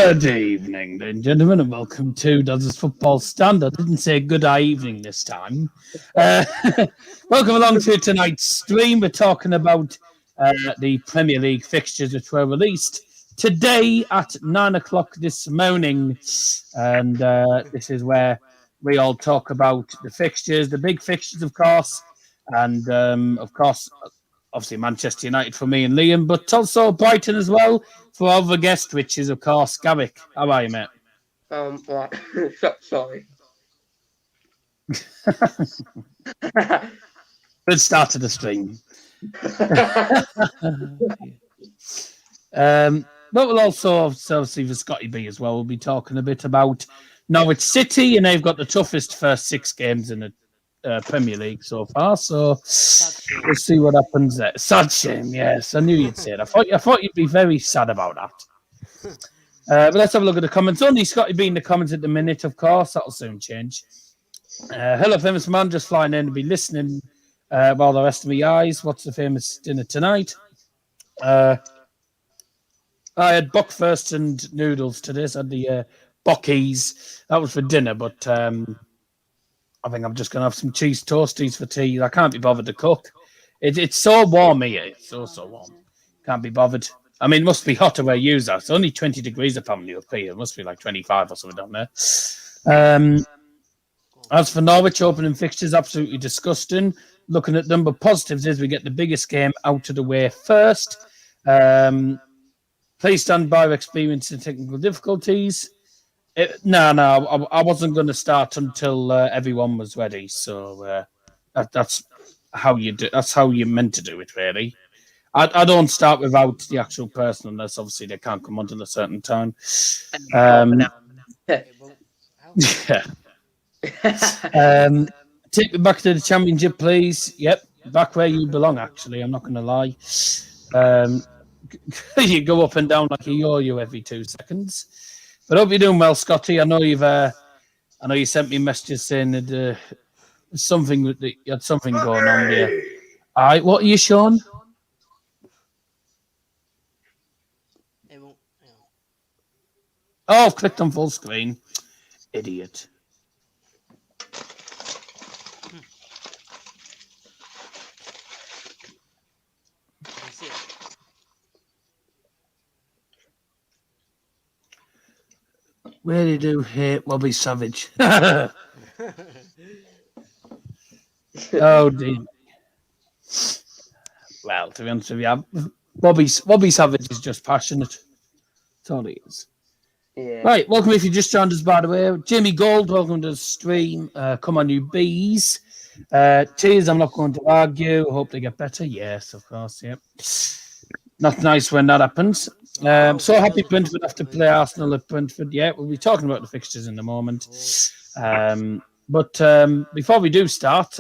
Good evening, ladies and gentlemen, and welcome to Dodgers Football Stand. I didn't say good evening this time. Welcome along to tonight's stream. We're talking about the Premier League fixtures which were released today at 9 o'clock this morning. And this is where we all talk about the fixtures, the big fixtures, of course. And, of course, obviously Manchester United for me and Liam, but also Brighton as well for our other guest, which is, of course, Garrick. How are you, mate? Right. Sorry. Good start to the stream. But we'll also, obviously, for Scotty B as well, we'll be talking a bit about Norwich City, and they've got the toughest first 6 games in the Premier League so far, so we'll see what happens there. Sad shame, yes. I knew you'd say it. I thought you'd be very sad about that. But let's have a look at the comments. Only Scotty B in the comments at the minute, of course. That'll soon change. Hello, famous man. Just flying in to be listening while the rest of me eyes. What's the famous dinner tonight? I had buckfast and noodles today. So I had the bockies. That was for dinner, but I think I'm just going to have some cheese toasties for tea. I can't be bothered to cook. It's so warm here. It's so warm. Can't be bothered. I mean, it must be hotter where you are. It's only 20 degrees apparently up here. It must be like 25 or something down there. As for Norwich, opening fixtures, absolutely disgusting. Looking at them, but positives is we get the biggest game out of the way first. Please stand by experiencing technical difficulties. I wasn't going to start until everyone was ready. So that's how you do. That's how you're meant to do it, really. I don't start without the actual person unless obviously they can't come until a certain time. Yeah. Take me back to the championship, please. Yep, back where you belong. Actually, I'm not going to lie. You go up and down like a yo-yo every 2 seconds. But I hope you're doing well, Scotty. I know you sent me messages saying that you had something going on there. All right, what are you, Sean? Oh, I've clicked on full screen. Idiot. Really do hate Bobby Savage. Oh, dear. Well, to be honest with you, Bobby Savage is just passionate. That's all he is. Yeah. Right, welcome if you just joined us, by the way. Jamie Gold, welcome to the stream. Come on, you bees. Cheers, I'm not going to argue. Hope they get better. Yes, of course, yep. Not nice when that happens. So happy Brentford have to play Arsenal at Brentford. Yeah, we'll be talking about the fixtures in a moment. But before we do start,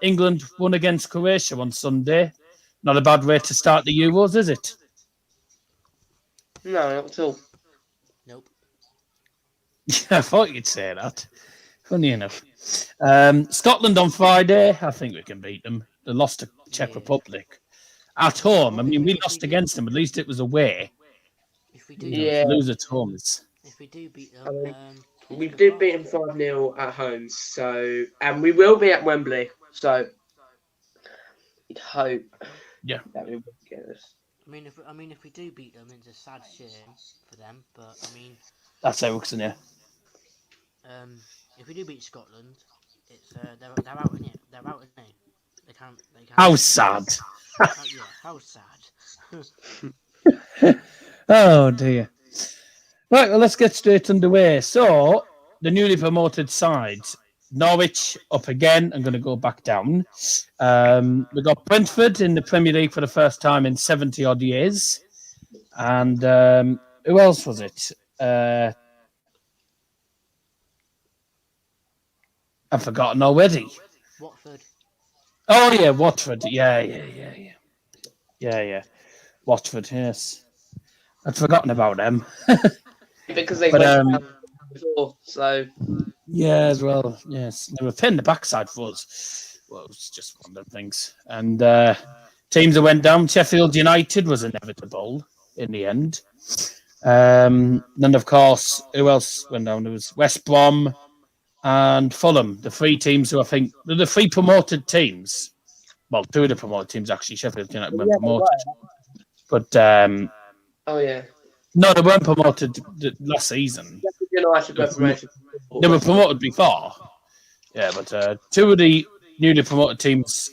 England won against Croatia on Sunday. Not a bad way to start the Euros, is it? No, not at all. Nope. I thought you'd say that. Funny enough. Scotland on Friday, I think we can beat them. They lost to Czech Republic. At home, I mean, we lost against them. At least it was away. If we do, lose at home. If we do beat them, we did beat them 5-0 at home. So, and we will be at Wembley. So, we'd hope. Yeah. That we will get us. I mean, if we do beat them, it's a sad shame for them. But I mean, that's Ericsson, yeah. If we do beat Scotland, it's they're out in it. They're out in it. They can't. How sad. Yeah, how sad. Oh dear. Right, well, let's get straight underway. So, the newly promoted sides, Norwich up again. I'm going to go back down. We've got Brentford in the Premier League for the first time in 70 odd years. And who else was it? I've forgotten already. Watford. Oh, yeah, Watford. Yeah. Watford, yes. I'd forgotten about them. Because they went before, so... Yeah, as well, yes. They were pinning the backside for us. Well, it was just one of the things. And teams that went down, Sheffield United was inevitable in the end. Then, of course, who else went down? There was West Brom and Fulham, the three teams who I think the three promoted teams. Well, two of the promoted teams actually. Sheffield United went promoted, but Oh yeah. no, they weren't promoted last season. United were promoted. They were promoted before. Yeah, but two of the newly promoted teams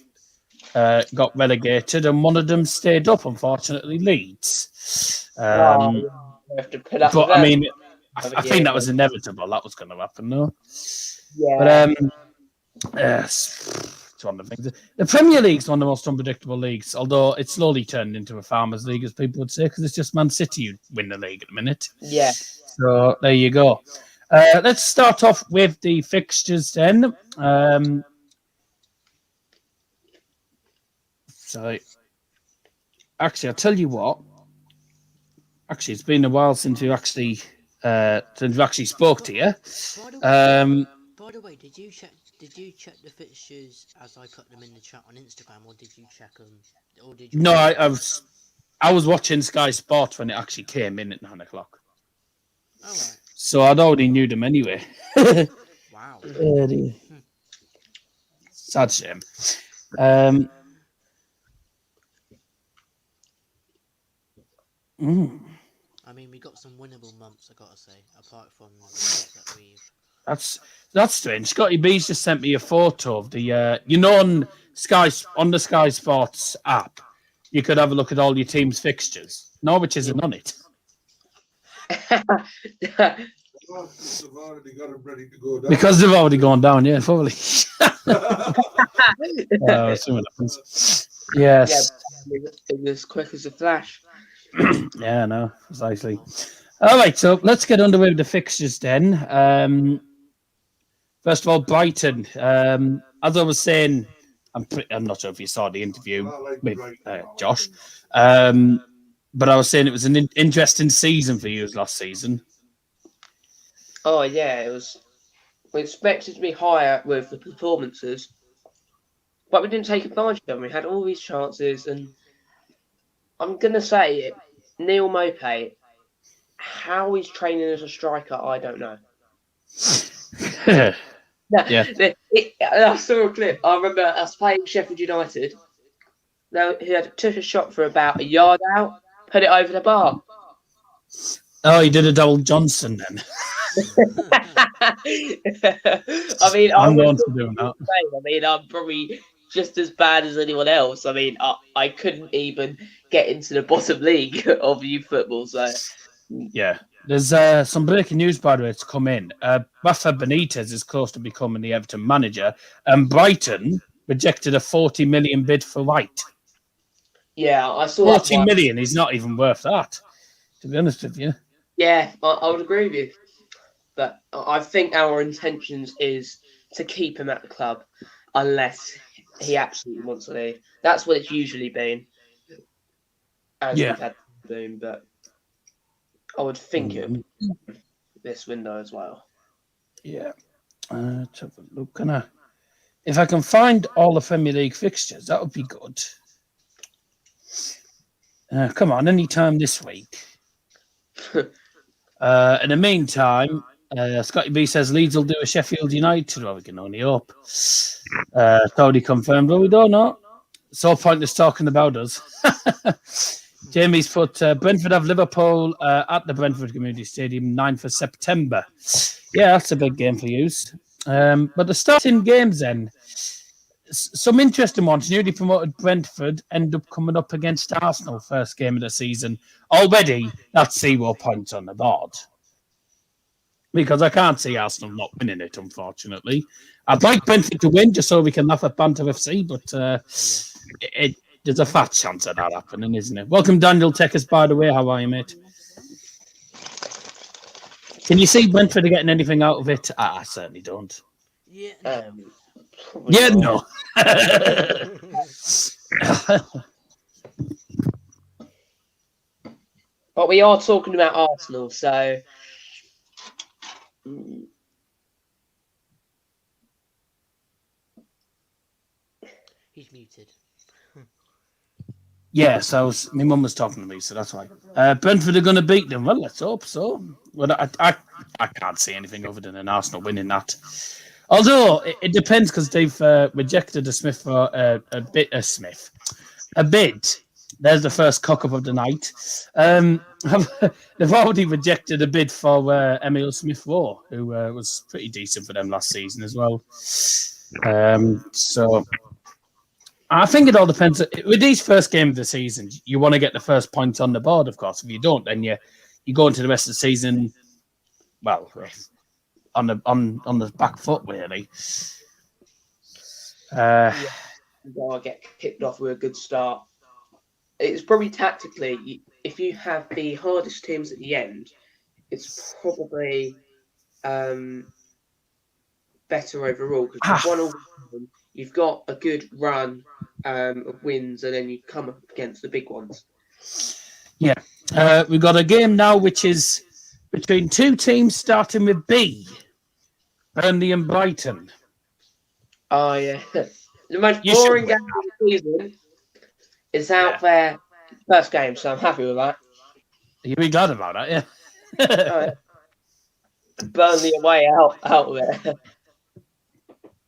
got relegated, and one of them stayed up. Unfortunately, Leeds. We have to put up But with I that. mean, I think that was inevitable. That was going to happen, though. Yeah. But it's one of the things. The Premier League's one of the most unpredictable leagues, although it's slowly turned into a farmers' league, as people would say, because it's just Man City who win the league at the minute. Yeah. So there you go. Let's start off with the fixtures then. So, actually, I'll tell you what. Actually, it's been a while since we actually spoke to you. By the way, did you check the fixtures as I put them in the chat on Instagram, or did you check them? Or did you? No, I was watching Sky Sports when it actually came in at 9 o'clock. Oh, right. So I'd already knew them anyway. Wow. Sad shame. I mean, we got some winnable months, I gotta say. Apart from the fact that we've. That's strange. Scotty B's just sent me a photo of the on the Sky Sports app. You could have a look at all your team's fixtures. Norwich isn't on it. They've already got them ready to go down. Because they've already gone down, yeah, probably. See what happens. Yes. Yeah, it was quick as a flash. Yeah, no, precisely. All right, so let's get underway with the fixtures then. First of all, Brighton. As I was saying, I'm not sure if you saw the interview with Josh, but I was saying it was an interesting season for you last season. Oh yeah, it was. We expected to be higher with the performances, but we didn't take advantage of them. We had all these chances, and I'm gonna say it. Neil Maupay, how he's training as a striker, I don't know. Yeah. I saw a clip. I remember us playing Sheffield United. Now he took a shot for about a yard out, put it over the bar. Oh, he did a double Johnson then. I mean, I'm going to do that. I mean, I'm probably just as bad as anyone else. I mean, I couldn't even get into the bottom league of youth football. So yeah, there's some breaking news by the way to come in. Rafa Benitez is close to becoming the Everton manager, and Brighton rejected a 40 million bid for White. Yeah, I saw 40 million. He's not even worth that, to be honest with you. Yeah, I would agree with you. But I think our intentions is to keep him at the club unless he absolutely wants to leave. That's what it's usually been. As we've had boom, but I would think it would be this window as well. Yeah. Let's have a look. If I can find all the Premier League fixtures, that would be good. Come on, any time this week. In the meantime, Scotty B says Leeds will do a Sheffield United. Well, we can only hope. Totally confirmed, but we don't know. So pointless talking about us. Jamie's put Brentford have Liverpool at the Brentford Community Stadium 9th of September. Yeah, that's a big game for you. But the starting games then, some interesting ones. Newly promoted Brentford end up coming up against Arsenal first game of the season. Already, that's 0 points on the board. Because I can't see Arsenal not winning it, unfortunately. I'd like Brentford to win just so we can laugh at Banter FC, but there's a fat chance of that happening, isn't it? Welcome, Daniel Tekers, by the way. How are you, mate? Can you see Brentford getting anything out of it? I certainly don't. Yeah. Yeah, no. But we are talking about Arsenal, so He's muted. Yeah, so my mum was talking to me, so that's why. Brentford are going to beat them. Well, let's hope so. But I can't see anything other than an Arsenal winning that. Although it depends because they've rejected a Smith for a bid. There's the first cock up of the night. They've already rejected a bid for Emil Smith Rowe, who was pretty decent for them last season as well. So I think it all depends. With these first games of the season, you want to get the first points on the board, of course. If you don't, then you go into the rest of the season, well, on the back foot, really. You gotta get kicked off with a good start. It's probably tactically, if you have the hardest teams at the end, it's probably better overall because you've won all of them. You've got a good run of wins, and then you come up against the big ones. Yeah, we've got a game now which is between two teams starting with B, Burnley and Brighton. Oh yeah, the most boring game of the season is out there. First game, so I'm happy with that. You'll be glad about that, yeah. Burnley away out there.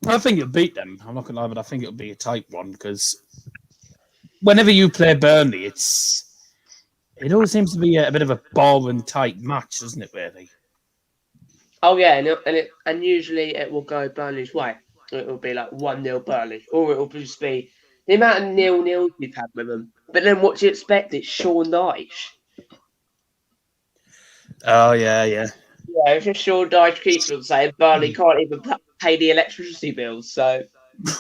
I think you'll beat them. I'm not going to lie, but I think it'll be a tight one because whenever you play Burnley, it always seems to be a bit of a boring tight match, doesn't it? Really. Oh yeah, and usually it will go Burnley's way. It will be like 1-0 Burnley, or it will just be the amount of 0-0 you've had with them. But then what do you expect? It's Sean Dyche. Oh yeah. Yeah, it's just Sean Dyche keeps on saying Burnley can't even pay the electricity bills, so they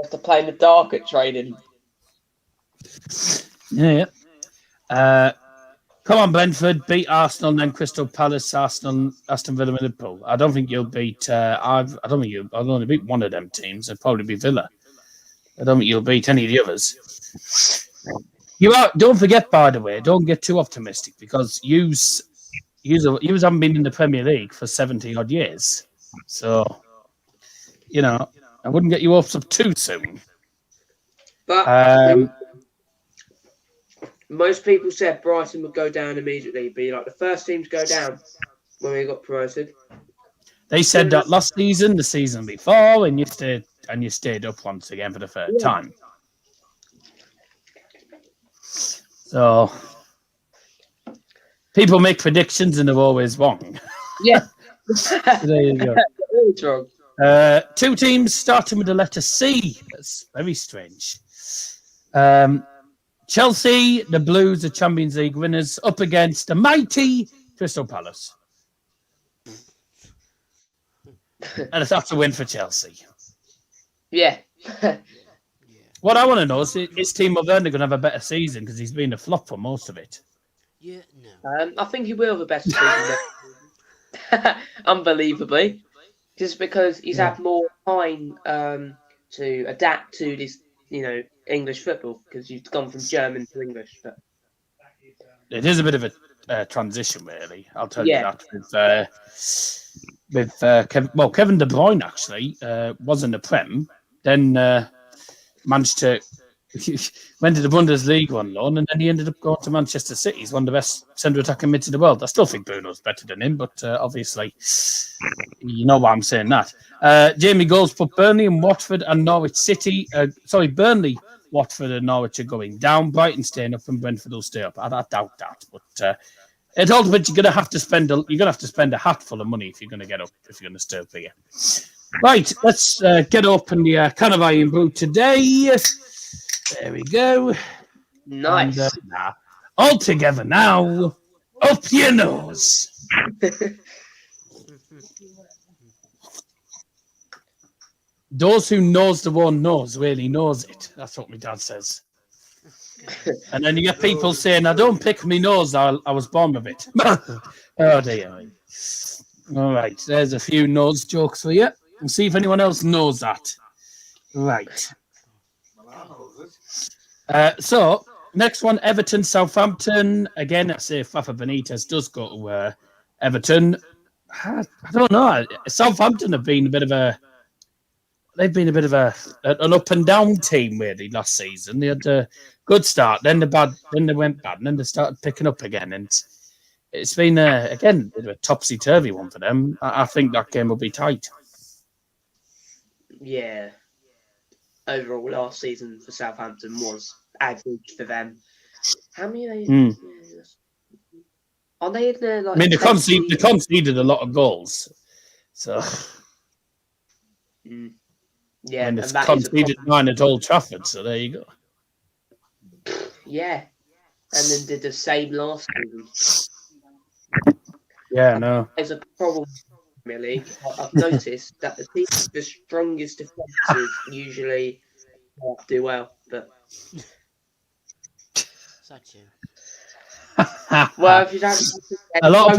have to play in the dark at training. Yeah. Come on, Brentford, beat Arsenal, and then Crystal Palace, Arsenal, Aston Villa, and Liverpool. I don't think you'll beat. I'll only beat one of them teams. It'll probably be Villa. I don't think you'll beat any of the others. Don't forget, by the way, don't get too optimistic because you haven't been in the Premier League for 70 odd years. So, I wouldn't get you hopes up too soon. But most people said Brighton would go down immediately, be like the first team to go down when we got promoted. They said that last season, the season before, and you stayed up once again for the third time. So people make predictions and they're always wrong. Yeah. There you go. Always wrong. Two teams starting with the letter C. That's very strange. Chelsea, the Blues, the Champions League winners, up against the mighty Crystal Palace. And that's a win for Chelsea. Yeah. What I want to know is Timo Werner going to have a better season because he's been a flop for most of it. Yeah, no. I think he will have a better season. Unbelievably. Just because he's had more time to adapt to this, English football because you've gone from German to English. But it is a bit of a transition, really. I'll tell you that. With Kevin De Bruyne actually was in the Prem, then managed to went to the Bundesliga on loan, and then he ended up going to Manchester City. He's one of the best centre attacking mids in the world. I still think Bruno's better than him, but obviously, you know why I'm saying that. Jamie Goals put Burnley and Watford and Norwich City. Burnley, Watford, and Norwich are going down. Brighton staying up, and Brentford will stay up. I doubt that, but it all depends. You're gonna have to spend a hatful of money if you're gonna get up. If you're gonna stay up here. Right, let's get open the Canavai and Brew today. There we go. nice. And, all together now. Up your nose. Those who knows the one knows really knows it. That's what my dad says. And then you get people saying, "I don't pick me nose. I was born with it." Oh dear. All right, there's a few nose jokes for you. We'll see if anyone else knows that. Right. So, next one, Everton, Southampton. Again, I say Fafa Benitez does go to Everton. I don't know. Southampton have been a bit of a they've been a bit of an up and down team really last season. They had a good start, then they went bad, and then they started picking up again. And it's been again a topsy turvy one for them. I think that game will be tight. Yeah. Overall, last season for Southampton was average for them. How many are they? Are they in there? Like, I mean, they conceded a lot of goals, so yeah, and and it's that is a conceded problem. 9 at Old Trafford. So there you go. Yeah, and then did the same last season. Yeah, no. There's a problem in the Premier League. I've noticed that the teams with the strongest defences usually do well, but Such a. well, if you don't, a lot of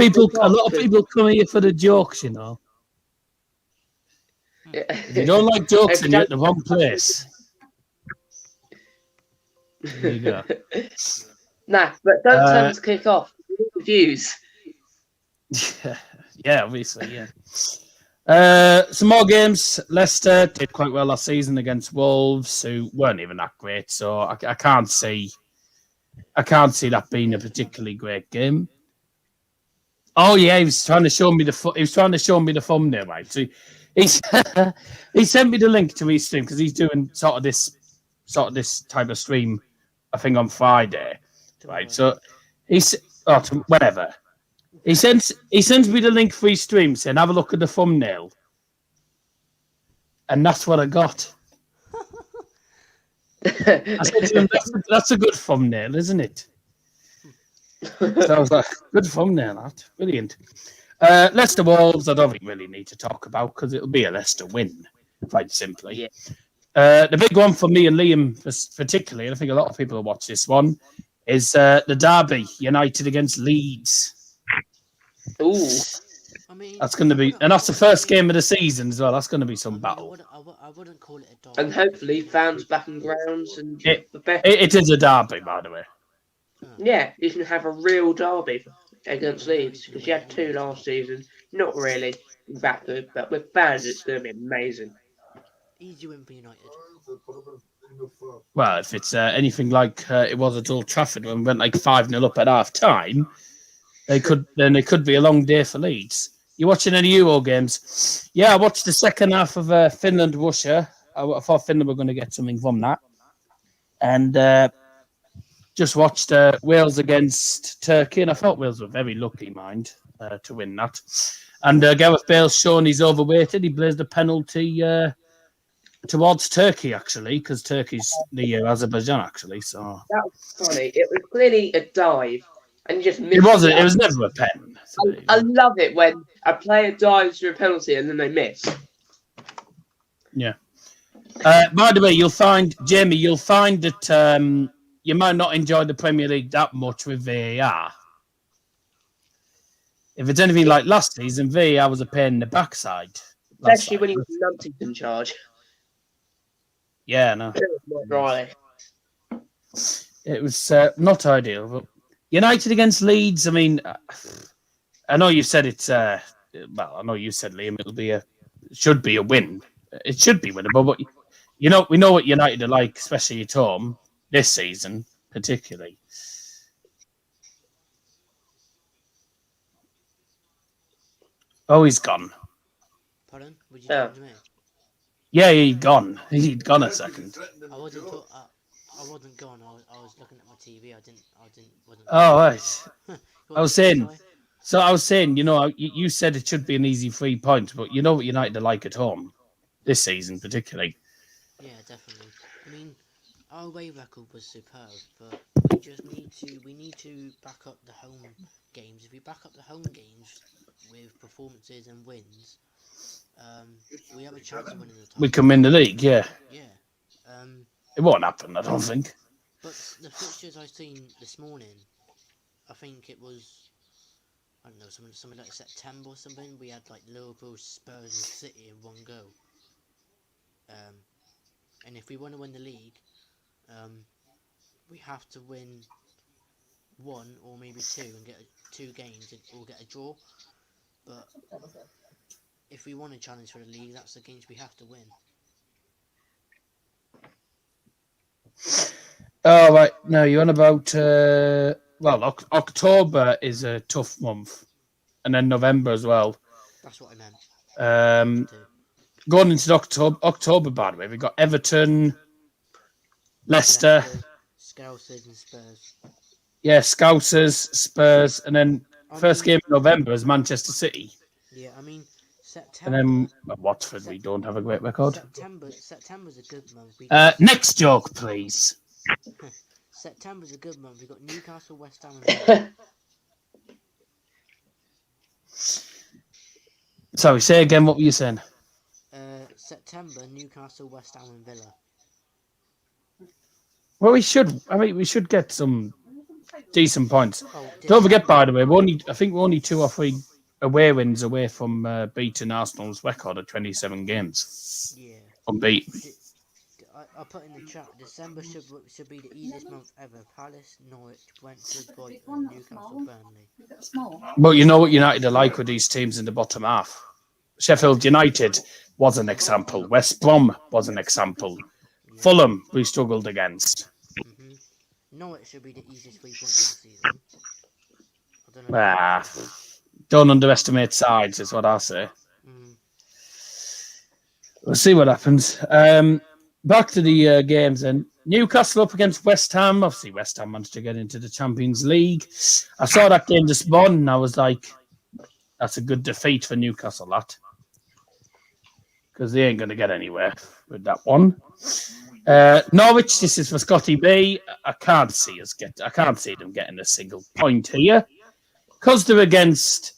people come here for the jokes, you know. If you don't like jokes, then you're at the wrong place. There you go. Nah, but don't tell them to kick off. Views. Yeah, obviously, yeah. Some more games. Leicester did quite well last season against Wolves, who weren't even that great. So I can't see that being a particularly great game. Oh yeah, he was trying to show me the thumbnail, right? So he sent me the link to his stream because he's doing sort of this type of stream, I think on Friday, right? So whatever. He sends me the link for his stream saying, have a look at the thumbnail. And that's what I got. I said to him, that's a good thumbnail, isn't it? So I was like, good thumbnail, that. Brilliant. Leicester Wolves, I don't think really need to talk about because it'll be a Leicester win, quite simply. Yeah. The big one for me and Liam, particularly, and I think a lot of people will watch this one, is the derby, United against Leeds. Ooh. I mean, that's going to be, and that's the first game of the season as well. That's going to be some battle. I wouldn't call it a derby. And hopefully fans back in grounds and it is a derby, by the way. Yeah, you can have a real derby against Leeds because you had 2 last season. Not really that good, but with fans, it's going to be amazing. Easy win for United. Well, if it's anything like it was at Old Trafford when we went like 5-0 up at half time, it could be a long day for Leeds. You watching any Euro games? Yeah, I watched the second half of Finland-Russia. I thought Finland were going to get something from that. And just watched Wales against Turkey, and I thought Wales were very lucky, to win that. And Gareth Bale's shown he's overweighted. He blazed a penalty towards Turkey, actually, because Turkey's near Azerbaijan, actually. So that was funny. It was clearly a dive, and you just missed it wasn't. It was never a pen. So I love it when a player dives for a penalty and then they miss. Yeah. By the way, Jamie, you'll find that you might not enjoy the Premier League that much with VAR. If it's anything like last season, VAR was a pain in the backside. Especially when he was Numpty in charge. Yeah, no. Right. It was not ideal. But United against Leeds, I mean, I know you said it's, I know you said, Liam, it should be a win. It should be winnable, but we know what United are like, especially at home, this season, particularly. Oh, he's gone. Pardon? Would you talk to me? Yeah, he'd gone. He'd gone a second. I wasn't gone. I was looking at my TV. Wasn't. Oh, right. I was saying, you said it should be an easy 3 points, but you know what United are like at home this season, particularly. Yeah, definitely. I mean, our away record was superb, but we need to back up the home games. If we back up the home games with performances and wins, we have a chance of winning the title. We can win the league, yeah. Yeah. It won't happen, I don't think. But the fixtures I've seen this morning, I think it was, I don't know, something like September or something. We had like Liverpool, Spurs, and City in one go. And if we want to win the league, we have to win 1 or maybe 2 and get 2 games or get a draw. But if we want to challenge for the league, that's the games we have to win. Oh, right. No, you're on about... October is a tough month. And then November as well. That's what I meant. Um, going into October, by the way, we've got Everton, Leicester, Scousers and Spurs. yeah, Scousers, Spurs, and then first mean, game in November is Manchester City. Yeah, I mean, September. And then Watford, we don't have a great record. September's a good month. Next joke, please. September's a good month. We've got Newcastle, West Ham, and Villa. Sorry, say again. What were you saying? September, Newcastle, West Ham, and Villa. Well, we should get some decent points. Oh, Don't forget, by the way, I think we're only 2 or 3 away wins away from beating Arsenal's record of 27 games. Yeah. Unbeaten. I put in the chat, December should be the easiest month ever. Palace, Norwich, Brentford, Brighton, Newcastle, Burnley. But you know what United are like with these teams in the bottom half. Sheffield United was an example. West Brom was an example. Yeah. Fulham, we struggled against. Mm-hmm. Norwich should be the easiest 3 points of the season. I don't know. Don't underestimate sides, is what I say. Mm. We'll see what happens. Back to the games then. Newcastle up against West Ham. Obviously, West Ham managed to get into the Champions League. I saw that game this morning and I was like, that's a good defeat for Newcastle, that. Because they ain't going to get anywhere with that one. Norwich, this is for Scotty B. I can't see them getting a single point here. Because they're against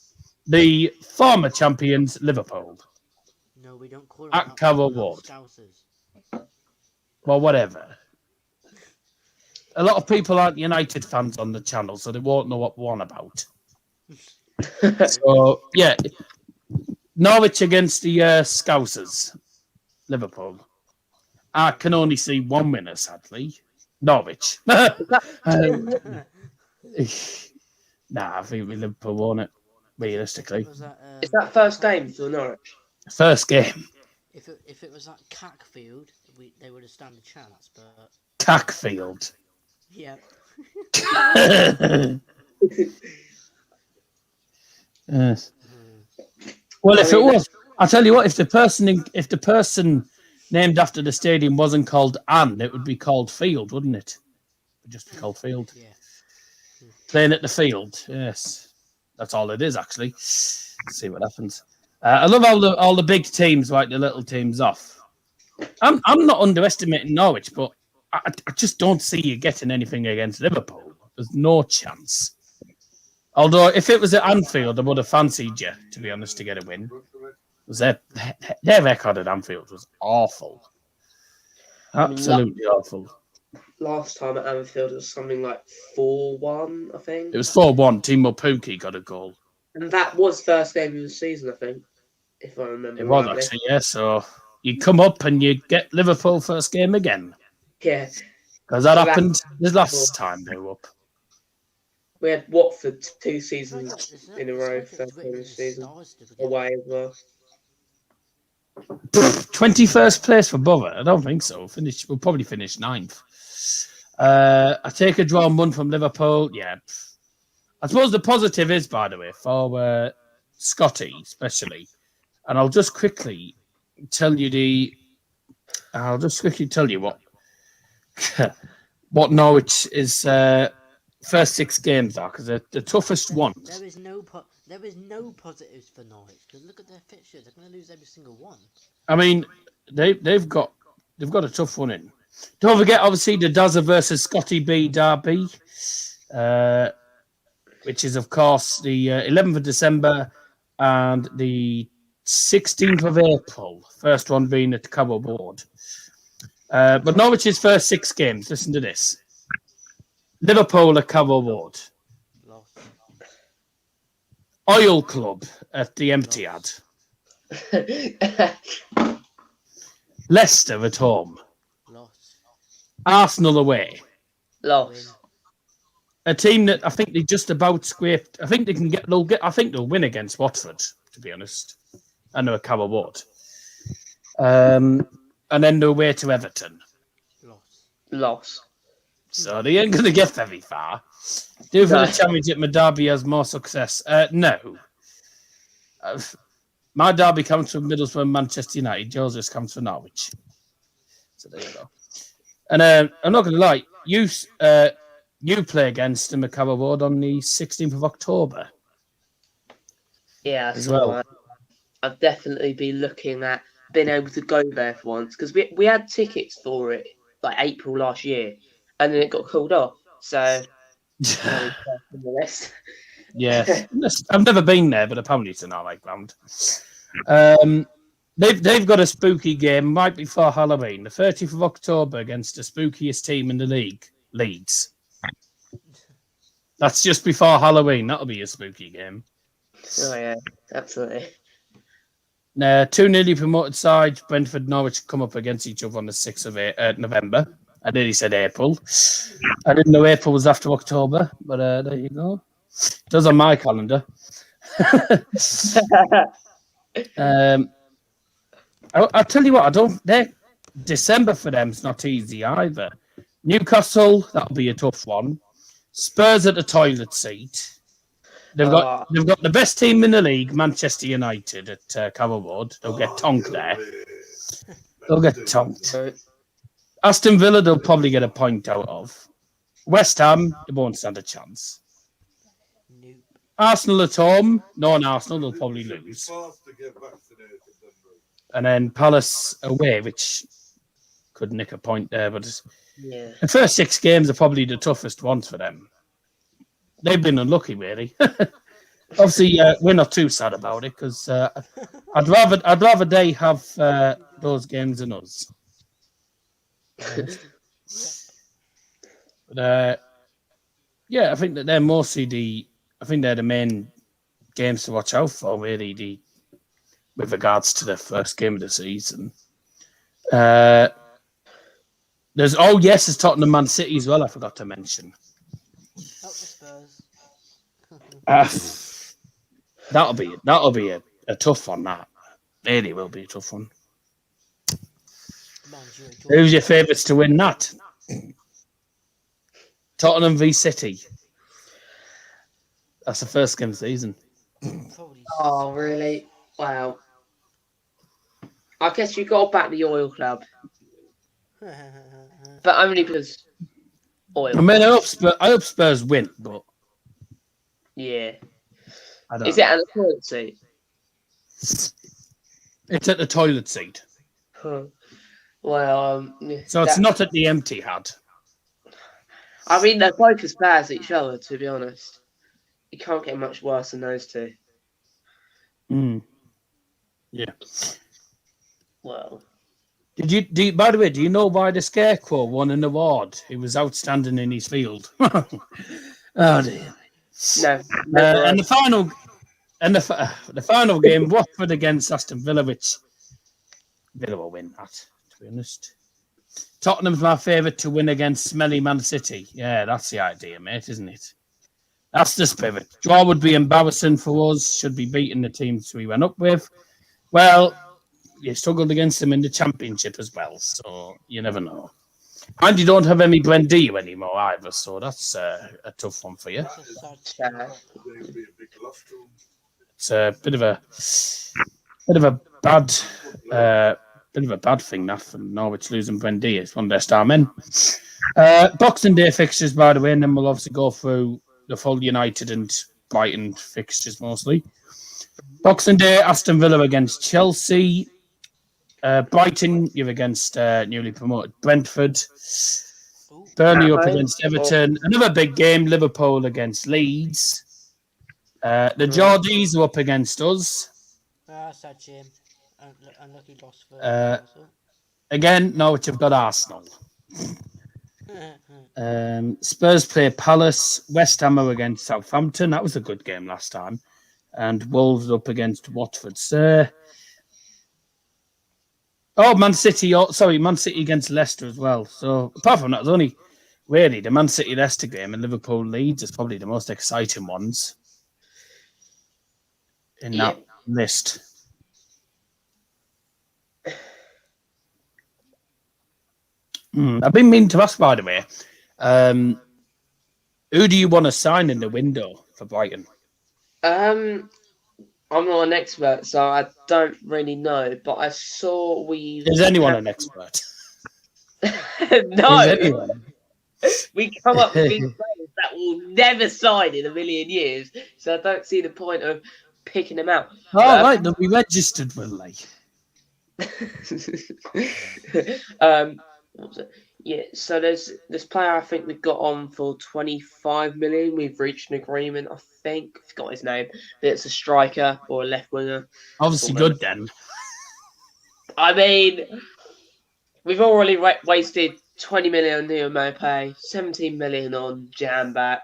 the former champions, Liverpool. No, we don't call At Carroll Road. Scousers. Well, whatever. A lot of people aren't United fans on the channel, so they won't know what we're on about. So, yeah. Norwich against the Scousers. Liverpool. I can only see one winner, sadly. Norwich. Nah, I think Liverpool won it, realistically. Is that first game for Norwich? First game. If it was at Cackfield, they would have stand a chance, but... Cackfield. Yeah. Yes. Well, if it was, I'll tell you what. If the person named after the stadium wasn't called Anne, it would be called Field, wouldn't it? It would just be called Field. Yeah. Playing at the field. Yes, that's all it is. Actually, let's see what happens. I love all the big teams wipe the little teams off. I'm not underestimating Norwich, but I just don't see you getting anything against Liverpool. There's no chance. Although, if it was at Anfield, I would have fancied you, to be honest, to get a win. Their record at Anfield was awful. Absolutely awful. Last time at Anfield, it was something like 4-1, I think. It was 4-1. Timo Pukki got a goal. And that was first game of the season, I think, if I remember It was rightly. actually, yeah. So you come up and you get Liverpool first game again. Yeah. Because that happened the last time they were up. We had Watford 2 It's seasons like- in a it's row, like first it's game of written the in season. stars to forget. Away as well. 21st place for Borough? I don't think so. We'll probably finish 9th. I take a draw 1 from Liverpool. Yeah. I suppose the positive is, by the way, for Scotty especially, and I'll just quickly tell you what Norwich is first 6 games are, because they're the toughest ones. There is no positives for Norwich, because look at their fixtures. They're going to lose every single one. I mean, they've got a tough one in. Don't forget, obviously, the Dazza versus Scotty B derby, which is, of course, the 11th of December and the 16th of April. First one being at Carrow Road. But Norwich's first 6 games, listen to this. Liverpool at Carrow Road. Lost. Oil Club at the Etihad. Leicester at home. Lost. Arsenal away. Lost. A team that I think they just about scraped. I think they'll win against Watford, to be honest. I know Carrow Road. And then they're away to Everton. Lost. Lost. so they ain't going to get very far. Do for No. the championship, my Derby has more success. No. My Derby comes from Middlesbrough and Manchester United. Yours comes from Norwich. So there you go. And I'm not going to lie, you play against them at Carrow Road on the 16th of October. Yeah, As so well. I've definitely been looking at being able to go there for once because we had tickets for it like April last year, and then it got called off. So now we're first on the list. Yeah, I've never been there, but apparently it's an alright ground. They've got a spooky game right before Halloween, the 30th of October, against the spookiest team in the league, Leeds. That's just before Halloween. That'll be a spooky game. Oh yeah, absolutely. Two newly promoted sides, Brentford and Norwich, come up against each other on the 6th of November. I nearly said April. I didn't know April was after October, but there you go. It does on my calendar. I'll tell you what, December for them's not easy either. Newcastle, that'll be a tough one. Spurs at the toilet seat. They've got the best team in the league, Manchester United at Carrow Road. They'll get tonked there. They'll get tonked. Aston Villa, they'll probably get a point out of. West Ham, they won't stand a chance. Nope. Arsenal at home, non-Arsenal, they'll probably lose. And then Palace away, which could nick a point there. But Yeah. the first 6 games are probably the toughest ones for them. They've been unlucky, really. Obviously, we're not too sad about it because I'd rather they have those games than us. But yeah, I think that they're mostly they're the main games to watch out for, really. With regards to the first game of the season, there's Tottenham Man City as well. I forgot to mention. Not the Spurs. That'll be a tough one. That really will be a tough one. Who's your favourites to win that? Tottenham v City. That's the first game of the season. Probably. Oh really? Wow. I guess you got to back the Oil Club, but only because oil. I mean, I hope Spurs win, but Yeah. I don't Is know. it at the toilet seat? It's at the toilet seat, Huh. Well, so it's not at the empty hat. I mean, they're both as bad as each other, to be honest. You can't get much worse than those two. Mm. Yeah. Well, By the way, do you know why the Scarecrow won an award? He was outstanding in his field. Oh dear. no. Never And the final game, Watford against Aston Villa, which Villa will win that, to be honest. Tottenham's my favourite to win against smelly Man City. Yeah, that's the idea, mate, isn't it? That's the spirit. Draw would be embarrassing for us, should be beating the teams we went up with. Well, you struggled against them in the Championship as well, so you never know. And you don't have any Buendia anymore either, so that's a tough one for you. That's a sad It's a bit of a bad thing that for Norwich losing Buendia. It's one of their star men. Boxing Day fixtures, by the way, and then we'll obviously go through the full United and Brighton fixtures mostly. Boxing Day, Aston Villa against Chelsea. Brighton, you're against newly promoted Brentford. Burnley up against Everton. Another big game, Liverpool against Leeds. The Geordies are up against us. sad Jim. Unlucky loss for Again, Norwich have got Arsenal. Spurs play Palace. West Ham are against Southampton. That was a good game last time. And Wolves up against Watford. Man City against Leicester as well. So apart from that, there's only really the Man City Leicester game and Liverpool Leeds is probably the most exciting ones in that list. I've been meaning to ask, by the way, Who do you want to sign in the window for Brighton? I'm not an expert, so I don't really know. But I saw we. Is anyone an expert? No, Is anyone? we come up with these players that will never sign in a million years. So I don't see the point of picking them out. Oh, right, they'll be registered, will they? What was it? Yeah, so there's this player I think we got on for 25 million. We've reached an agreement, I think. I forgot his name. But it's a striker or a left winger. Obviously good then. I mean, we've already wasted 20 million on Neo Mope, 17 million on Jambach.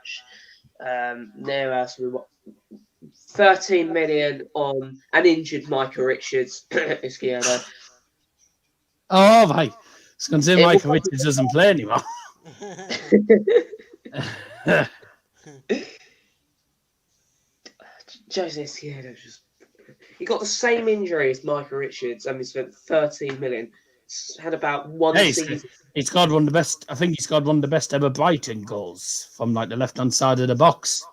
Now we what 13 million on an injured Michael Richards. Izquierdo. Oh, right. I was going to say It will Michael Richards doesn't play anymore. Jose Izquierdo just he got the same injury as Michael Richards and we spent 13 million. Had about one Hey, season. he's got one of the best. I think he's got one of the best ever Brighton goals from like the left hand side of the box.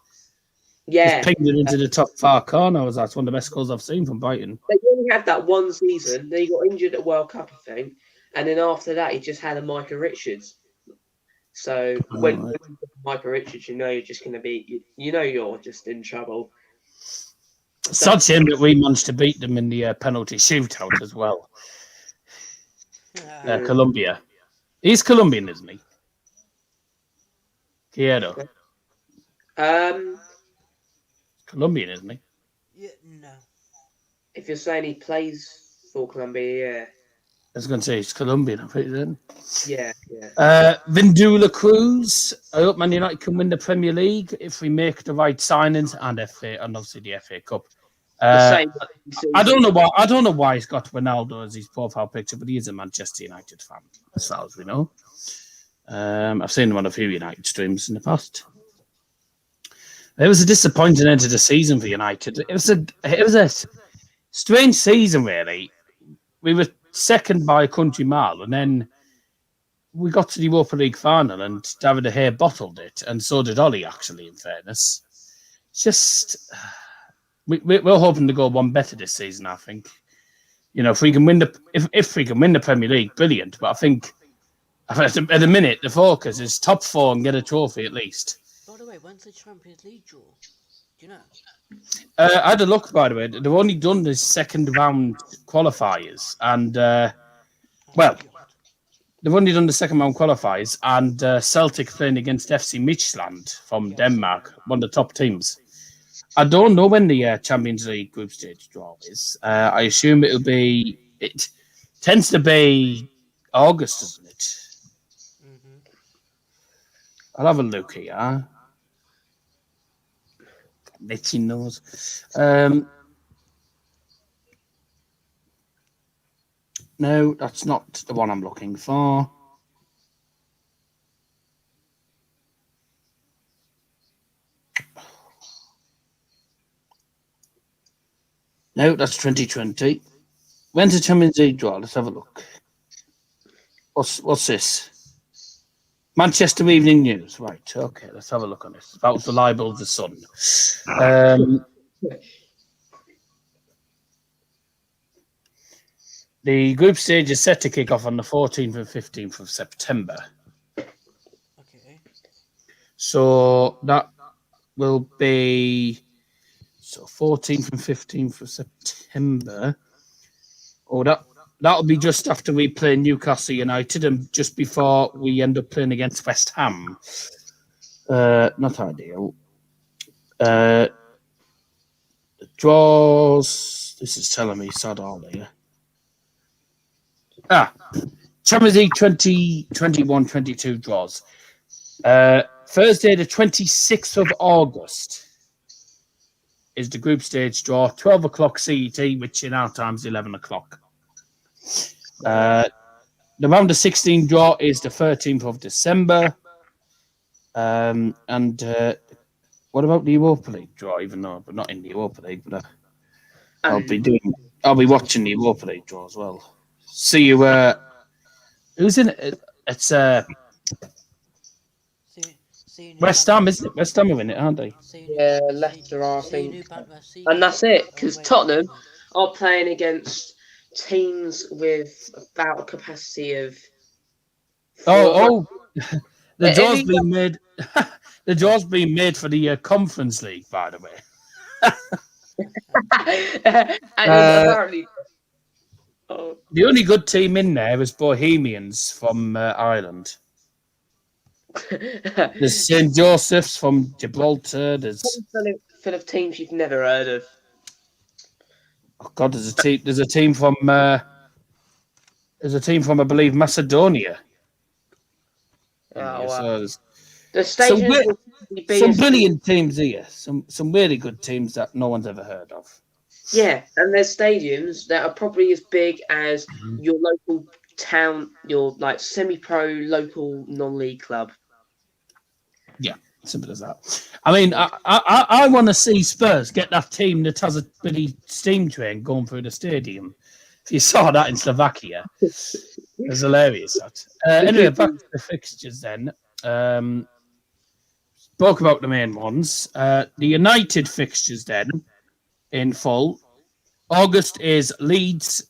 Yeah. Just pinged it into the top far corner. That's one of the best goals I've seen from Brighton. They only had that one season. Then he got injured at World Cup, I think. And then after that, he just had a Michael Richards. So when you get Michael Richards, you know you're just going to be, you know you're just in trouble. Sad shame that we managed to beat them in the penalty shootout as well. Colombia. He's Colombian, isn't he? Izquierdo. Colombian, isn't he? Yeah, no. If you're saying he plays for Colombia, yeah. I was going to say he's Colombian, I think then. Yeah, yeah. Vindula Cruz. I hope Man United can win the Premier League if we make the right signings and obviously the FA Cup. I don't know why. I don't know why he's got Ronaldo as his profile picture, but he is a Manchester United fan, as far as we know. I've seen him on a few United streams in the past. It was a disappointing end to the season for United. It was a strange season, really. We were second by a country mile, and then we got to the Europa League final, and David De Gea bottled it, and so did Ollie. Actually, in fairness, it's just we're hoping to go one better this season. I think, if we can win if we can win the Premier League, brilliant. But I think at the minute the focus is top four and get a trophy at least. By the way, when's the Champions League draw? Do you know? I had a look, by the way. They've only done the second round qualifiers, and they've only done the second round qualifiers, and Celtic playing against FC Midtjylland from Denmark, one of the top teams. I don't know when the Champions League group stage draw is. I assume it tends to be August, doesn't it? Mm-hmm. I'll have a look here. Itchy nose. No, that's not the one I'm looking for. No, that's 2020. When's the Champions League draw? Let's have a look. What's this? Manchester Evening News. Right, okay, let's have a look on this. That was the libel of the Sun. The group stage is set to kick off on the 14th and 15th of September. Okay. So that will be 14th and 15th of September. Oh, that'll be just after we play Newcastle United and just before we end up playing against West Ham. Not ideal. Draws. This is telling me sad all here. Champions League 2021-22 draws. Thursday, the 26th of August is the group stage draw. 12 o'clock CET, which in our time is 11 o'clock. The round of 16 draw is the 13th of December. And what about the Europa League draw? Even though, but not in the Europa League, but I'll be watching the Europa League draw as well. See you. Who's in it? It's See you, West Ham, isn't it? West Ham are in it, aren't they? Yeah, Leicester are, I See you, think. Bank And that's it, because Tottenham are playing against teams with about a capacity of. The Have draw's you been made. The draw's been made for the Conference League, by the way. and apparently. Oh. The only good team in there is Bohemians from Ireland. There's St. Joseph's from Gibraltar. There's Full of teams you've never heard of. there's a team. There's a team from. There's a team from, I believe, Macedonia. Oh, Yeah, wow. so there's The stadium will be some as- brilliant teams here. Some really good teams that no one's ever heard of. Yeah, and there's stadiums that are probably as big as your local town, your like semi-pro local non-league club. Simple as that. I mean, I want to see Spurs get that team that has a bloody steam train going through the stadium. If you saw that in Slovakia, it was hilarious. That. Anyway, back to the fixtures then. Spoke about the main ones. The United fixtures then, in full. August is Leeds,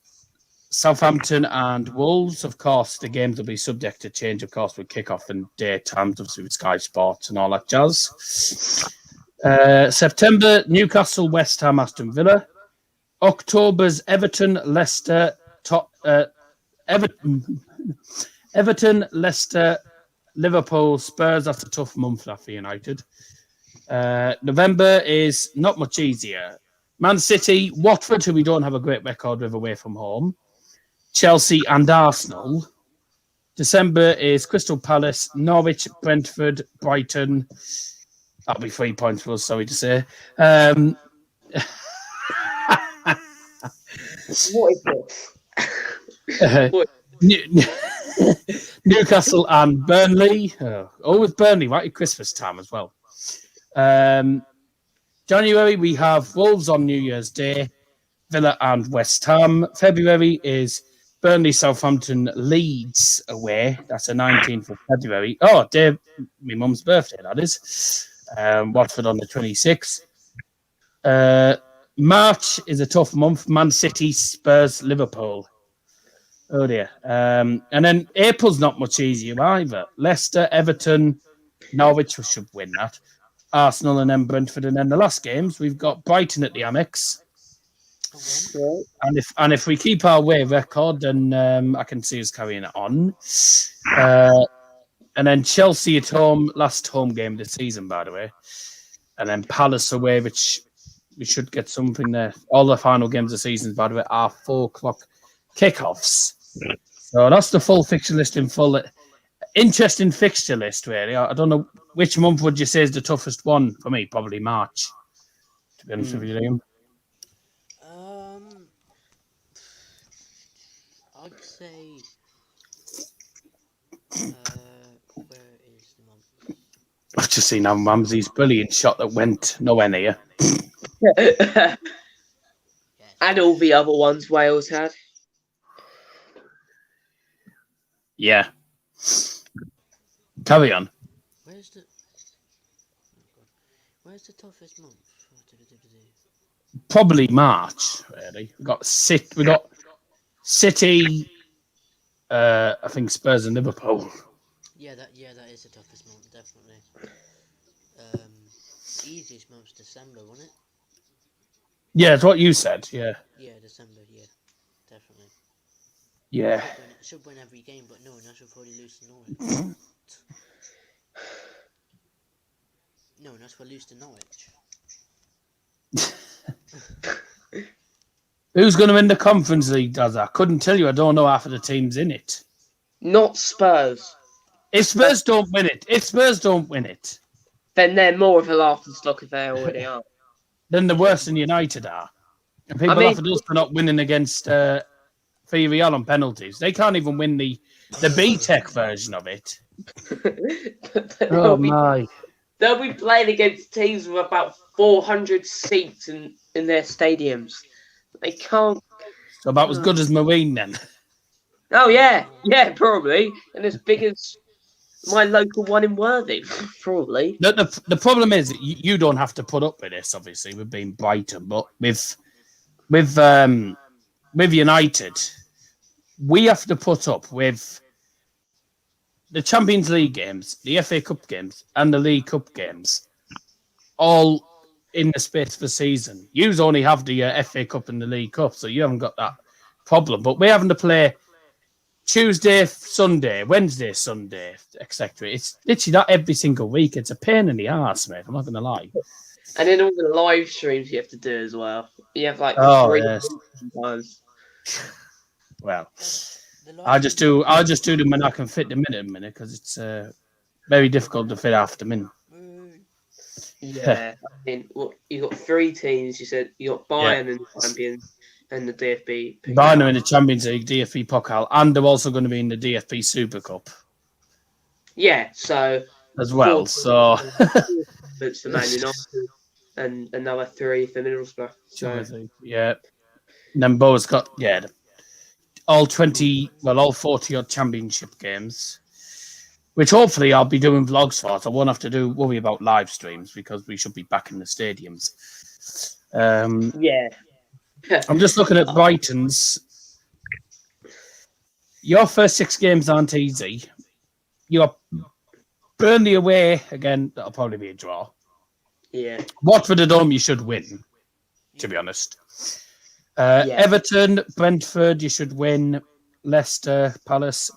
Southampton and Wolves. Of course, the games will be subject to change, of course, with kickoff and daytimes, obviously with Sky Sports and all that jazz. September, Newcastle, West Ham, Aston Villa. October's Everton, Leicester, Everton, Leicester, Liverpool, Spurs. That's a tough month for United. November is not much easier. Man City, Watford, who we don't have a great record with away from home. Chelsea and Arsenal. December is Crystal Palace, Norwich, Brentford, Brighton. That'll be 3 points for us, sorry to say. What is this? Newcastle and Burnley. With Burnley, right at Christmas time as well. January, we have Wolves on New Year's Day, Villa and West Ham. February is Burnley, Southampton, Leeds away. That's the 19th of February. Oh, day, my mum's birthday, that is. Watford on the 26th. March is a tough month. Man City, Spurs, Liverpool. Oh, dear. And then April's not much easier either. Leicester, Everton, Norwich, we should win that. Arsenal and then Brentford. And then the last games, we've got Brighton at the Amex. And if we keep our way record, then I can see us carrying it on. And then Chelsea at home, last home game of the season, by the way. And then Palace away, which we should get something there. All the final games of the season, by the way, are 4 o'clock kickoffs. So that's the full fixture list in full. Interesting fixture list, really. I don't know which month would you say is the toughest one for me. Probably March, to be honest with you, Liam. I'd say. Where is the month? I've just seen Ramsey's brilliant shot that went nowhere near. And all the other ones Wales had. Yeah. Carry on. Where's the toughest month? Probably March, really. We got City, I think Spurs and Liverpool. Yeah, that is the toughest month, definitely. Easiest month's December, wasn't it? Yeah, it's what you said. Yeah. Yeah, December. Yeah, definitely. Yeah. Should win every game, but no, I should probably lose to Norwich. No, that's for lose to Norwich. Who's going to win the Conference League, does I couldn't tell you. I don't know half of the teams in it. Not Spurs. If Spurs don't win it, Then they're more of a laughing stock if they already are. then the worse than United are. And people laugh at us for not winning against Villarreal on penalties. They can't even win the B-Tech version of it. They'll be playing against teams with about 400 seats in their stadiums. They can't. So about as good as Marine then. Oh, yeah. Yeah, probably. And as big as my local one in Worthing, probably. The problem is that you don't have to put up with this, obviously, with being Brighton, but with United, we have to put up with the Champions League games, the FA Cup games, and the League Cup games, all in the space of a season. You only have the FA Cup and the League Cup, so you haven't got that problem. But we're having to play Tuesday, Sunday, Wednesday, Sunday, etc. It's literally that every single week. It's a pain in the arse, mate. I'm not going to lie. And then all the live streams you have to do as well. You have like Oh, 3 yes. times. Well, The I'll last just do them when I can fit them in a minute because it's very difficult to fit after them in. Yeah. I mean, you got 3 teams. You said you got Bayern and the champions and the DFB. Bayern are in the Champions League, DFB Pokal, and they're also going to be in the DFB Super Cup Yeah, so as well. So it's for Man United and another 3 for Middlesbrough. So yeah, and then Bo's got all 40 odd championship games, which hopefully I'll be doing vlogs for. So I won't have to worry about live streams because we should be back in the stadiums. yeah. I'm just looking at Brighton's. Your first 6 games aren't easy. You're Burnley away again. That'll probably be a draw. Yeah. Watford at home, you should win. To be honest, Everton, Brentford, you should win. Leicester, Palace,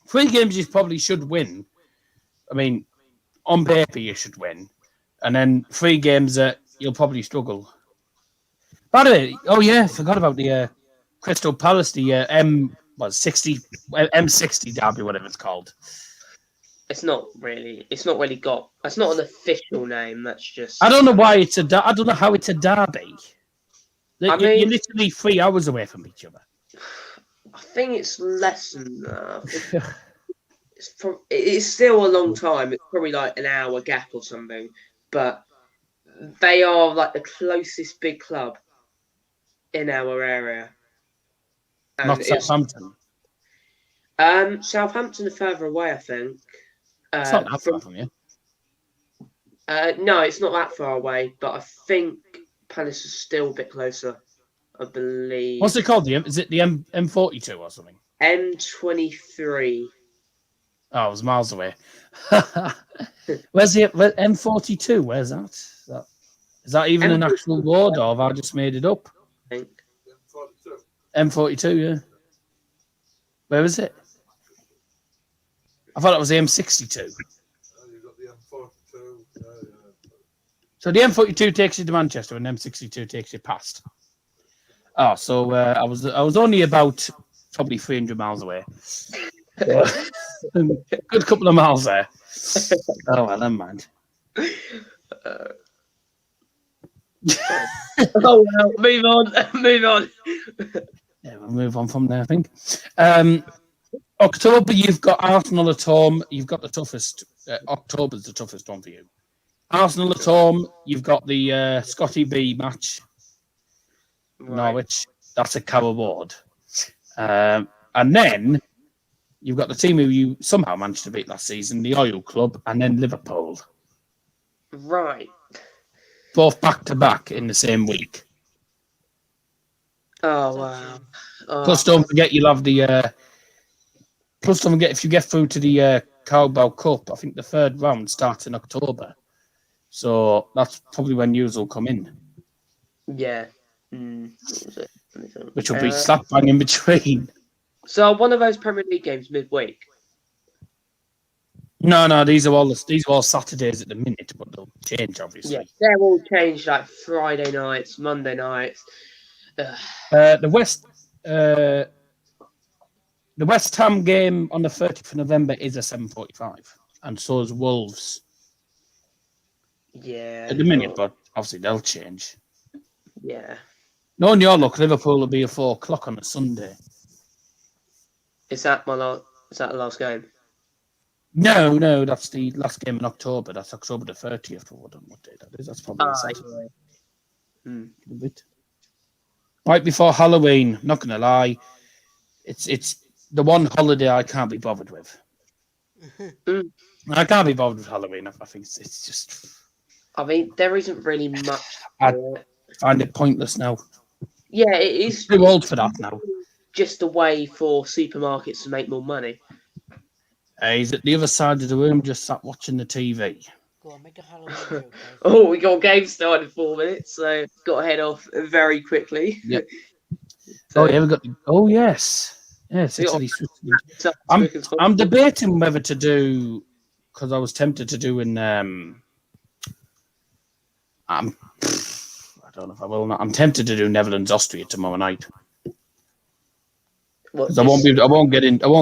3 games you probably should win. I mean, on paper you should win, and then 3 games that you'll probably struggle. By the way, forgot about the Crystal Palace, the M60 derby, whatever it's called. It's not really got. It's not an official name. That's just. I don't know why it's I don't know how it's a derby. I You're mean- literally 3 hours away from each other. I think it's less than that. It's still a long time. It's probably like an hour gap or something. But they are like the closest big club in our area. And Not it's- Southampton. Southampton are further away, I think. It's not that far from you. No, it's not that far away, but I think Palace is still a bit closer. I believe. What's it called? Is it the M42 or something? M23. Oh, it was miles away. Where's the M42? Where's that? Is that even an actual road, or have I just made it up? I think. M42, yeah. Where is it? I thought it was the M62. You got the M42. So the M42 takes you to Manchester, and M62 takes you past. Oh, so I was only about probably 300 miles away. Good couple of miles there. Oh well, never mind. Oh well, move on. Yeah, we'll move on from there, I think. October, you've got Arsenal at home. You've got the toughest. October's the toughest one for you. Arsenal at home. You've got the Scotty B match. Norwich. That's a Carrow Ward. And then you've got the team who you somehow managed to beat last season, the Oil Club, and then Liverpool. Right. Both back to back in the same week. Oh wow. Plus, don't forget you'll have the. Plus, don't forget if you get through to the Carabao Cup, I think the 3rd round starts in October. So that's probably when news will come in, Yeah. What was it? Let me think. which will be slap bang in between. So one of those Premier League games midweek. No, these are all Saturdays at the minute, but they'll change obviously. Yeah, they're all changed like Friday nights, Monday nights. The West Ham game on the 30th of November is a 7:45, and so is Wolves Yeah. at the minute, but obviously they'll change. Yeah. Knowing your luck, Liverpool will be at 4:00 on a Sunday. Is that the last game? No, that's the last game in October. That's October the 30th, or what day that is. That's probably a Saturday. A bit. Right before Halloween. Not gonna lie, it's the one holiday I can't be bothered with. I can't be bothered with Halloween. I think it's just I mean, there isn't really much. I- for it. find it pointless now. Yeah, it is Too old for that now. just a way for supermarkets to make more money. He's at the other side of the room, just sat watching the TV. Go on, make a Halloween joke. Guys. Oh, we got game started in 4 minutes, so got to head off very quickly. Yep. So, Oh yeah, we got. Oh yes, yes. We got- Italy, Switzerland. so- I'm debating whether to do because I was tempted to do in. I don't know if I will or not. I'm tempted to do Netherlands Austria tomorrow night what, because I won't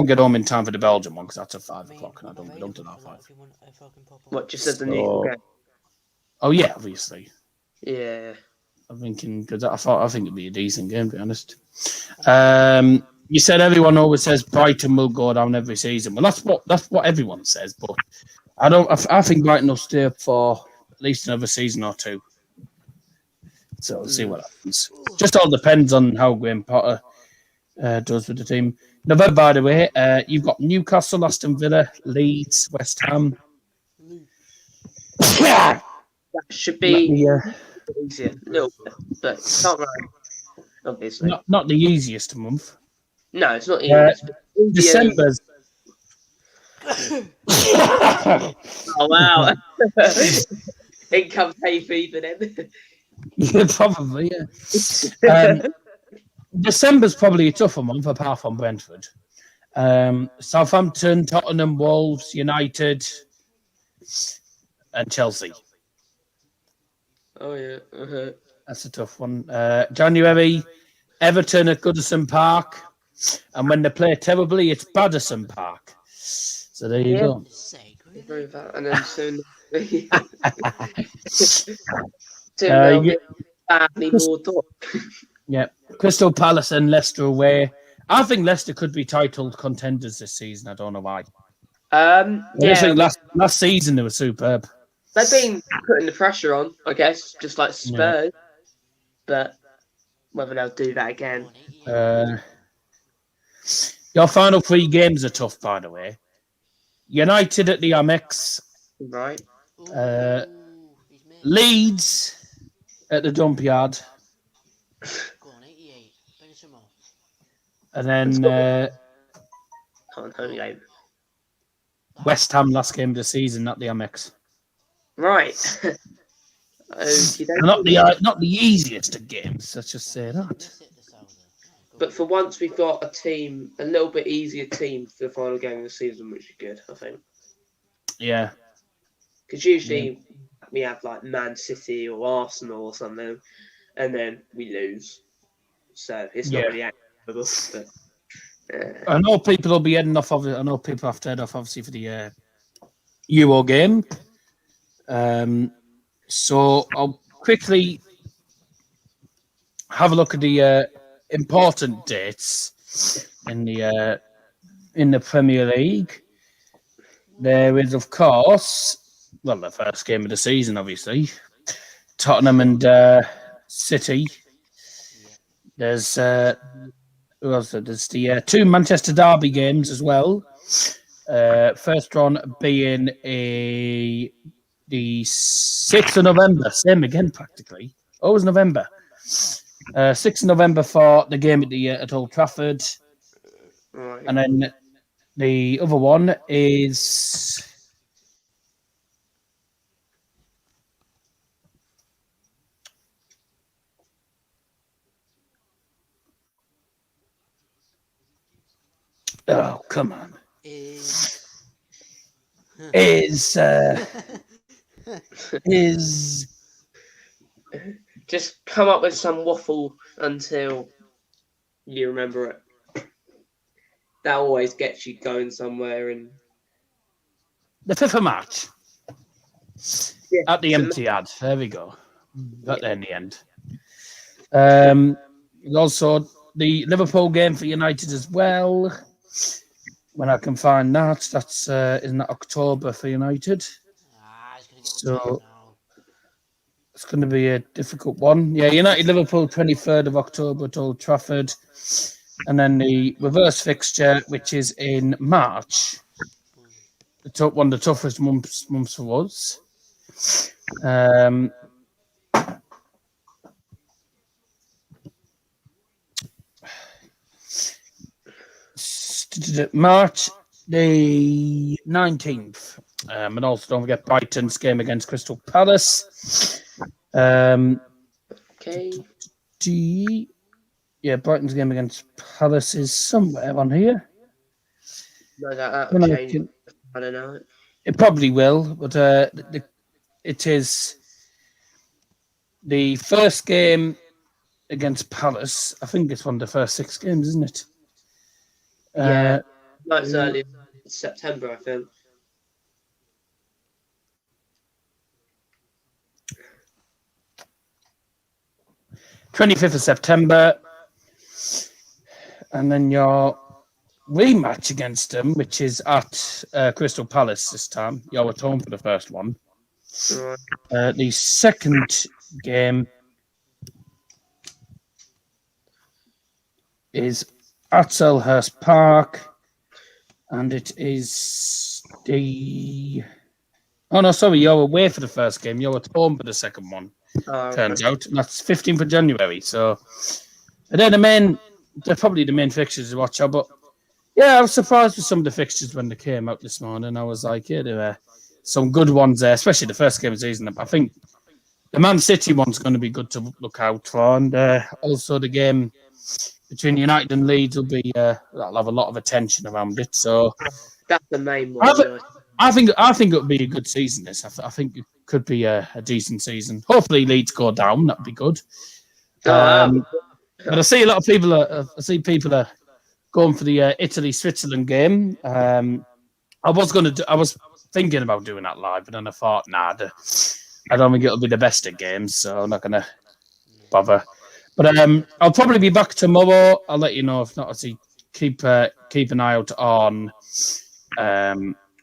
get home in time for the Belgium one because that's at 5 o'clock and I don't get home till half 5. If you want, if I can pop on. What, just as a So- neutral game? Oh yeah, obviously. Yeah. I'm thinking because I think it'd be a decent game to be honest. You said everyone always says Brighton will go down every season. Well, that's what everyone says, but I don't. I think Brighton will stay up for at least another season or two. So we'll see what happens. Just all depends on how Graham Potter does with the team. November, by the way, you've got Newcastle, Aston Villa, Leeds, West Ham. Yeah, That should be not easier. A little bit, but it's not right. Obviously. not the easiest month. No, it's not Yeah. easy. Easier- December's. Oh, wow. In comes hay fever then. Yeah, probably. Yeah. December's probably a tougher month, apart from Brentford. Southampton, Tottenham, Wolves, United, and Chelsea. Oh, yeah. Uh-huh. That's a tough one. January, Everton at Goodison Park, and when they play terribly, it's Badison Park. So there you Yeah. go. Sake, Agree really? with that. And then soon. soon Uh, they'll yeah. get badly more done. Yeah, Crystal Palace and Leicester away. I think Leicester could be titled contenders this season. I don't know why. I Yeah, think last season they were superb. they've been putting the pressure on, I guess, just like Spurs. But whether they'll do that again. Go on, 88. Your final 3 games are tough, by the way. United at the Amex, Right. Ooh, he's missed. Leeds at the Dump-Yard, Go on, 88. Finish him off. and then Can't home game. West Ham last game of the season at the Amex. Right. Okey dokey. Not the easiest of games. Let's just say that. Miss it this hour, though. Go But on. for once, we've got a little bit easier team for the final game of the season, which is good, I think. Yeah, Because usually we have like Man City or Arsenal or something, and then we lose. So it's not Yeah. really acceptable. But I know people will be heading off. I know people have to head off obviously for the Euro game. So I'll quickly have a look at the important dates in the Premier League. There is, of course, well, the first game of the season, obviously, Tottenham and City. There's who else? There's the 2 Manchester Derby games as well. First one being the 6th of November, same again practically. Always November. 6th of November for the game at Old Trafford, right. and then the other one is oh come on is Just come up with some waffle until you remember it. That always gets you going somewhere. And the 5th of March yeah, at the so empty ad. There we go. Got there in the end. There's also the Liverpool game for United as well. When I can find that, that's isn't that October for United. He's gonna get So- so, now. It's going to be a difficult one. Yeah, United Liverpool 23rd of October at Old Trafford, and then the reverse fixture, which is in March, one of the toughest months for us. Um, March the 19th. And also don't forget Brighton's game against Crystal Palace. Okay. Brighton's game against Palace is somewhere on here. No, that'll change. I don't know. It probably will, but it is the first game against Palace. I think it's one of the first 6 games, isn't it? Yeah. No, it's early September, I think. '25th of September, and then your rematch against them, which is at Crystal Palace this time. You're at home for the first one. Right. The second game is at Selhurst Park, and it is the... Oh, no, sorry, you're away for the first game. You're at home for the second one, turns out. And that's 15th of January. So, and then they're probably the main fixtures to watch out. But, yeah, I was surprised with some of the fixtures when they came out this morning. I was like, yeah, there were some good ones there, especially the first game of the season. I think the Man City one's going to be good to look out for. And also the game between United and Leeds will be, that'll have a lot of attention around it. So that's the main one. I think it would be a good season. This I think it could be a decent season. Hopefully Leeds go down. That'd be good. But I see a lot of people. People are going for the Italy-Switzerland game. I was thinking about doing that live, but then I thought, nah, I don't think it'll be the best of games, so I'm not gonna bother. But I'll probably be back tomorrow. I'll let you know if not. Obviously, keep an eye out on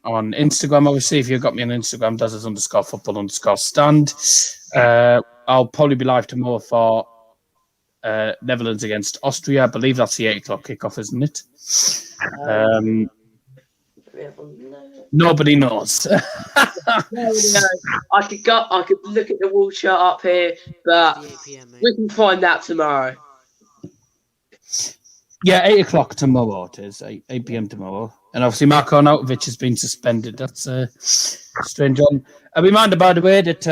Instagram. Obviously, if you've got me on Instagram, Dazers_football_stand. I'll probably be live tomorrow for Netherlands against Austria. I believe that's the 8:00 kickoff, isn't it? Nobody knows. I could look at the wall chart up here, but 8 PM, mate. we can find that tomorrow. Yeah, 8:00 tomorrow. It is 8 p.m. tomorrow, and obviously Marko Arnautovic has been suspended. That's a strange one. A reminder, by the way, that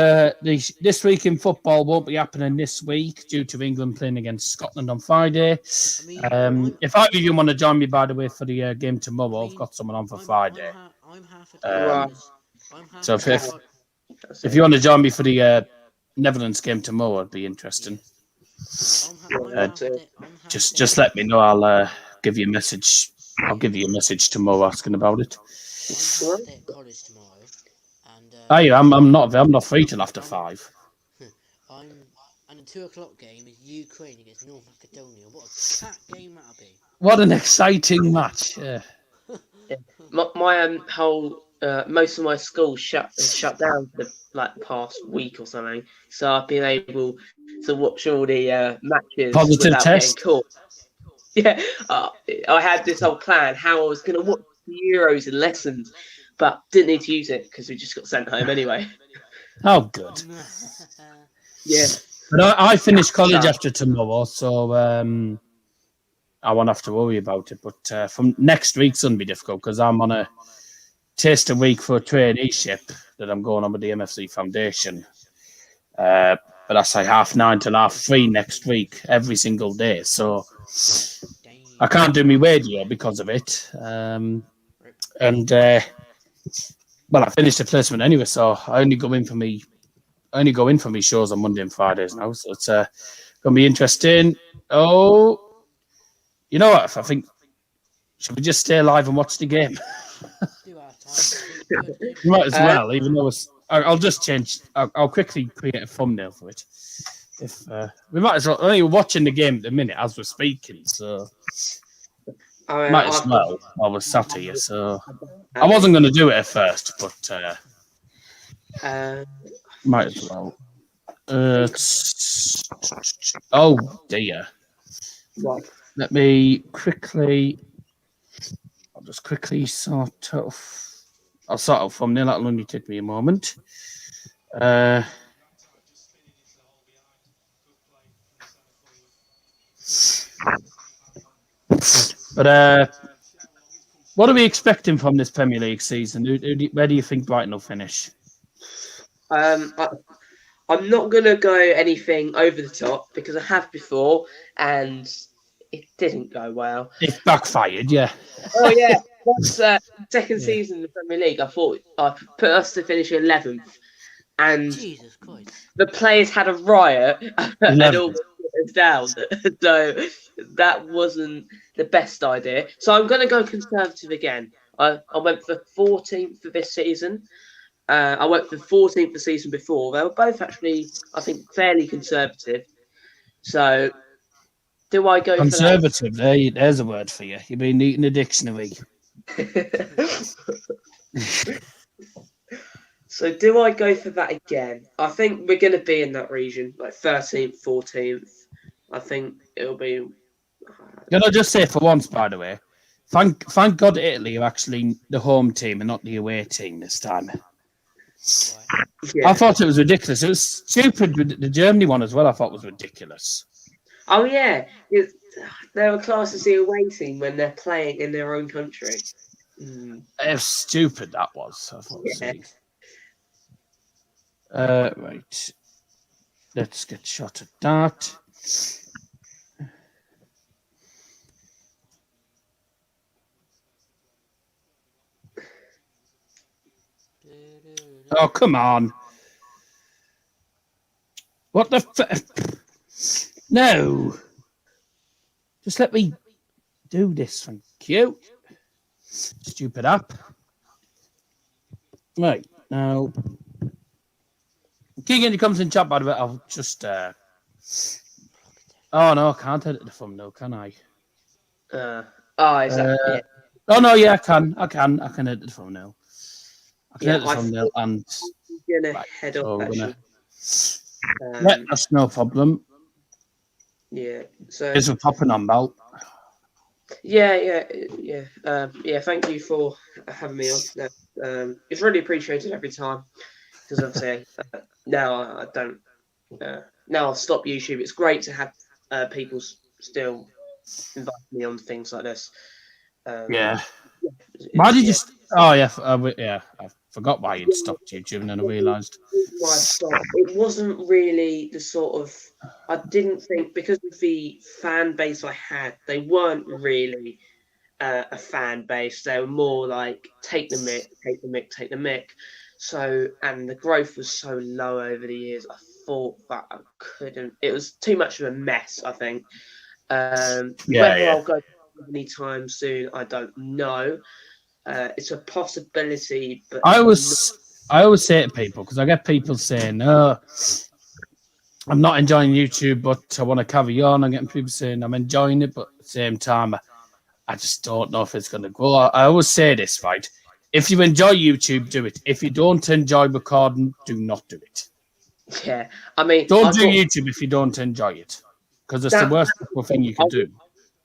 this week in football won't be happening this week due to England playing against Scotland on Friday. If either of you want to join me, by the way, for the game tomorrow, I've got someone on for Friday. I'm half So if you want to join me for the Netherlands game tomorrow, it'd be interesting. Just let me know. I'll give you a message. I'll give you a message tomorrow asking about it. at college tomorrow, and I'm not free till after 5. And the 2:00 game is Ukraine against North Macedonia. What a cat game that'll be! What an exciting match! Yeah. My whole most of my school shut down for the past week or something, so I've been able to watch all the matches Positive without test. getting caught. Yeah, I had this whole plan how I was going to watch the Euros in lessons, but didn't need to use it because we just got sent home anyway. Oh, good. Yeah, But I finish college after tomorrow, so I won't have to worry about it. But from next week's going to be difficult because I'm on a taster week for a traineeship that I'm going on with the MFC Foundation. But that's like 9:30 till 3:30 next week, every single day. So I can't do my radio because of it. Well, I finished the placement anyway, so I only go in for me shows on Monday and Fridays now. So it's going to be interesting. Oh, you know what? I think should we just stay live and watch the game? You might as well, even though I'll just change. I'll quickly create a thumbnail for it. If we might as well. Only we're watching the game at the minute as we're speaking, so might as well while we're sat here. So I wasn't going to do it at first, but might as well. Oh dear. What? Let me quickly. I'll just quickly sort of. I'll sort out thumbnail. That'll only take me a moment. But what are we expecting from this Premier League season? Where do you think Brighton will finish? I'm not gonna go anything over the top because I have before and it didn't go well. It backfired, yeah. Oh yeah, that's second Yeah. season in the Premier League. I thought I put us to finish 11th, and Jesus Christ. the players had a riot and 11th. all put us down. So that wasn't the best idea. So I'm going to go conservative again. I went for 14th for this season. I went for 14th the season before. They were both actually, I think, fairly conservative. So do I go Conservative, there's a word for you. You've been eating a dictionary. for that? So do I go for that again? I think we're going to be in that region, like 13th, 14th. I think it'll be. Can I just say for once, by the way, thank God Italy are actually the home team and not the away team this time. Right. Yeah. I thought it was ridiculous. It was stupid with the Germany one as well. I thought was ridiculous. Oh yeah, they were classed as the away team when they're playing in their own country. Mm. It was stupid, that was. I thought it was Yeah. silly. Right. Let's get shot at that. Oh, come on. What the No. Just let me do this. Thank you. Stupid app. Right. Now. Keegan, he comes in chat, by the way. I'll just. Oh, no. I can't edit the thumbnail, can I? Is that? Yeah. Oh, no. Yeah, I can. I can edit the thumbnail. I can Yeah, edit the thumbnail and. I'm gonna Right, head so off. we're gonna- Actually. Yeah, that's no problem. Yeah. So. Is we're popping on, Bal. Yeah. Thank you for having me on. It's really appreciated every time because obviously now I don't. Now I've stopped YouTube. It's great to have people still invite me on things like this. Yeah. It's- Why did yeah. you? Oh, yeah. I forgot why you'd stopped YouTube, and then I realised. My stop. It wasn't really the sort of. I didn't think because of the fan base I had, they weren't really a fan base. They were more like take the mic, take the mic, take the mic. So and the growth was so low over the years. I thought that I couldn't. It was too much of a mess. I think. Whether I'll go anytime soon, I don't know. It's a possibility, but I always say to people, because I get people saying, "Oh, I'm not enjoying YouTube, but I want to carry on." I'm getting people saying I'm enjoying it, but at the same time, I just don't know if it's going to grow. I always say this, right? If you enjoy YouTube, do it. If you don't enjoy recording, do not do it. yeah. I mean, Don't do YouTube if you don't enjoy it, because it's the worst thing you can do.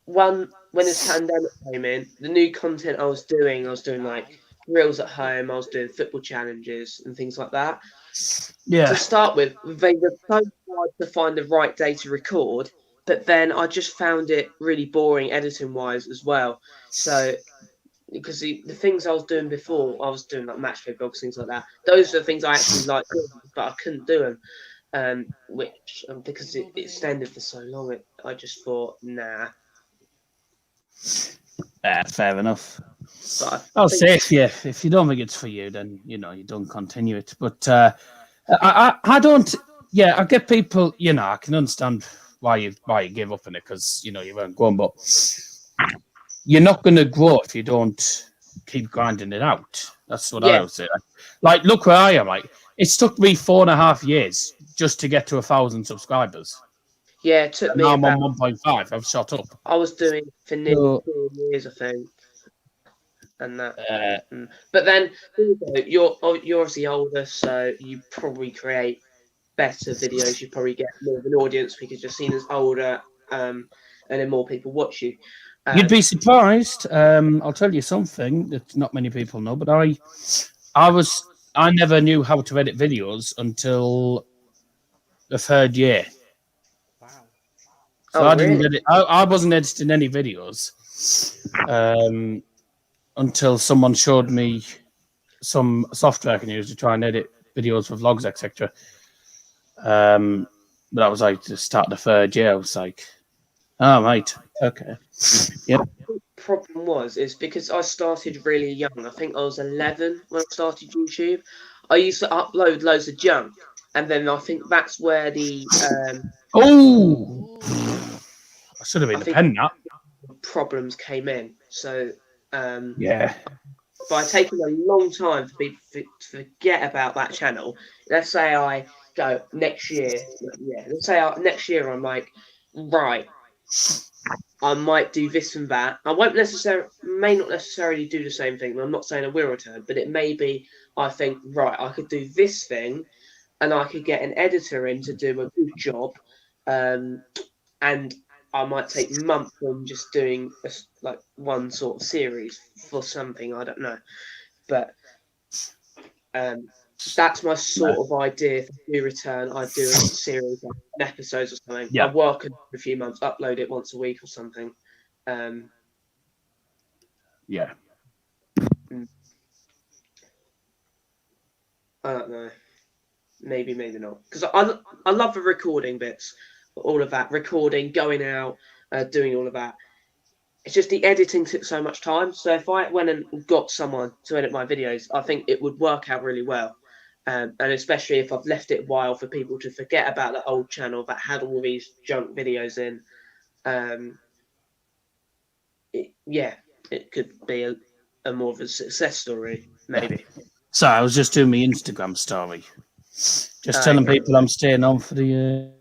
When this pandemic came in, the new content I was doing like reels at home. I was doing football challenges and things like that. Yeah, To start with, they were so hard to find the right day to record, but then I just found it really boring editing wise as well. So, because the things I was doing before, I was doing like match play blogs, things like that. Those are the things I actually liked doing, but I couldn't do them. Which because it extended for so long, I just thought, nah. fair enough. But I'll say if you don't think it's for you, then you don't continue it. But I don't. Yeah, I get people. I can understand why you give up on it because you weren't going, but you're not going to grow if you don't keep grinding it out. That's what I would say. Like, look where I am. Like, it's took me 4.5 years just to get to 1,000 subscribers. yeah, it took And me. now I'm on 1.5. I've shot up. I was doing for nearly 4 years, I think, and that. But then you're obviously older, so you probably create better videos. You probably get more of an audience because you're seen as older, and then more people watch you. You'd be surprised. I'll tell you something that not many people know, but I never knew how to edit videos until the third year. Wow. So Oh, I didn't really? edit. I wasn't editing any videos until someone showed me some software I can use to try and edit videos for vlogs, etc. But that was like the start of the third year. I was like, oh, right, okay. Yep. Problem is because I started really young. I think I was 11 when I started YouTube. I used to upload loads of junk, and then I think that's where the Oh, Ooh. I should have been I a think pen that. problems came in. So Yeah. by taking a long time for people to forget about that channel, let's say I go next year. Yeah, let's say next year I'm like, right, I might do this and that. I may not necessarily do the same thing. I'm not saying I will return, but it may be I think, right, I could do this thing and I could get an editor in to do a good job. And I might take months on just doing like one sort of series for something. I don't know. But that's my sort of idea. If I do return, I do a series of episodes or something. Yeah. I work on it for a few months, upload it once a week or something. Yeah. I don't know. Maybe not. Because I love the recording bits, all of that recording, going out, doing all of that. It's just the editing took so much time. So if I went and got someone to edit my videos, I think it would work out really well. And especially if I've left it a while for people to forget about the old channel that had all these junk videos in. It could be a more of a success story, maybe. So I was just doing my Instagram story, just telling people I'm staying on for the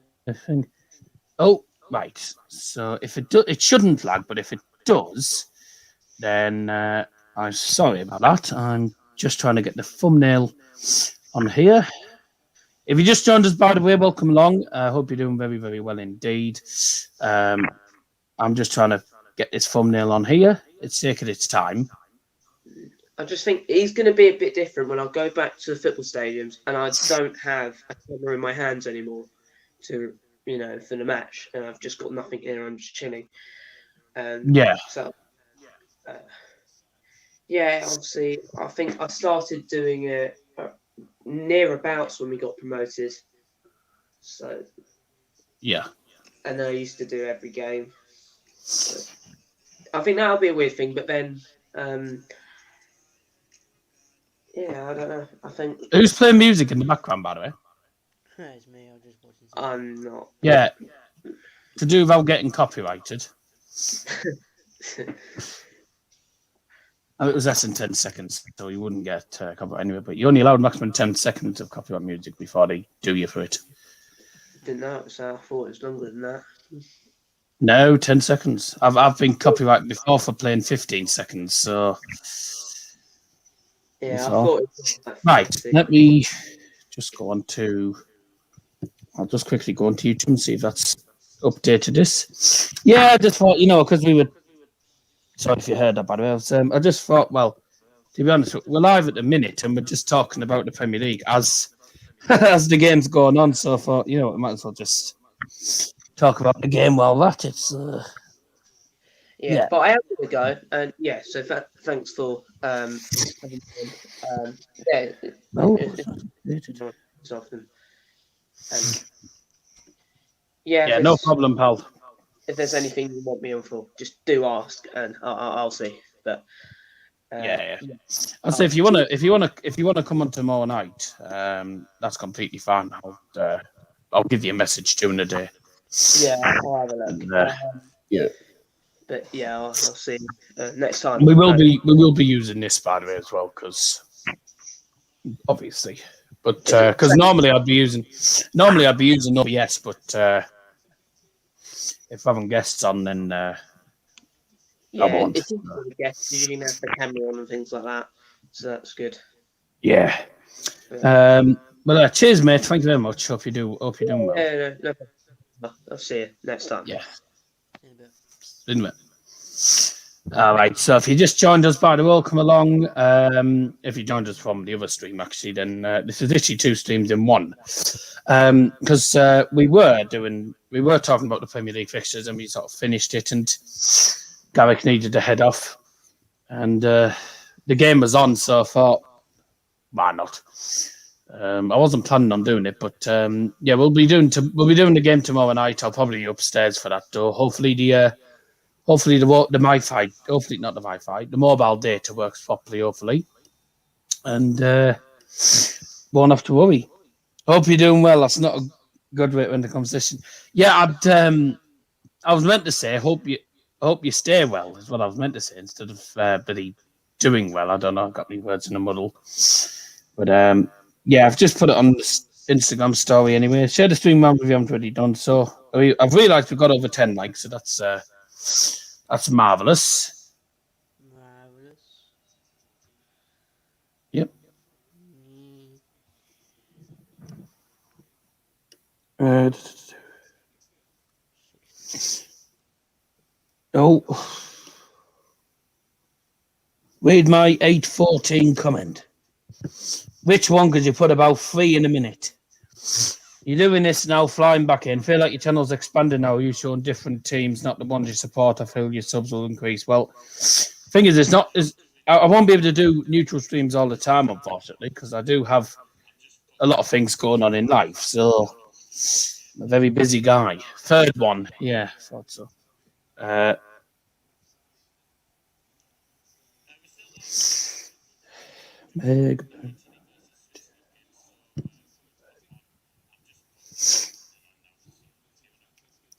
thing. Oh, right. So if it shouldn't lag, but if it does, then I'm sorry about that. I'm just trying to get the thumbnail on here. If you just joined us, by the way, welcome along. I hope you're doing very, very well indeed. I'm just trying to get this thumbnail on here. It's taking its time. I just think he's going to be a bit different when I go back to the football stadiums and I don't have a camera in my hands anymore to, for the match. And I've just got nothing here. I'm just chilling. Yeah. So, obviously, I think I started doing it nearabouts when we got promoted. So, yeah. And then I used to do every game. So, I think that'll be a weird thing, but then, I don't know. I think who's playing music in the background, by the way? It's me. I'm just watching. I'm not. Yeah. To do without getting copyrighted. It was less than 10 seconds, so you wouldn't get copyright anyway. But you only allowed maximum 10 seconds of copyright music before they do you for it. Didn't know, so I thought it was longer than that. No, 10 seconds. I've been copyrighted before for playing 15 seconds, so. Yeah, so. I thought it was like right, let me just go on to. I'll just quickly go on to YouTube and see if that's updated this. Yeah, I just thought, because we were. Sorry if you heard that, by the way. I just thought, well, to be honest, we're live at the minute and we're just talking about the Premier League as as the game's going on. So I thought, we might as well just talk about the game while that it's. Yeah, but I am going to go, and so thanks for it's often. No problem, pal. If there's anything you want me on for, just do ask, and I'll see. But I'd say if you wanna come on tomorrow night, that's completely fine. I'll give you a message during the day. Yeah, I'll have a look. But I'll see next time. We will be using this, by the way, as well, because obviously, but because normally I'd be using OBS, but if I haven't guests on, then I won't. If you have guests, you can have the camera on and things like that, so that's good. Yeah. Well, cheers, mate. Thank you very much. Hope you're doing well. No. I'll see you next time. Yeah. In a bit. All right, so if you just joined us, by the way, welcome along. If you joined us from the other stream, actually, then this is literally two streams in one. Because we were talking about the Premier League fixtures, and we sort of finished it, and Garrick needed to head off, and the game was on, so I thought, why not? I wasn't planning on doing it, but yeah, we'll be doing the game tomorrow night. I'll probably be upstairs for that, though. Hopefully the Wi-Fi, hopefully not the Wi-Fi, the mobile data works properly, hopefully. And won't have to worry. Hope you're doing well. That's not a good way to end the conversation. Yeah, I was meant to say, hope you stay well, is what I was meant to say, instead of bloody doing well. I don't know, I've got my words in a muddle. But yeah, I've just put it on the Instagram story anyway. Share the stream around if you haven't already done so. I've realised we've got over 10 likes, so that's marvellous. Marvelous. Yep. Oh. Read my 8:14 comment. Which one could you put about 3 in a minute? You're doing this now, flying back in. Feel like your channel's expanding now. You're showing different teams, not the ones you support. I feel your subs will increase. Well, thing is, I won't be able to do neutral streams all the time, unfortunately, because I do have a lot of things going on in life. So, I'm a very busy guy. Third one, yeah, thought so.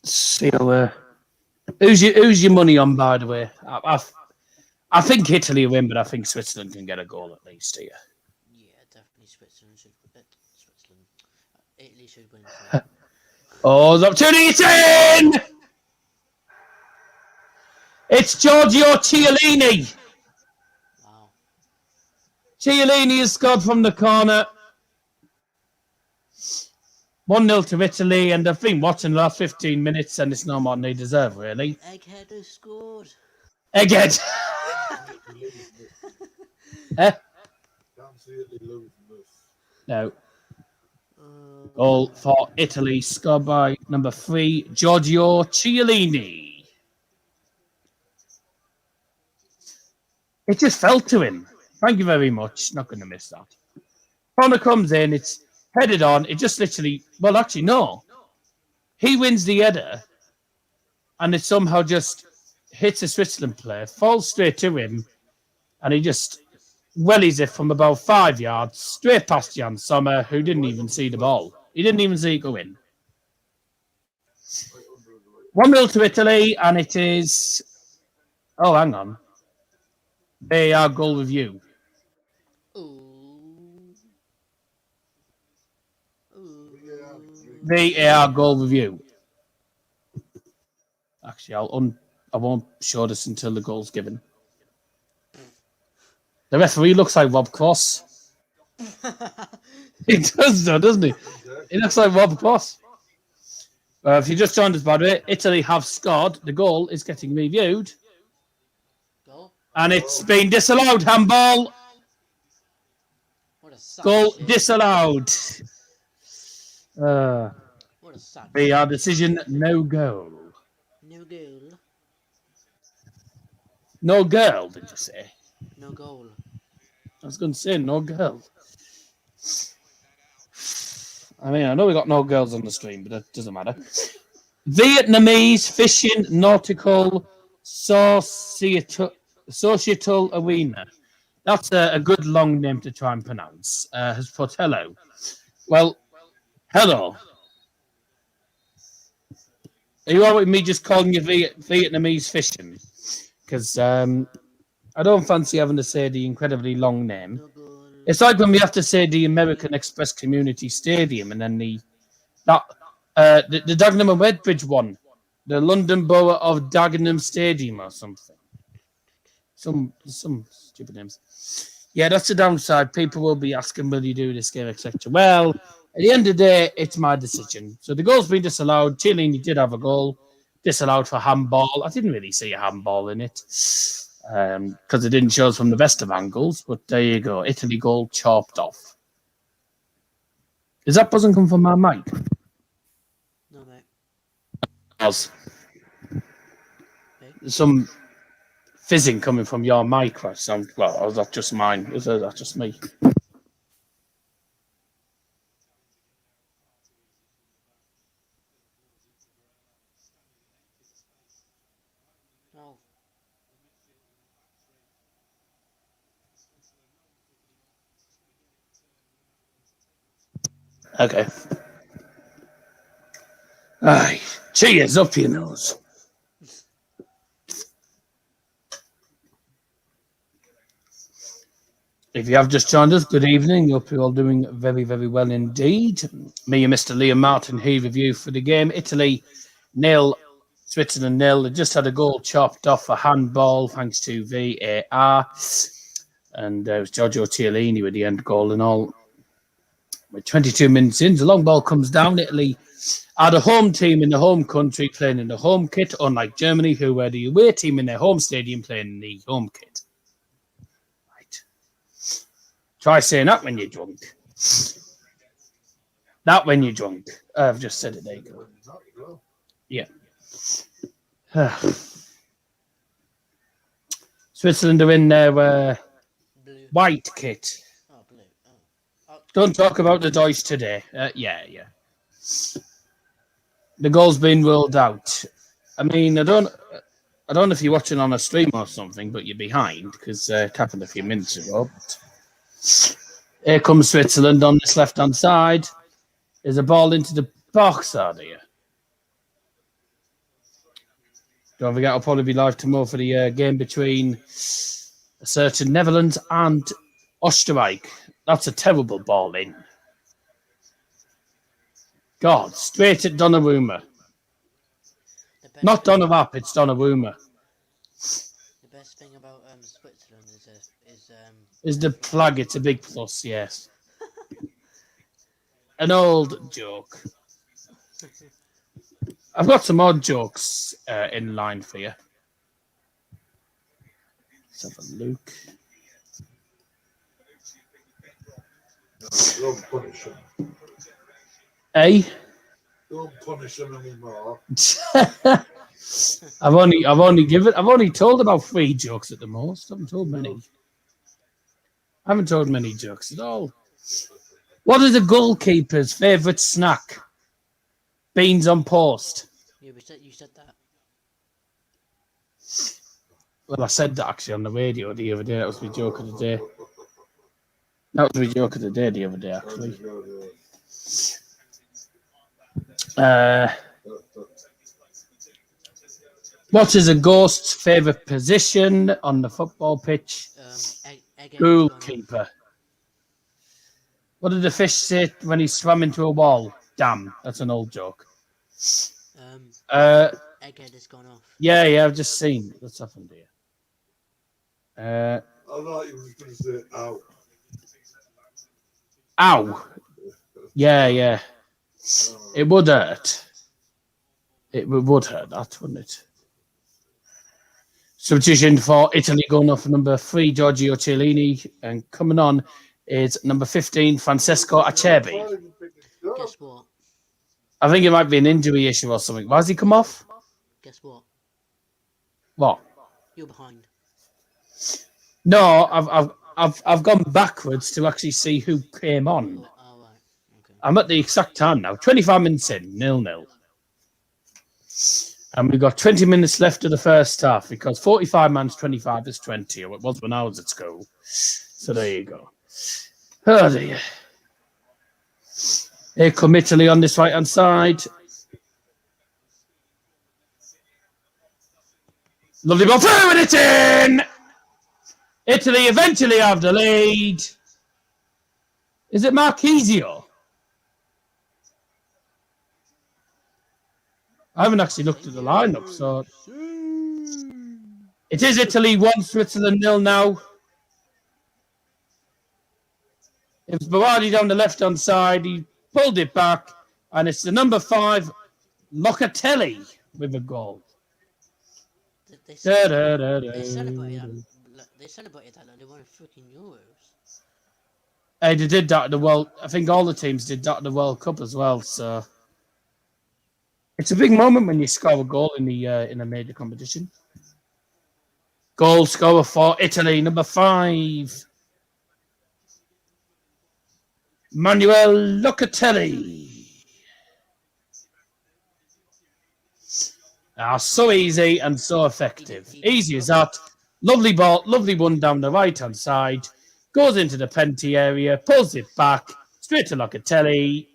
So, who's your money on, by the way? I think Italy will win, but I think Switzerland can get a goal at least here. Yeah, definitely Switzerland should. Italy should win. Too. Oh, the opportunity, it's in! It's Giorgio Chiellini. Wow. Chiellini has scored from the corner. 1-0 to Italy, and I've been watching the last 15 minutes, and it's no more than they deserve, really. Egghead has scored. Egghead! Can't see it, they lose this. No. Goal for Italy, scored by number 3, Giorgio Chiellini. It just fell to him. Thank you very much. Not going to miss that. Corner comes in, it's headed on. It just literally, well, actually, no. He wins the header, and it somehow just hits a Switzerland player, falls straight to him, and he just wellies it from about 5 yards straight past Jan Sommer, who didn't even see the ball. He didn't even see it go in. 1-0 to Italy, and it is... Oh, hang on. VAR goal review. VAR goal review. Actually, I won't show this until the goal's given. The referee looks like Rob Cross. He does, though, doesn't he? He looks like Rob Cross. If you just joined us, by the way, Italy have scored. The goal is getting reviewed. And it's been disallowed. Handball. Goal disallowed. What a sad VAR decision, no goal. No goal. No girl, did you say? No goal. I was going to say no girl. I mean, I know we got no girls on the stream, but that doesn't matter. Vietnamese Fishing Nautical Societal Arena. That's a good long name to try and pronounce. Has put hello. Well, hello. Are you all right with me just calling you Vietnamese Fishing? Because I don't fancy having to say the incredibly long name. No goal. It's like when we have to say the American Express Community Stadium and then the Dagenham and Redbridge one, the London Borough of Dagenham Stadium or something. Some stupid names. Yeah, that's the downside. People will be asking, will you do this game, etc. Well, at the end of the day, it's my decision. So the goal's been disallowed. Chiellini did have a goal, disallowed for handball. I didn't really see a handball in it because it didn't show us from the best of angles. But there you go. Italy goal chopped off. Is that buzzing come from my mic? No, mate. There's Okay. some fizzing coming from your mic. Or sound, well, or is that just mine? Is that just me? Oh, Okay. Aye. Cheers up your nose. If you have just joined us, good evening. Hope you're all doing very, very well indeed. Me and Mr. Liam Martin here with you for the game. Italy 0, Switzerland 0. They just had a goal chopped off a handball thanks to VAR. And it was Giorgio Chiellini with the end goal and all. With 22 minutes in, the long ball comes down. Italy are the home team in the home country playing in the home kit, unlike Germany, who were the away team in their home stadium playing in the home kit. Try saying that when you're drunk. That when you're drunk. I've just said it. There you go. Yeah. Switzerland are in their blue. white kit. Oh, blue. Oh. Don't talk about the Deutsch today. Yeah. The goal's been ruled out. I mean, I don't know if you're watching on a stream or something, but you're behind because it happened a few minutes ago. But here comes Switzerland on this left-hand side. There's a ball into the box, are there? Don't forget, I'll probably be live tomorrow for the game between a certain Netherlands and Oostenrijk. That's a terrible ball in. God, straight at Donnarumma. Not Donnarumma, it's Donnarumma. The best thing about Switzerland is the flag. It's a big plus, yes. An old joke. I've got some odd jokes in line for you. Let's have a look. Don't punish him. Hey, Don't punish him anymore. I've only told about 3 jokes at the most. I haven't told many. I haven't told many jokes at all. What is a goalkeeper's favourite snack? Beans on post. Yeah, you said that. Well, I said that actually on the radio the other day. That was my joke of the day. That was my joke of the day the other day, actually. What is a ghost's favourite position on the football pitch? Goalkeeper. What did the fish say when he swam into a wall? Damn, that's an old joke. Egghead has gone off. Yeah, I've just seen. What's happened here? I thought you were going to say ow. Ow. Yeah. It would hurt. It would hurt that, wouldn't it? Substitution for Italy going off number 3, Giorgio Chiellini, and coming on is number 15, Francesco Acerbi. Guess what? I think it might be an injury issue or something. Why has he come off? Guess what? What? You're behind. No, I've gone backwards to actually see who came on. Oh, right. Okay. I'm at the exact time now. 25 minutes in, 0-0. And we've got 20 minutes left of the first half because 45 minus 25 is 20, or it was when I was at school. So there you go. Oh dear. Here come Italy on this right-hand side. Lovely ball, throwing it in! Italy eventually have the lead. Is it Marchisio? I haven't actually looked at the lineup, so it is Italy 1, Switzerland 0 now. It was Berardi down the left-hand side. He pulled it back, and it's the number 5, Locatelli. with a goal. They Da, celebrated, da, da, they celebrated da. they celebrated that like they won freaking Euros. Hey, they did that at the World. I think all the teams did that at the World Cup as well. So it's a big moment when you score a goal in a major competition. Goal scorer for Italy, number 5, Manuel Locatelli. So easy and so effective. Easy as that. Lovely ball, lovely one down the right-hand side. Goes into the penalty area, pulls it back, straight to Locatelli.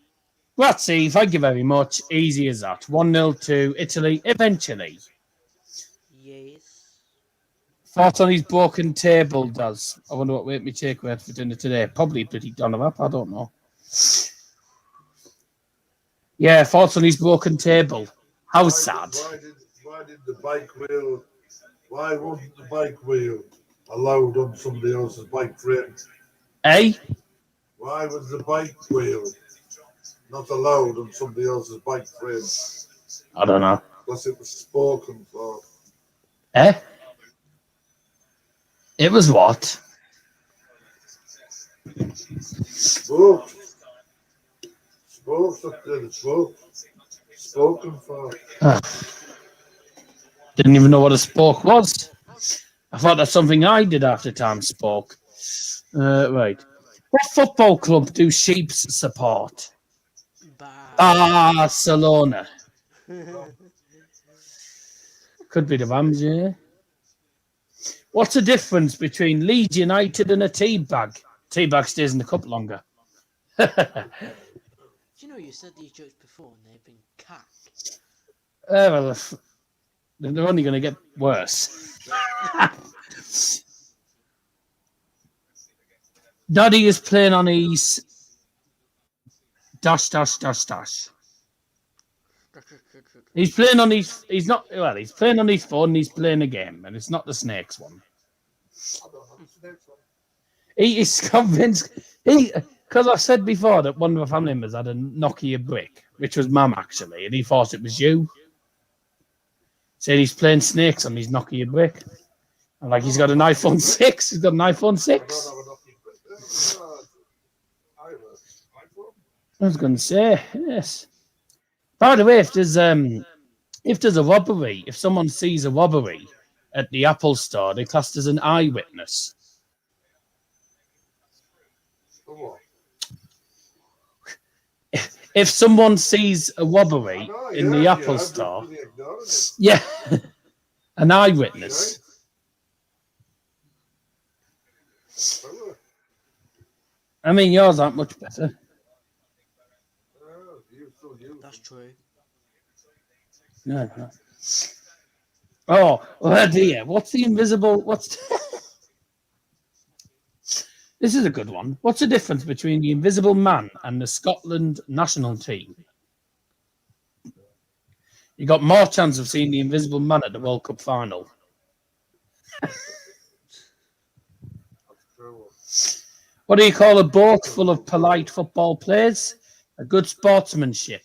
Grazie, thank you very much. Easy as that. 1-0 to Italy eventually. Yes. Thoughts on his broken table, does. I wonder what weight me take away for dinner today. Probably bloody Donovan, I don't know. Yeah, thoughts on his broken table. How sad. Why did the bike wheel? Why wasn't the bike wheel allowed on somebody else's bike frame? Eh? Why was the bike wheel not allowed on somebody else's bike frame? I don't know. Because it was spoken for. Eh? It was what? Spoke. Spoke up there, spoken for. Didn't even know what a spoke was. I thought that's something I did after time spoke. Right. What football club do Sheeps support? Barcelona. Could be the Rams, yeah. What's the difference between Leeds United and a tea bag? Tea bag stays in the cup longer. Do you know you said these jokes before and they've been cacked? Well, they're only going to get worse. Daddy is playing on his dash. He's playing on his. He's not. Well, he's playing on his phone. And he's playing a game, and it's not the snakes one. He is convinced. Because I've said before that one of the family members had a Nokia brick, which was Mum actually, and he thought it was you. Said he's playing snakes on his Nokia brick. And like he's got an iPhone 6. He's got an iPhone 6. I was going to say, yes. By the way, if there's a robbery, if someone sees a robbery at the Apple store, they're classed as an eyewitness. If someone sees a robbery in the Apple store, yeah, an eyewitness. I mean, yours aren't much better. That's true. No. Oh, dear. What's the invisible? This is a good one. What's the difference between the Invisible Man and the Scotland national team? You got more chance of seeing the Invisible Man at the World Cup final. What do you call a boat full of polite football players? A good sportsmanship.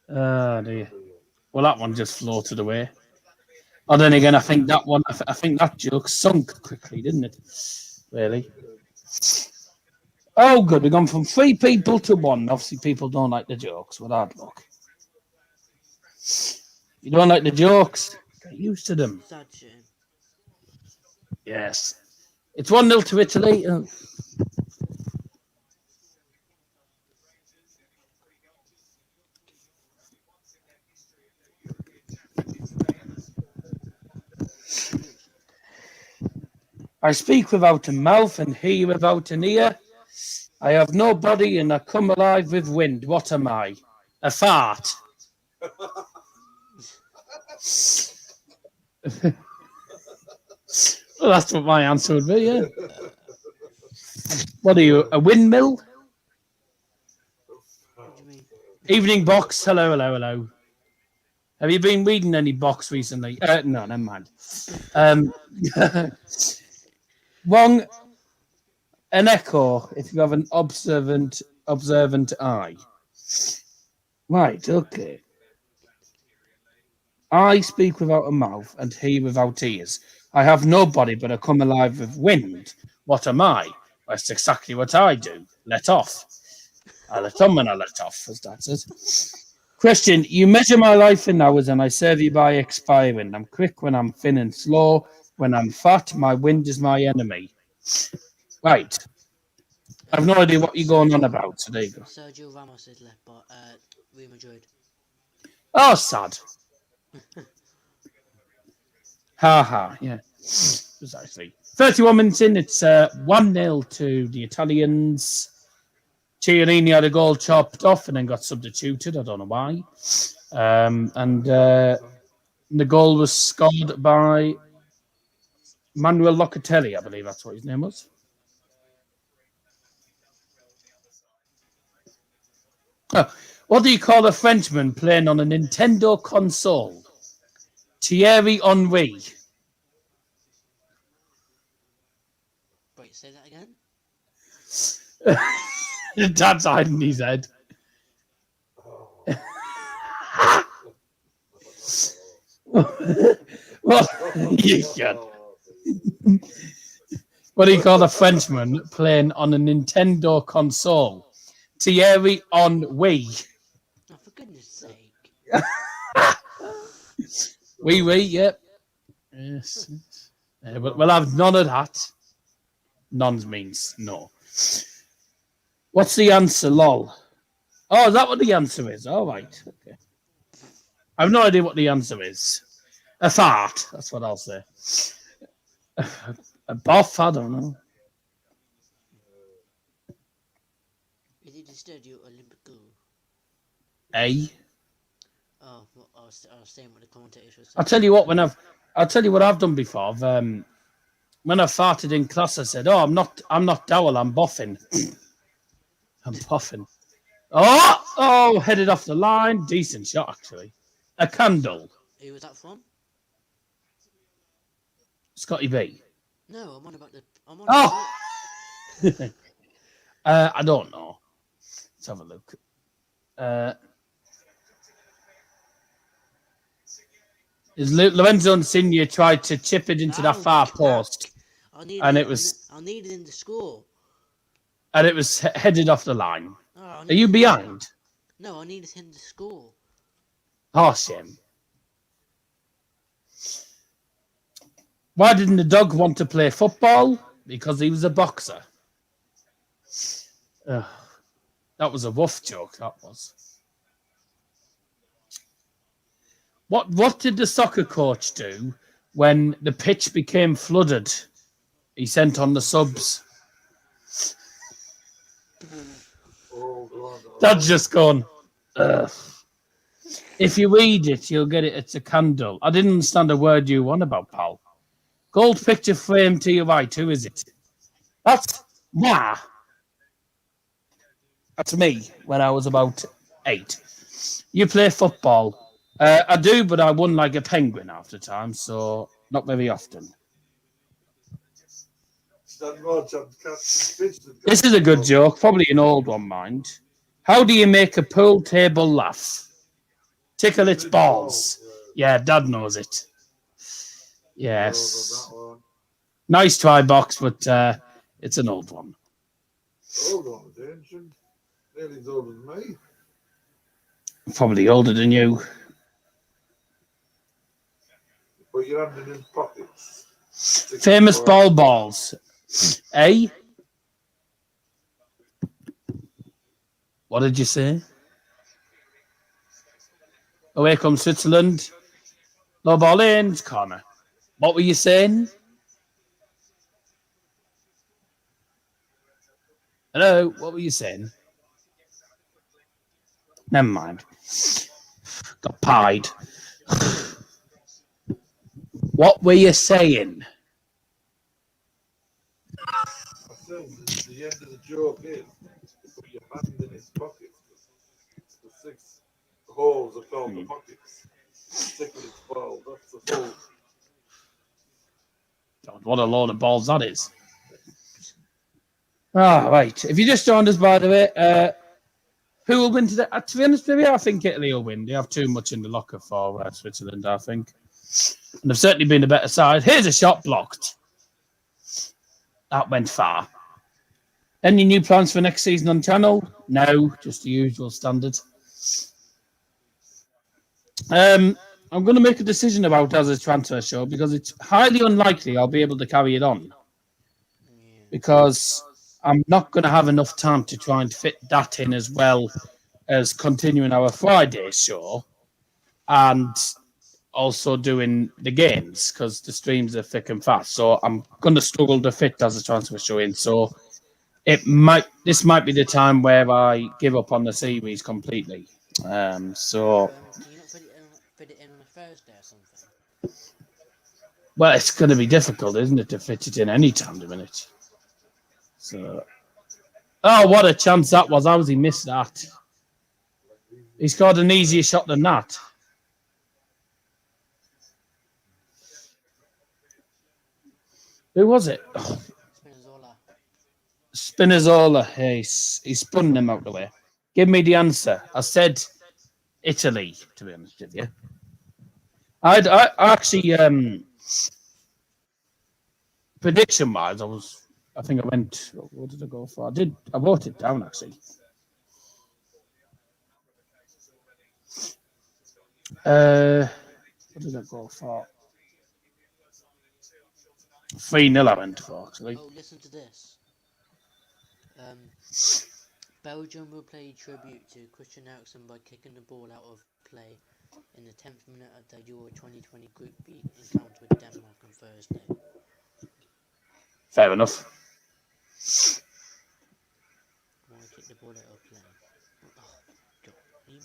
Dear. Well, that one just floated away. Oh, then again, I think that joke sunk quickly, didn't it? Really? Oh, good. We've gone from 3 people to 1. Obviously, people don't like the jokes. With hard luck. You don't like the jokes? Get used to them. Sad shame. Yes. It's 1-0 to Italy. I speak without a mouth and hear without an ear. I have no body and I come alive with wind. What am I? A fart. Well, that's what my answer would be, yeah. What are you, a windmill? What do you mean? Evening box. Hello. Have you been reading any box recently? No, never mind. Wrong. An echo if you have an observant eye. Right, okay. I speak without a mouth and he without ears. I have no body but I come alive with wind. What am I? That's exactly what I do. Let off. I let on when I let off, as Dad says. Question, you measure my life in hours and I serve you by expiring. I'm quick when I'm thin and slow. When I'm fat, my wind is my enemy. Right. I've no idea what you're going on about. So there you go. Sergio Ramos is left by Real Madrid. Oh, sad. Ha ha, yeah. Precisely. 31 minutes in, it's 1-0 to the Italians. Chiellini had a goal chopped off and then got substituted. I don't know why. And the goal was scored by Manuel Locatelli, I believe that's what his name was. What do you call a Frenchman playing on a Nintendo console? Thierry Henry. Wait, say that again? Dad's hiding his head. Well, you can. What do you call a Frenchman playing on a Nintendo console? Thierry Henry. Oh, for goodness sake. Oui, yep. Yes. We'll have none of that. None means no. What's the answer, lol? Oh, is that what the answer is? All right. Okay. I have no idea what the answer is. A fart. That's what I'll say. A boff. I don't know. Is it the Stadio Olimpico? A. Oh, well, I was saying what the commentators were saying. I'll tell you what. I'll tell you what I've done before. When I farted in class, I said, "Oh, I'm not Dowell. I'm boffin." I'm boffin. Oh, headed off the line. Decent shot, actually. A candle. Who was that from? Scotty B. No, I'm on about the. I'm on. Oh! I don't know. Let's have a look. Is Lorenzo Insigne tried to chip it into that far post, I needed and it was him to score. And it was headed off the line. Oh, Are you behind? No, I needed him to score. Oh, shame. Why didn't the dog want to play football? Because he was a boxer. Ugh. That was a rough joke, that was. What did the soccer coach do when the pitch became flooded? He sent on the subs. That's just gone. Ugh. If you read it, you'll get it. It's a candle. I didn't understand a word you want about, pal. Gold picture frame to your right. Who is it? That's That's me when I was about 8. You play football. I do, but I won like a penguin half the time, so not very often. This is a good joke, probably an old one, mind. How do you make a pool table laugh? Tickle its balls. Yeah, Dad knows it. Yes. Nice try, Box, but it's an old one. Hold on, attention. Nearly as old as me. Probably older than you. Put your hand in his pockets. Famous balls. Eh? What did you say? Away comes Switzerland. Low ball in, corner. What were you saying? Hello, what were you saying? Never mind. Got pied. What were you saying? I said the end of the joke is put your hand in his pocket. The 6 holes are called the pockets. Tickle its ball, that's the hole. God, what a load of balls that is. Ah, right. If you just joined us, by the way, Who will win today? To be honest with you, I think Italy will win. They have too much in the locker for Switzerland, I think. And they've certainly been a better side. Here's a shot blocked. That went far. Any new plans for next season on channel? No, just the usual standard. I'm going to make a decision about it as a transfer show because it's highly unlikely I'll be able to carry it on. Because I'm not going to have enough time to try and fit that in as well as continuing our Friday show and also doing the games because the streams are thick and fast. So I'm going to struggle to fit as a transfer show in. So this might be the time where I give up on the series completely. So Can you not fit it in on a Thursday or something? well, it's going to be difficult, isn't it, to fit it in any time of minute. So, oh, what a chance that was! How has he missed that? He scored an easier shot than that. Who was it? Oh, Spinazzola. Spinazzola. He spun him out of the way. Give me the answer. I said Italy, to be honest with you. I actually, prediction-wise, I think I went, what did I go for? I wrote it down, actually. What did I go for? 3-0 I went for, actually. Oh, listen to this. Belgium will pay tribute to Christian Eriksen by kicking the ball out of play in the 10th minute of the Euro 2020 Group B encounter with Denmark on Thursday. Fair enough. Why kick the ball out of play? Oh, God. Are you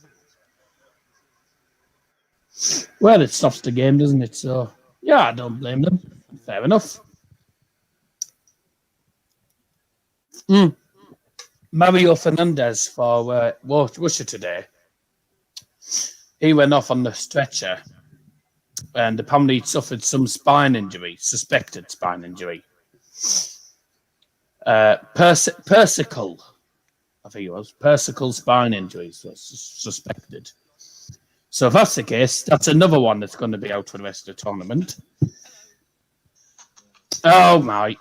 mad? Well, it stops the game, doesn't it? So, yeah, I don't blame them. Fair enough. Mario Fernandez for Russia today. He went off on the stretcher and apparently suffered some spine injury, suspected spine injury. Persical, I think it was. Persical spine injuries was suspected. So if that's the case, that's another one that's going to be out for the rest of the tournament. Oh, my.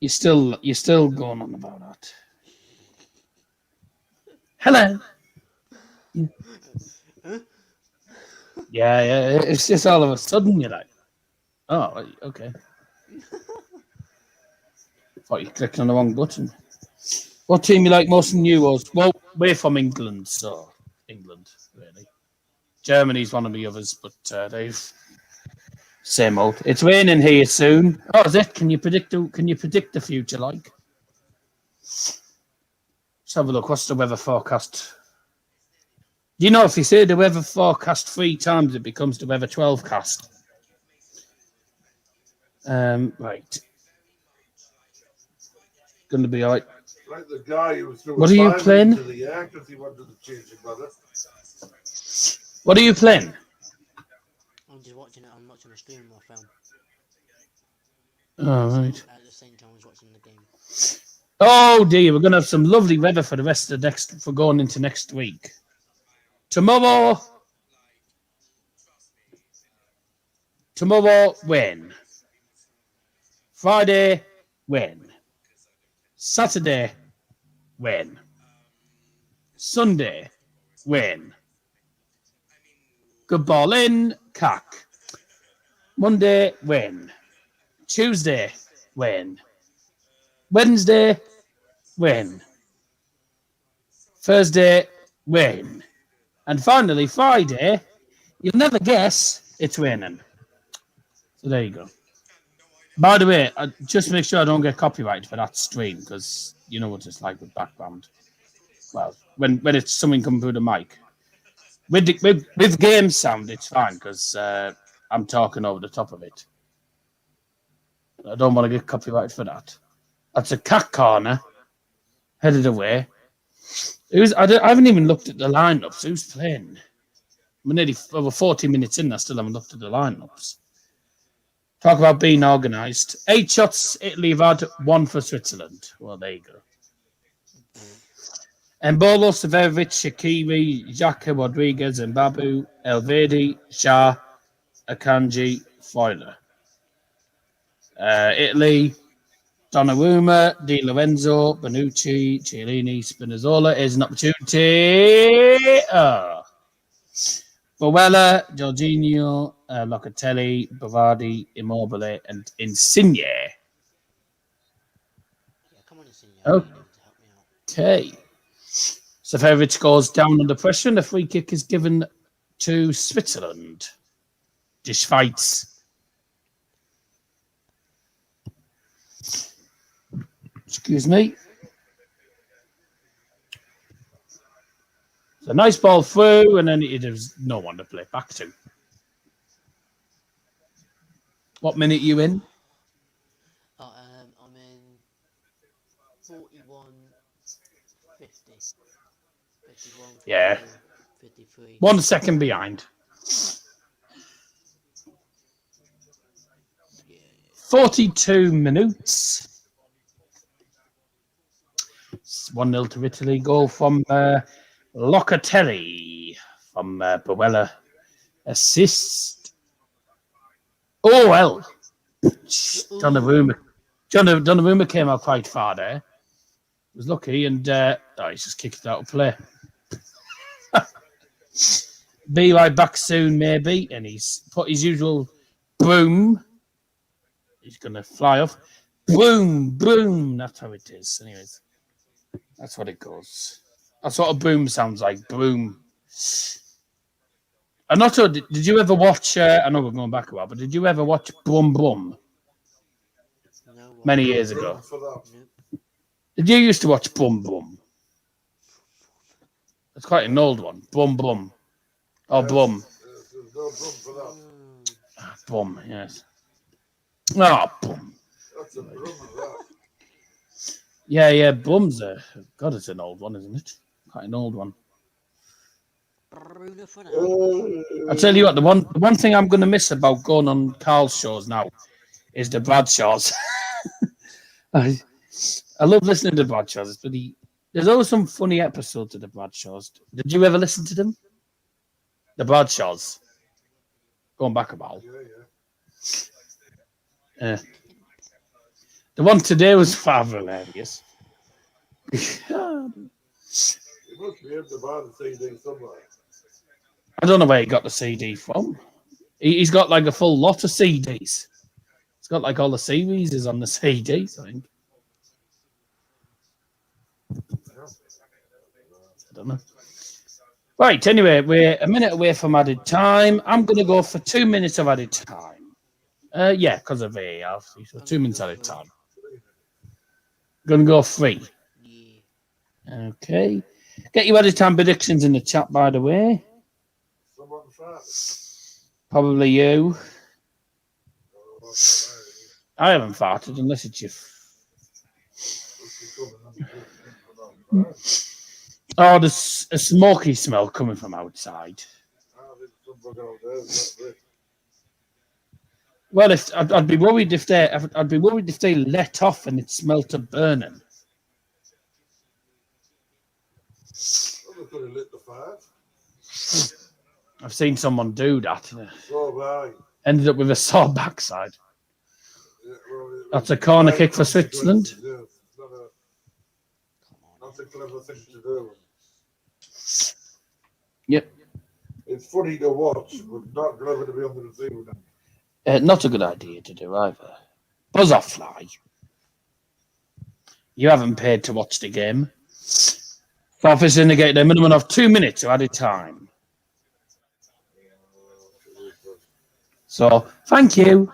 You're still going on about that. Hello. Yeah. It's just all of a sudden you're like, oh, okay. Thought you clicked on the wrong button. What team you like most in Euros? Well, we're from England, so England, really. Germany's one of the others, but they've same old. It's raining here soon. Oh, is it? Can you predict the future like? Let's have a look. What's the weather forecast? Do you know if you say the weather forecast 3 times, it becomes the weather 12 cast? Right. Going to be all right. Like the guy who threw What are you playing? into the air because he wanted to change it, brother. What are you playing? I'm just watching it. I'm watching a stream or film. Oh, right. At the same time as watching the game. Oh dear, we're going to have some lovely weather for the rest of for going into next week. Tomorrow, when? Friday, when? Saturday, when? Sunday, when? Good ball in, cack. Monday, when? Tuesday, when? Wednesday, when? Thursday, when? And finally, Friday, you'll never guess, it's raining. So there you go. By the way, just make sure I don't get copyrighted for that stream, because you know what it's like with background. Well, when it's something coming through the mic. With game sound, it's fine, because I'm talking over the top of it. I don't want to get copyrighted for that. That's a cat corner. Headed away. I haven't even looked at the lineups. Who's playing? We're nearly over 40 minutes in. I still haven't looked at the lineups. Talk about being organised. 8 shots Italy have had, 1 for Switzerland. Well, there you go. Embolo, Severovic, Shaqiri, Xhaka, Rodriguez, Mbabu, Elvedi, Shah, Akanji, Foyler. Italy, Donnarumma, Di Lorenzo, Bonucci, Chiellini, Spinazzola is an opportunity. Barella, Jorginho, Locatelli, Bavardi, Immobile, and Insigne. Yeah, come on, Insigne. Oh. You need to help me out. Okay. Seferovic goes down under pressure, and the free kick is given to Switzerland. Dish fights. Excuse me. It's a nice ball through, and then there's no one to play back to. What minute are you in? I'm in 41, 50. 51, Yeah. 53. 1 second behind. 42 minutes. 1-0 to Italy. Goal from Locatelli from Barella. Assist. Oh, well. Donnarumma came out quite far there. Was lucky, and he's just kicked it out of play. Be right back soon, maybe. And he's put his usual boom. He's going to fly off. Boom, boom. That's how it is. Anyways, that's what it goes. That's what a boom sounds like. Boom. I'm not sure. Did you ever watch? I know we're going back a while, but did you ever watch Brum Brum No, many years ago? For that. Nope. Did you used to watch Brum Brum? It's quite an old one. Brum Brum. Oh, Brum. There's no room for that. Brum, yes. Oh, Brum. That's a room of that. Yeah, Brum's God, it's an old one, isn't it? Quite an old one. Bruno for now. I'll tell you what, the one thing I'm going to miss about going on Carl's shows now is the Bradshaws. I love listening to Bradshaws, but there's always some funny episodes of the Bradshaws. Did you ever listen to them? The Bradshaws. Going back a while. Yeah. The one today was far hilarious. You must be able to buy the CD somewhere. I don't know where he got the CD from. He's got like a full lot of CDs. He's got like all the series is on the CDs, I think. I don't know. Right, anyway, we're a minute away from added time. I'm going to go for 2 minutes of added time. Yeah, because of VAR. So 2 minutes added time. Going to go 3. Yeah. Okay. Get your added time predictions in the chat, by the way. Someone farted. Probably you. Oh, I haven't farted unless it's you. Oh, there's a smoky smell coming from outside. Well, if I'd be worried if they let off and it smelt of burning. Well, they could have lit the fire. I've seen someone do that. So have I. Ended up with a sore backside. Yeah, well, That's a corner kick for Switzerland. Yeah, it's not a clever thing to do. Yep. It's funny to watch, but not clever to be on the receiving end. Not a good idea to do either. Buzz off, fly. You haven't paid to watch the game. Office indicate a minimum of 2 minutes of added time. So, thank you.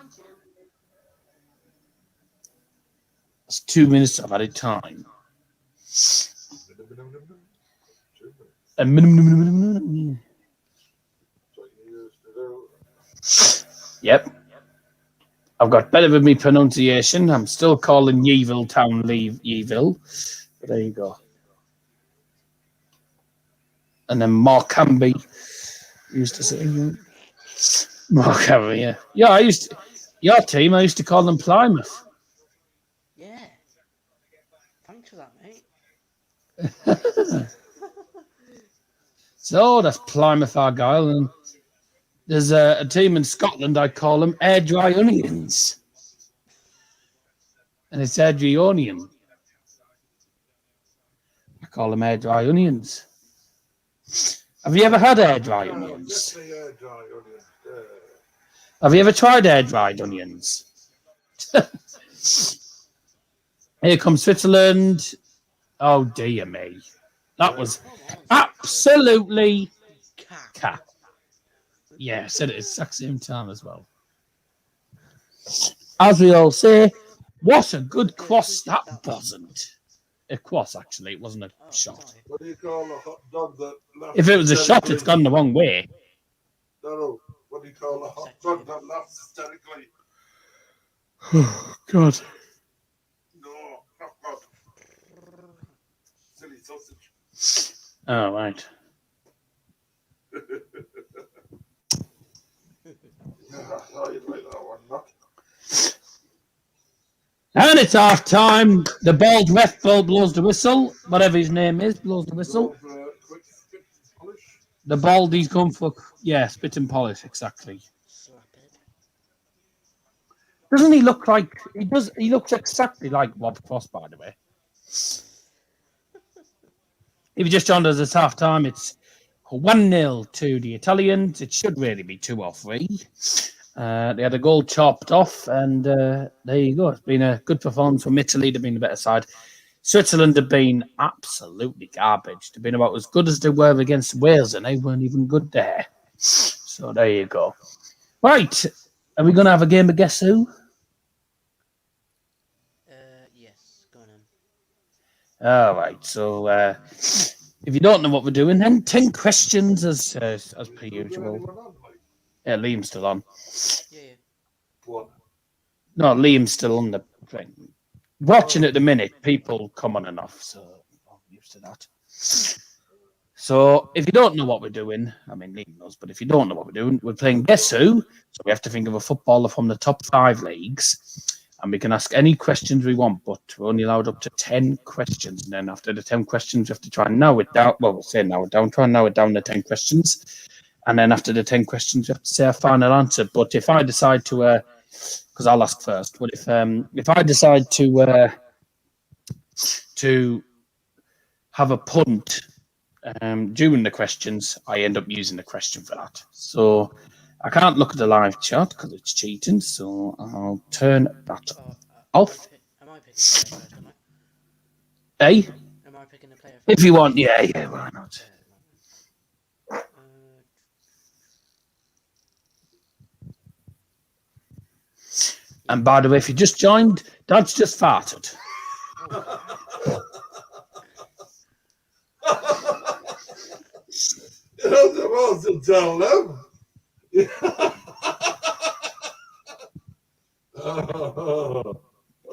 That's 2 minutes of added time. A minimum. Yep. I've got better with me pronunciation. I'm still calling Yeovil Town Yeovil. But there you go. And then Mark Hamby used to say, Mark Hamby, yeah. Yeah, Your team, I used to call them Plymouth. Yeah. Thanks for that, mate. So that's Plymouth Argyle, and there's a team in Scotland. I call them Air Dry Onions, and it's Adrionium. I call them Air Dry Onions. Have you ever had air dry onions? Definitely air dry onions. Yeah. Have you ever tried air dried onions? Here comes Switzerland. Oh dear me, that was Come on, absolutely cat. cat. Yeah, I said it at the exact same time as well. As we all say, what a good cross that wasn't. A cross, actually. It wasn't a Oh, shot. sorry. What do you call a hot dog that laughs If it was a shot, it's hysterically? gone the wrong way. No. What do you call a hot dog that laughs hysterically? Oh, God. No, not God. Silly sausage. Oh, right. Yeah, I you'd like that one, not. And it's half time. The bald ref blows the whistle. Whatever his name is, blows the whistle. Go for a quick spit and polish. The baldy's come for, yeah, spit and polish, exactly. Slap it. Doesn't he look like, he looks exactly like Rob Cross, by the way. If you just joined us, it's half time. It's 1-0 to the Italians. It should really be 2 or 3. They had a goal chopped off, and there you go. It's been a good performance from Italy. They've been the better side. Switzerland have been absolutely garbage. They've been about as good as they were against Wales, and they weren't even good there. So there you go. Right. Are we going to have a game of Guess Who? Yes, go on then. All right. So if you don't know what we're doing, then 10 questions as per usual. Anyone on, like? Yeah, Liam's still on. Yeah. One. No, Liam's still on the thing. Watching at the minute, people come on and off, so I'm used to that. So if you don't know what we're doing, I mean, Liam knows, but if you don't know what we're doing, we're playing Guess Who. So we have to think of a footballer from the top 5 leagues, and we can ask any questions we want, but we're only allowed up to 10 questions. And then after the 10 questions, we have to try and narrow it down. Well, we'll say narrow it down, try and narrow it down to 10 questions. And then after the 10 questions, we have to say our final answer. But if I decide to, because I'll ask first, but if I decide to have a punt during the questions, I end up using the question for that. So I can't look at the live chat because it's cheating. So I'll turn that off. Am I picking the player first? Hey, Am I picking the player first? if you want, yeah, why not? And by the way, if you just joined, Dad's just farted. You're supposed to tell them.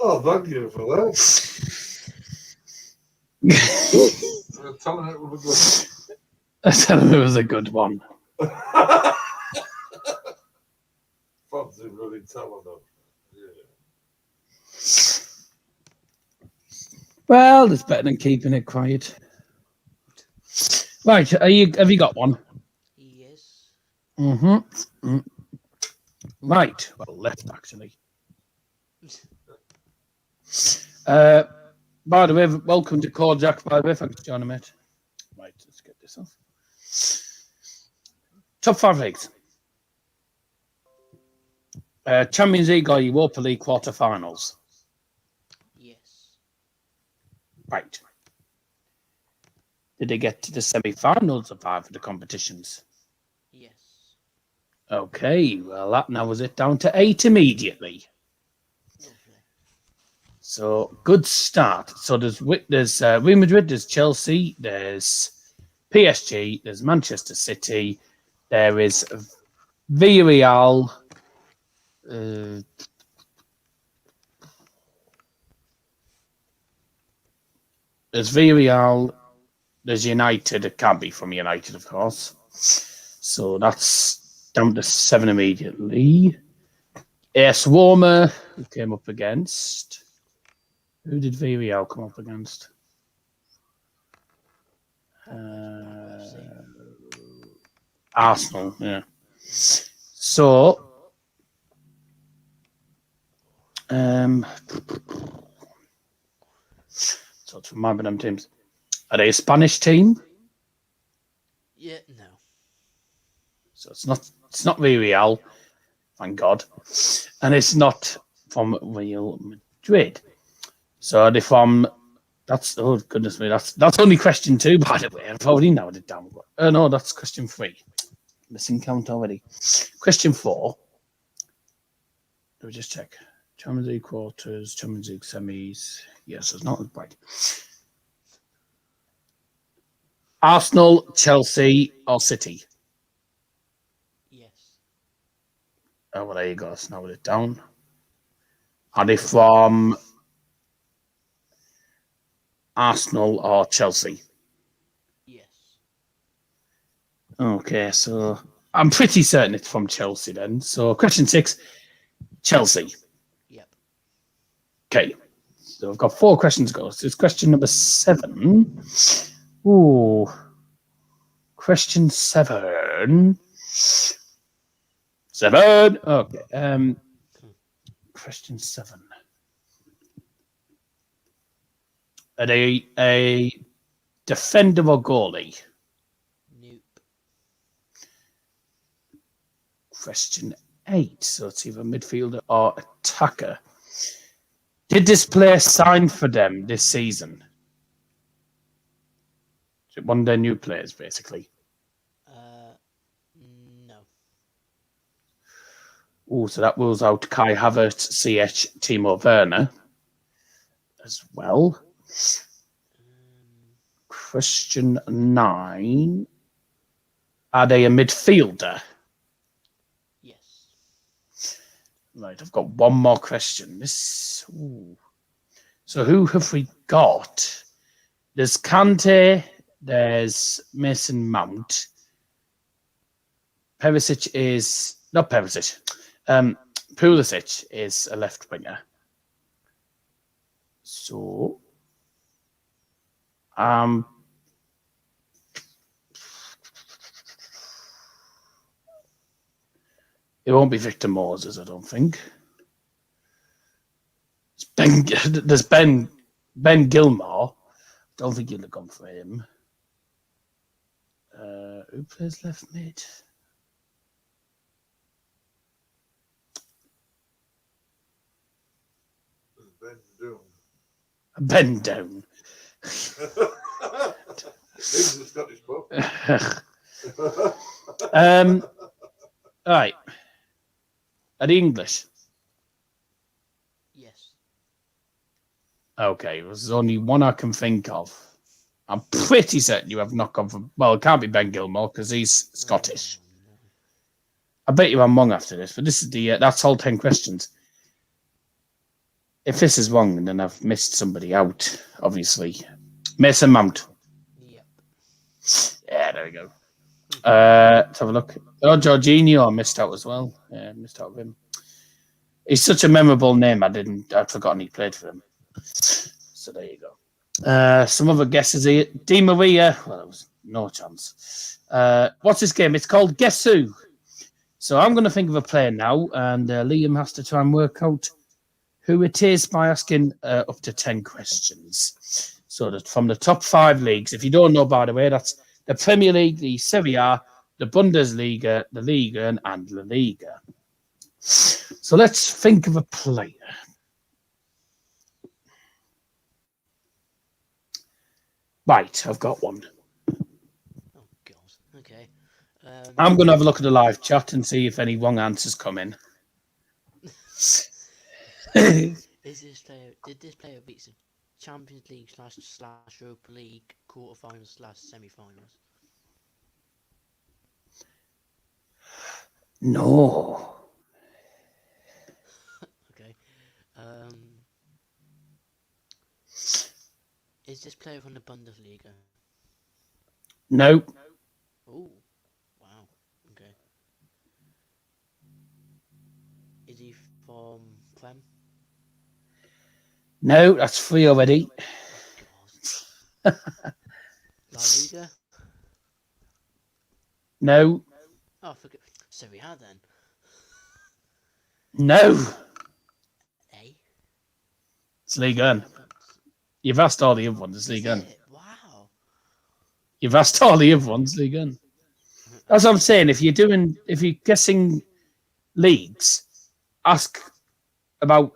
Oh, thank you for that. Tell him it was a good. I tell him it was a good one. Fancy really telling them. Well, it's better than keeping it quiet. Right, have you got one? Yes. Mm-hmm. Right, well, left actually. By the way, welcome to Core Jack. By the way, thanks for joining, mate. Right, let's get this off. Top 5 leagues. Champions League or Europa League quarterfinals. Yes. Right. Did they get to the semi-finals of either of the competitions? Yes. Okay, well, that narrows it down to 8 immediately. Lovely. So, good start. So, there's Real Madrid, there's Chelsea, there's PSG, there's Manchester City, there is Villarreal. There's Villarreal, there's United. It can't be from United, of course. So that's down to 7 immediately. AS Roma, who came up against. Who did Villarreal come up against? Arsenal, yeah. So, so to remember them teams. Are they a Spanish team? Yeah, no. So it's not Villarreal, thank God, and it's not from Real Madrid. So are they from? That's oh goodness me, that's only question 2, by the way. I've already narrowed it down. No, that's question 3. Missing count already. Question 4. Let me just check. Champions League quarters, Champions League semis. Yes, it's not right. Arsenal, Chelsea, or City? Yes. Oh, well, there you go. Let's narrow it down. Are they from Arsenal or Chelsea? Yes. Okay, so I'm pretty certain it's from Chelsea then. So question 6, Chelsea. Yep. Okay, so I've got 4 questions to go. So it's question number 7. Ooh, question 7. 7. Okay. Question 7. Are they a defender or goalie? Nope. Question 8. So it's either midfielder or attacker. Did this player sign for them this season? Is it one of their new players, basically? No. Oh, so that rules out Kai Havertz, CH, Timo Werner as well. Question 9. Are they a midfielder? Yes. Right, I've got one more question. So who have we got? There's Kante, there's Mason Mount. Perisic is not Perisic. Pulisic is a left winger. So it won't be Victor Moses, I don't think. There's Ben Gilmore. Don't think you'll have gone for him. Who plays left mid? Ben Doom. Ben Down. He's a Scottish pub. All right. Are they English? Yes. Okay, there's only one I can think of. I'm pretty certain you have not gone for. Well, it can't be Ben Gilmore because he's Scottish. No. I bet you I'm wrong after this, but this is that's all 10 questions. If this is wrong, then I've missed somebody out, obviously. Mason Mount. Yep. Yeah, there we go. Let's have a look. Oh, Jorginho, I missed out as well. Yeah, missed out of him. He's such a memorable name. I'd forgotten he played for them. So there you go. Some other guesses here. Di Maria. Well, there was no chance. What's this game? It's called Guess Who. So I'm going to think of a player now, and Liam has to try and work out who it is by asking up to 10 questions. So that from the top 5 leagues, if you don't know, by the way, that's the Premier League, the Serie A, the Bundesliga, the Liga, and La Liga. So let's think of a player. Right, I've got one. Oh God. Okay. I'm going to have a look at the live chat and see if any wrong answers come in. Did this player beat the Champions League / Europa League quarterfinals / semi-finals? No. Okay. Is this player from the Bundesliga? No. Oh, wow. Okay. Is he from No, that's 3 already. God. La Liga? No, Oh, forget. Serie A then. no. Eh? It's League One. Haven't- You've asked all the other ones. It's Is League One. it? Wow. You've asked all the other ones. League One. That's what I'm saying. If you're guessing leagues, ask about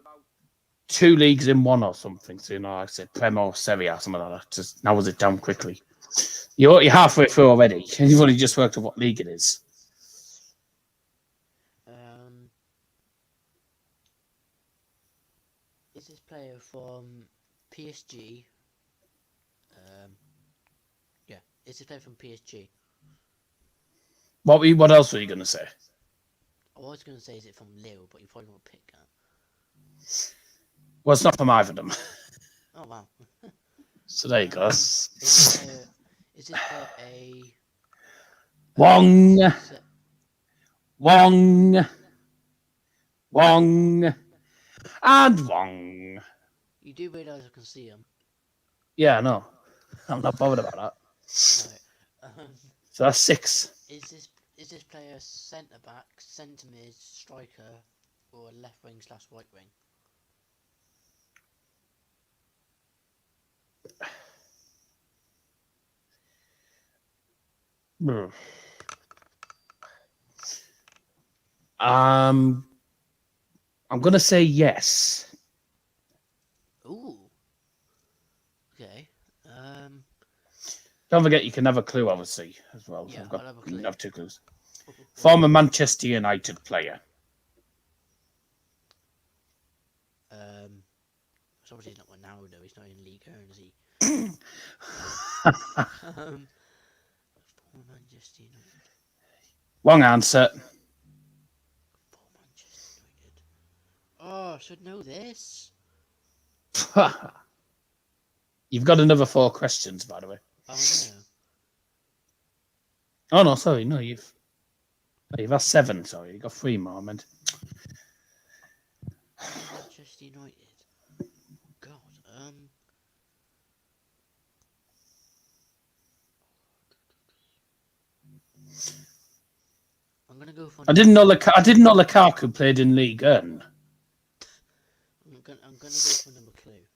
2 leagues in one or something. So, I said Prem or Serie A, something like that. Just narrows it down quickly. You're halfway through already, and you've only just worked out what league it is. Is this player from PSG? Yeah. Is this player from PSG? What else were you going to say? I was going to say, is it from Lille, but you probably won't pick that. Well, it's not from either of them. Oh, wow. So there you go. Is this player a... Wong. se- Wong. Wong. And Wong. You do realise I can see him. Yeah, no. I'm not bothered about that. Right. So that's 6. Is this player centre back, centre mid, striker, or left wing / right wing? I'm going to say yes. Ooh. Okay. Don't forget, you can have a clue, obviously, as well. Yeah, So I'll have a you clue. can have 2 clues. Former Manchester United player. It's obviously not Ronaldo. He's not in League One, is he? For Manchester United. Wrong answer. For Manchester United. Oh, I should know this. You've got another 4 questions, by the way. Oh no. Oh, no, sorry. No, you've asked 7. Sorry, you've got 3 more. I meant. Manchester United. God. I'm gonna go for. I didn't know Lukaku played in League One. I'm gonna go for number clue.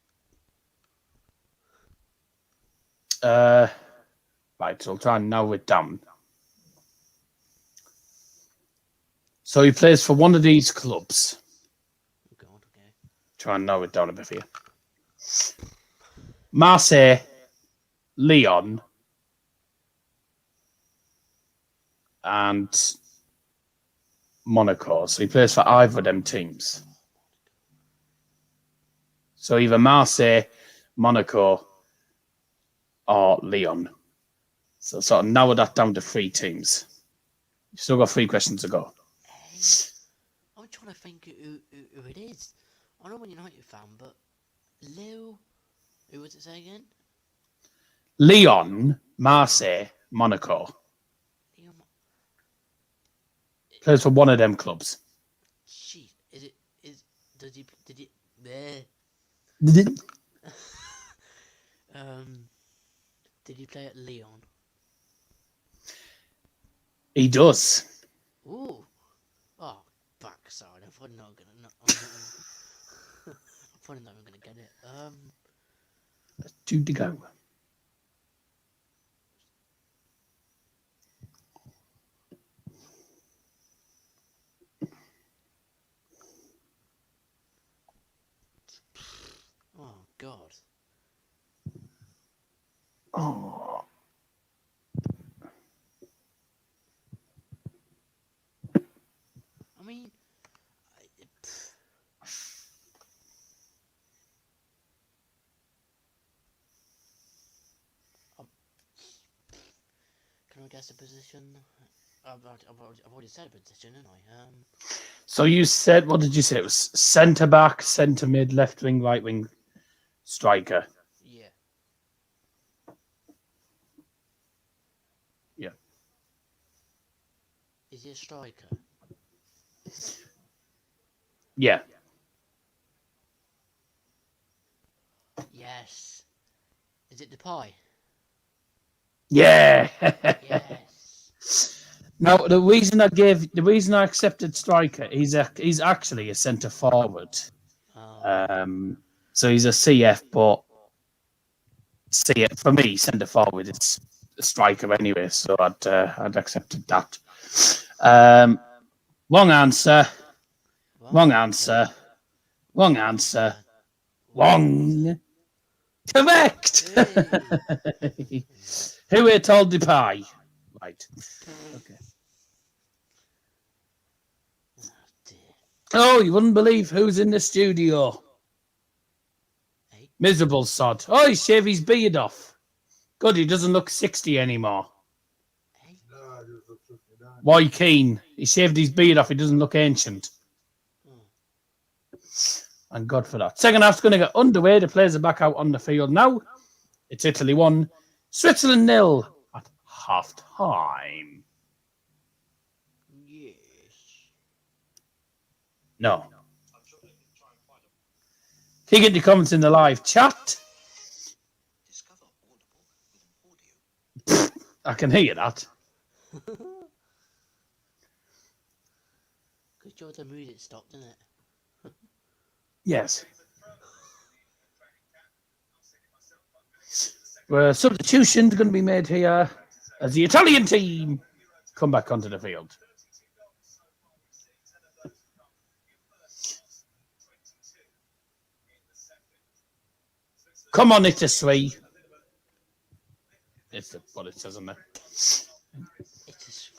Right, so I'll try and narrow it down. So he plays for one of these clubs. God. Okay. Try and narrow it down a bit for you. Marseille, Lyon, and Monaco. So he plays for either of them teams. So either Marseille, Monaco, or Lyon. So sort of narrow that down to 3 teams. You've still got 3 questions to go. Hey, I'm trying to think who it is. I know I'm a United fan, but Lille. Who was it say again? Lyon, Marseille, Monaco. Lille. Plays for one of them clubs. Jeez, did he there? Did he play at Lyon? He does. Ooh. Oh, backside. I'm probably not gonna. I'm probably not gonna get it. 2 to go. Oh God. Oh. I mean, can I guess the position? I've already said a position, didn't I? So you said, what did you say? It was centre back, centre mid, left wing, right wing, striker. Yeah. Yeah. Is he a striker? Yeah. Yes. Is it Depay? Yeah. Yes. Now the reason I accepted striker, he's actually a centre forward. Oh. So he's a CF, but CF for me centre forward it's a striker anyway. So I'd accepted that. Wrong answer. Wrong answer. Wrong answer. Wrong. Correct. Hey. Who ate all the pie? Right. Okay. Oh, dear. Oh, you wouldn't believe who's in the studio. Hey. Miserable sod. Oh, he shaved his beard off. Good, he doesn't look 60 anymore. Hey. Nah, just look 59. Why Keane? He shaved his beard off. He doesn't look ancient. Oh. And God for that. Second half's going to get underway. The players are back out on the field now. It's Italy 1, Switzerland 0 at half time. Yes. No. Can you get your comments in the live chat? I can hear that. Good job the music stopped, didn't it? Yes. Substitution's going to be made here as the Italian team come back onto the field. Come on, Italy. It's what it says on there. It is.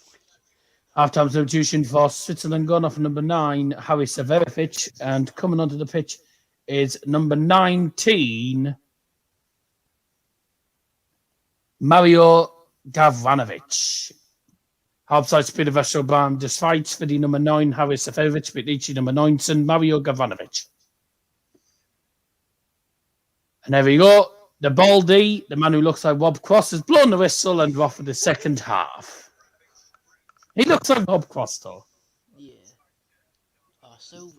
Half-time substitution for Switzerland gone off number 9, Harry Severovic, and coming onto the pitch is number 19, Mario Gavranovic. Half-side speed of Vesselbaum just fights for the number 9, Harry Severovic, but each number 19, Mario Gavranovic. And there we go. The Baldy, the man who looks like Rob Cross, has blown the whistle and we're off for the second half. He looks like Rob Cross, though. Yeah. I still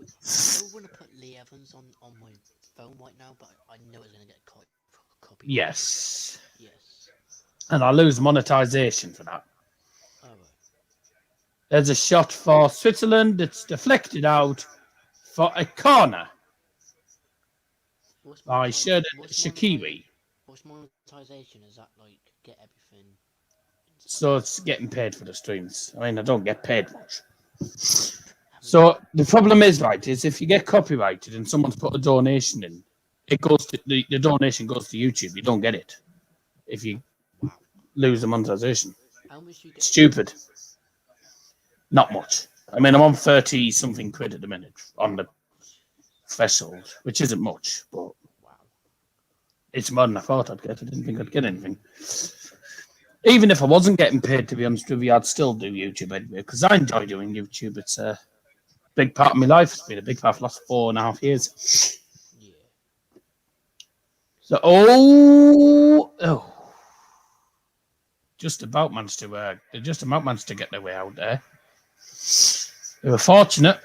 want to put Lee Evans on my phone right now, but I know it's going to get copied. Yes. Yes. And I lose monetization for that. All right. There's a shot for Switzerland. It's deflected out for a corner by Shaqiri. What's monetization? Is that like get everything? So it's getting paid for the streams. I mean, I don't get paid much. So the problem is, right, is if you get copyrighted and someone's put a donation in, it goes to the donation goes to YouTube. You don't get it if you lose the monetization. How much do you get? Stupid. Not much. I mean, I'm on 30 something quid at the minute on the threshold, which isn't much, but Wow. it's more than I thought I'd get. I didn't think I'd get anything. Even if I wasn't getting paid, to be honest with you, I'd still do YouTube anyway, because I enjoy doing YouTube. It's a big part of my life. It's been a big part of the last 4.5 years. Yeah. So, just about managed to get their way out there. They were fortunate.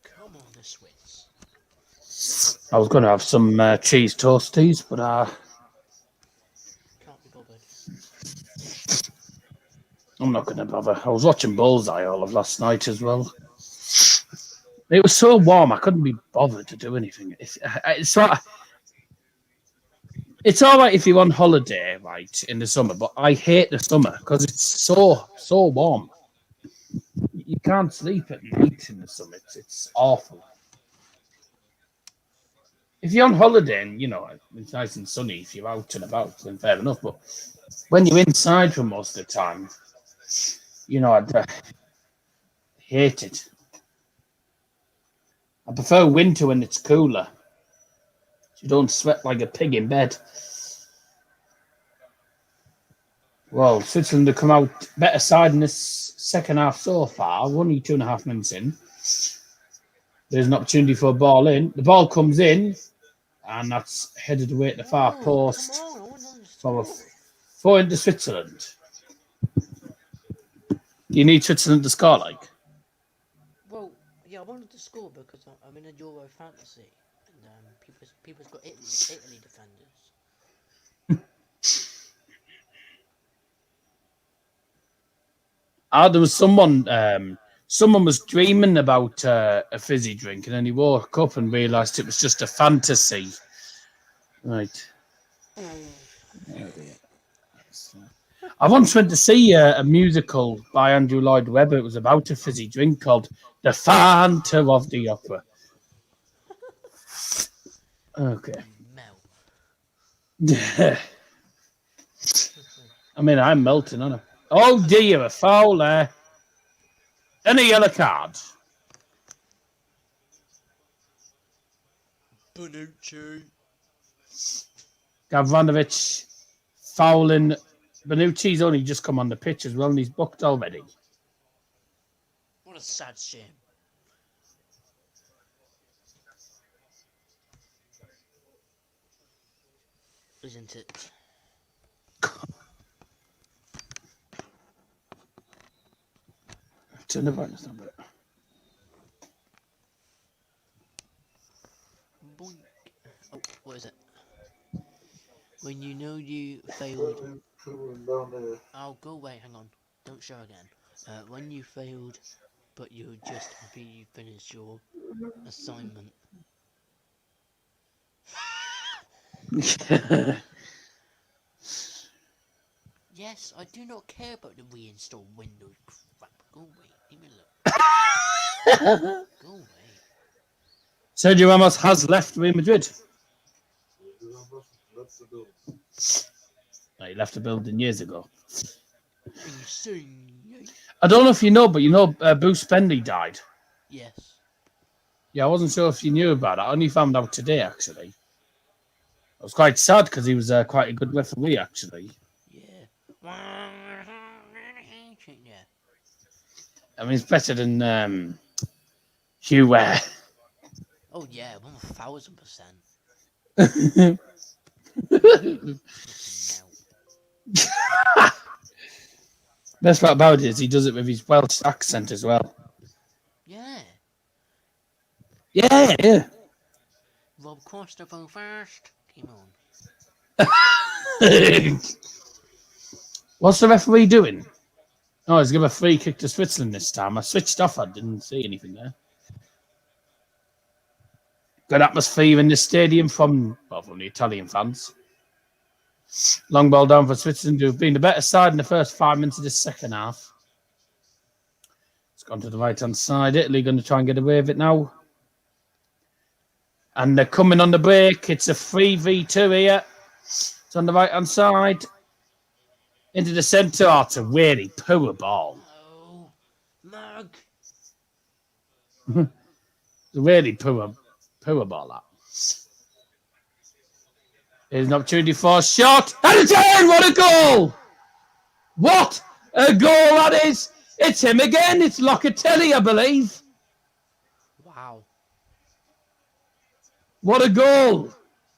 Come on, the Swiss. I was going to have some cheese toasties, but Can't be bothered. I'm not going to bother. I was watching Bullseye all of last night as well. It was so warm, I couldn't be bothered to do anything. It's all right if you're on holiday, right, in the summer, but I hate the summer because it's so warm. You can't sleep at night in the summer. It's awful. If you're on holiday and, you know, it's nice and sunny, if you're out and about, then fair enough. But when you're inside for most of the time, you know, I'd hate it. I prefer winter when it's cooler. You don't sweat like a pig in bed. Well, Switzerland have come out better side in this second half so far. We're only 2.5 minutes in. There's an opportunity for a ball in. The ball comes in, and that's headed away at the far post for a throw into Switzerland. Do you need Switzerland to score, like? to score because I'm in a Euro fantasy, and people's got Italy defenders. There was someone was dreaming about a fizzy drink, and then he woke up and realised it was just a fantasy. Right. I once went to see a musical by Andrew Lloyd Webber. It was about a fizzy drink called The Fanta of the Opera. Okay. Mel. I mean, I'm melting on him. Oh dear, a foul there. And a yellow card. Bonucci. Gavranovic fouling. Bonucci's only just come on the pitch as well, and he's booked already. What a sad shame. Isn't it? Turn the brightness down a bit. Boink. Oh, what is it? When you know you failed. Down there. Oh, go away. Hang on. Don't show again. When you failed, but you're just happy you finished your assignment. Yes, I do not care about the reinstall Windows crap. Go away. Leave me alone. Go away. Sergio Ramos has left Real Madrid. That's the bill. No, he left the building years ago. Insane. I don't know if you know, but Bruce Bendy died. Yes. Yeah, I wasn't sure if you knew about it. I only found out today, actually. I was quite sad because he was quite a good referee, actually. Yeah. Yeah. I mean, it's better than Hugh Ware. Oh yeah, 1000%. No. Best part about it is he does it with his Welsh accent as well. Yeah. Yeah. Rob Costa go first. Come on. What's the referee doing? Oh, he's given a free kick to Switzerland this time. I switched off. I didn't see anything there. Good atmosphere in the stadium from the Italian fans. Long ball down for Switzerland, who've been the better side in the first 5 minutes of the second half. It's gone to the right-hand side. Italy going to try and get away with it now. And they're coming on the break. It's a 3v2 here. It's on the right-hand side. Into the centre. Oh, it's a really poor ball. Oh, Mug. It's a really poor ball, that. Here's an opportunity for a shot. And it's in! What a goal! What a goal that is! It's him again. It's Locatelli, I believe. Wow. What a goal!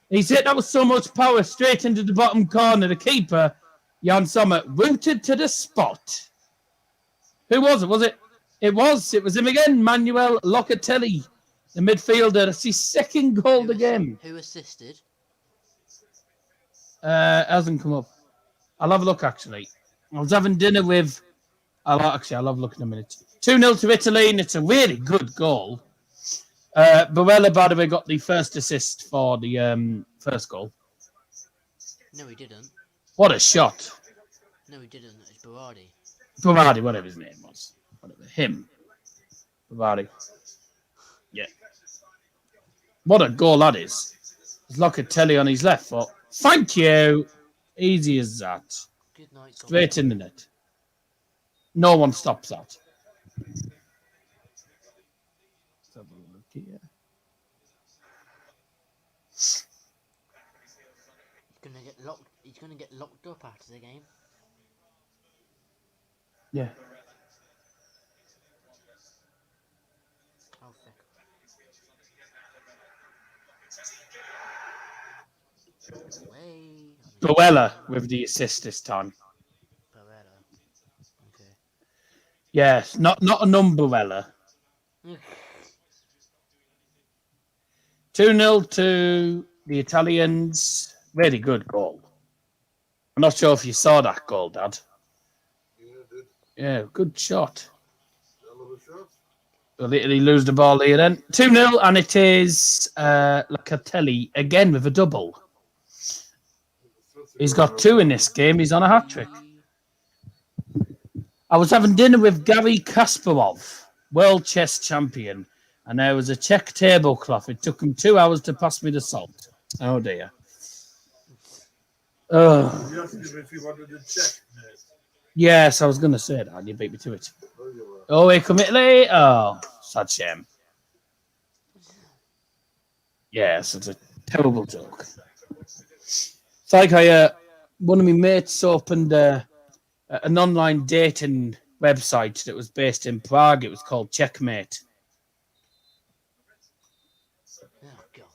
He's hit that with so much power straight into the bottom corner. The keeper, Jan Sommer, rooted to the spot. Who was it? Was it? It was him again, Manuel Locatelli, the midfielder. That's his second goal of the game. Who assisted? Hasn't come up. I'll have a look, actually. I was having dinner with... I'll have a look in a minute. 2-0 to Italy, and it's a really good goal. Barella, by the way, got the first assist for the first goal. No, he didn't. What a shot. No, he didn't. It's Berardi. Berardi, whatever his name was. Him. Berardi. Yeah. What a goal that is. There's Locatelli on his left foot. Thank you. Easy as that. Good night. Straight in the net. No one stops that. Let's have a look here. He's gonna get locked up after the game. Yeah. Oh, fuck. Away. Barella with the assist this time. Barella. Okay. Yes, not an umbrella. 2-0 to the Italians. Really good goal. I'm not sure if you saw that goal, Dad. Yeah, did. Yeah, good shot. Hell of a shot. Will Italy lose the ball here then? 2-0, and it is Locatelli again with a double. He's got 2 in this game. He's on a hat-trick. I was having dinner with Gary Kasparov, world chess champion, and there was a Czech tablecloth. It took him 2 hours to pass me the salt. Oh, dear. Oh. You asked him if he wanted to check, mate. Yes, I was going to say that, and you beat me to it. Oh, you were. Oh, here come Italy. Oh, sad shame. Yes, it's a terrible joke. It's like one of my mates opened an online dating website that was based in Prague. It was called Checkmate. Oh God.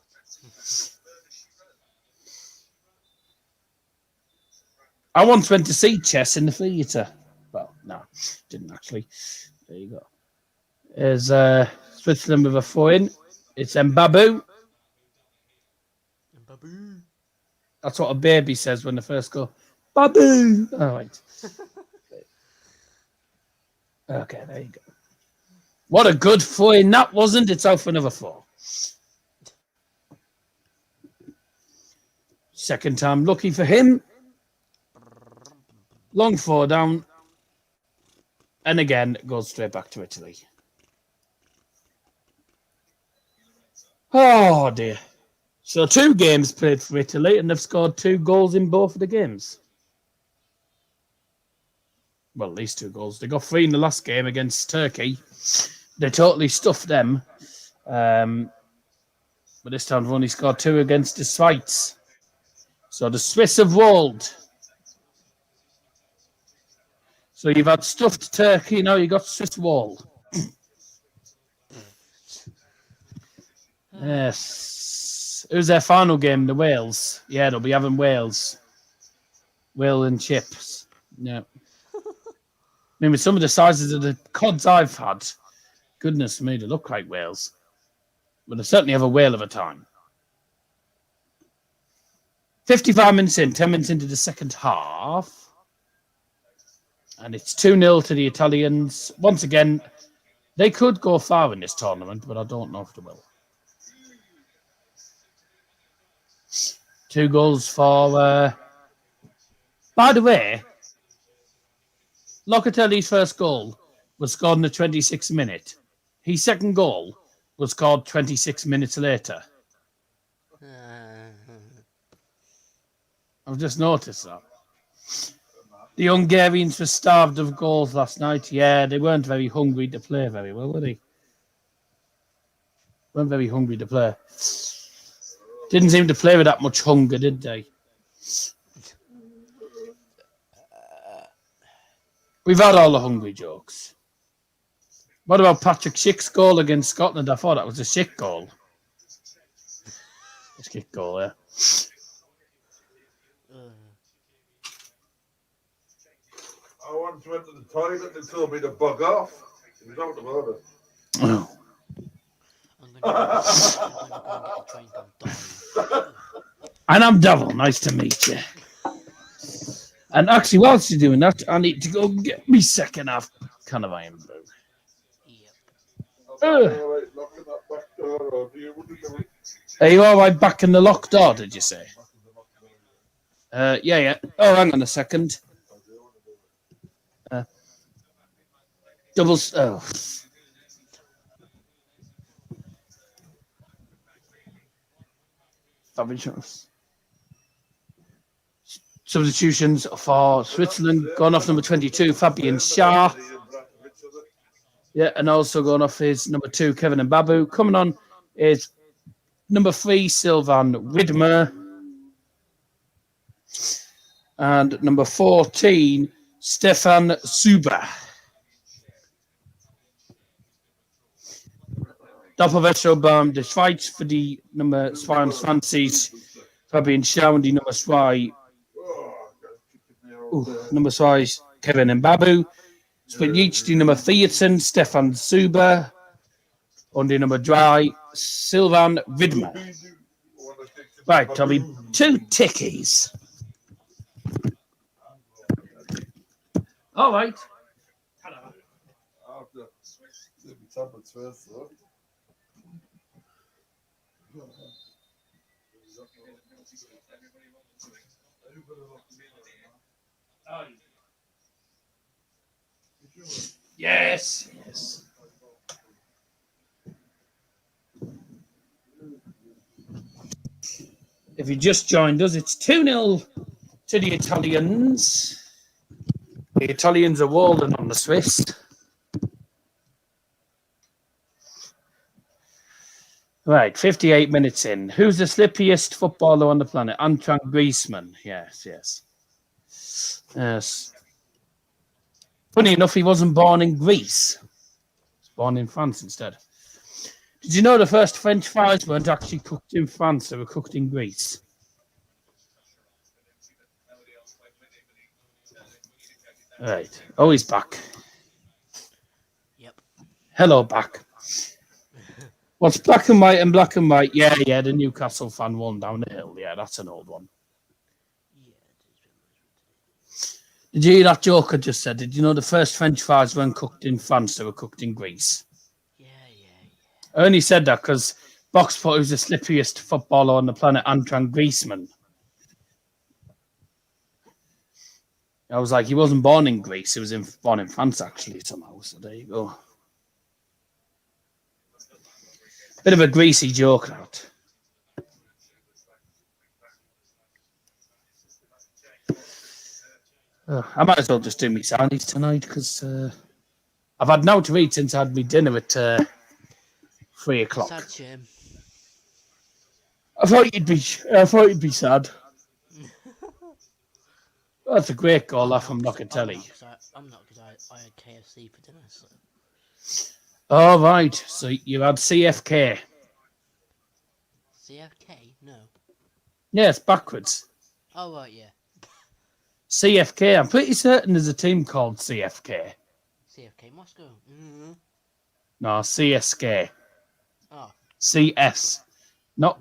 I once went to see chess in the theatre. Well, no, didn't actually. There you go. There's Switzerland with a 4-in. It's Mbabu. Babu. That's what a baby says when they first go, Babu. Oh, right. Okay, there you go. What a good 4-in that wasn't. It's out for another 4. Second time lucky for him. Long 4 down. And again, goes straight back to Italy. Oh, dear. So 2 games played for Italy, and they've scored 2 goals in both of the games. Well, at least 2 goals. They got 3 in the last game against Turkey. They totally stuffed them. But this time they've only scored 2 against the Schweiz. So the Swiss have rolled. So you've had stuffed Turkey, now you've got Swiss wall. Yes. Who's their final game? The Wales. Yeah, they'll be having Wales. Whale and chips. Yeah. I mean, with some of the sizes of the cods I've had, goodness me, they look like whales. But they certainly have a whale of a time. 55 minutes in, 10 minutes into the second half. And it's 2-0 to the Italians. Once again, they could go far in this tournament, but I don't know if they will. 2 goals for... By the way, Locatelli's first goal was scored in the 26th minute. His second goal was scored 26 minutes later. I've just noticed that. The Hungarians were starved of goals last night. Yeah, they weren't very hungry to play very well, were they? Weren't very hungry to play. Didn't seem to play with that much hunger, did they? We've had all the hungry jokes. What about Patrick Schick's goal against Scotland? I thought that was a Schick goal. A Schick goal, yeah. I once went to the toilet and they told me to bug off. It was out about it. Oh. I'm gonna go and get the train and die. And I'm Devil. Nice to meet you. And actually, whilst you're doing that, I need to go get me second half kind of Iron Blue. Yep. Alright, locking that back door, or do you want to go? Are you all right back in the locked door, did you say? Yeah. Oh, hang on a second. Doubles. Oh. Substitutions for Switzerland. Gone off number 22, Fabian Schär. Yeah, and also going off is number 2, Kevin Mbabu. Coming on is number 3, Sylvain Widmer. And number 14, Stefan Suber. Doppelwechsel beim der Schweiz für die Nummer 22, Fabian Schär und die Nummer 2, Nummer 2, Kevin Mbabu. Split die Nummer 14, Stefan Suber. Under number dry, Sylvan Vidma. Right, there'll be 2 tickies. All right. After the tablets first, though. Yes. Yes. If you just joined us, it's 2-0 to the Italians. The Italians are walling on the Swiss. Right, 58 minutes in. Who's the slippiest footballer on the planet? Antoine Griezmann. Yes, yes. Yes. Funny enough, he wasn't born in Greece. He was born in France instead. Did you know the first French fries weren't actually cooked in France? They were cooked in Greece. Right. Oh, he's back. Yep. Hello, back. What's black and white and black and white? Yeah, yeah, the Newcastle fan won down the hill. Yeah, that's an old one. Yeah, Did you hear that joke I just said? Did you know the first French fries weren't cooked in France? They were cooked in Greece. yeah. I only said that because Box thought he was the slippiest footballer on the planet, Antoine Griezmann. I was like, he wasn't born in Greece. He was born in France, actually, somehow. So there you go. Bit of a greasy joke, that. I might as well just do my sandwich tonight because I've had now to eat since I had my dinner at 3 o'clock. Sad shame. I thought you'd be sad. That's a great goal off from Locatelli. I'm not because I had KFC for dinner. So. Oh, right. So you had CFK. CFK? No. Yes, backwards. Oh, right, yeah. CFK. I'm pretty certain there's a team called CFK. CFK Moscow. Mm-hmm. No, CSK. Oh. CS. Not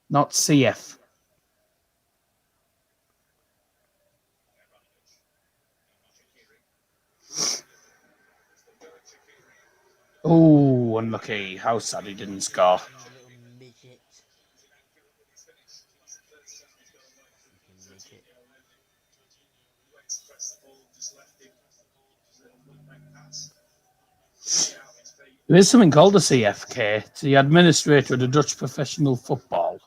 CF. Oh, unlucky. How sad he didn't score. You little midget. Freaking midget. There is something called the CFK. It's the administrator of the Dutch professional football.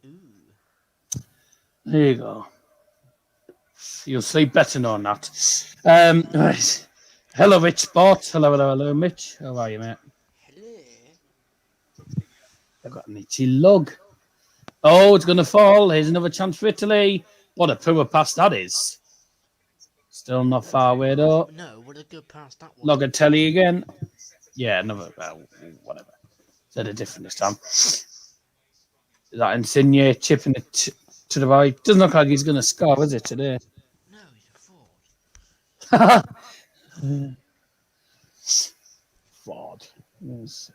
Ooh. There you go. You'll sleep better knowing that. Right. Hello, Rich Sport. Hello, Mitch. How are you, mate? Hello. I've got an itchy lug. Oh, it's going to fall. Here's another chance for Italy. What a poor pass that is. Still not far away, though. No, what a good pass that was. Locatelli again. Yeah, another. Whatever. Said it different this time. Is that Insigne chipping it to the right? Doesn't look like he's going to score, is it, today? No, he's a fraud. Fraud. Yes.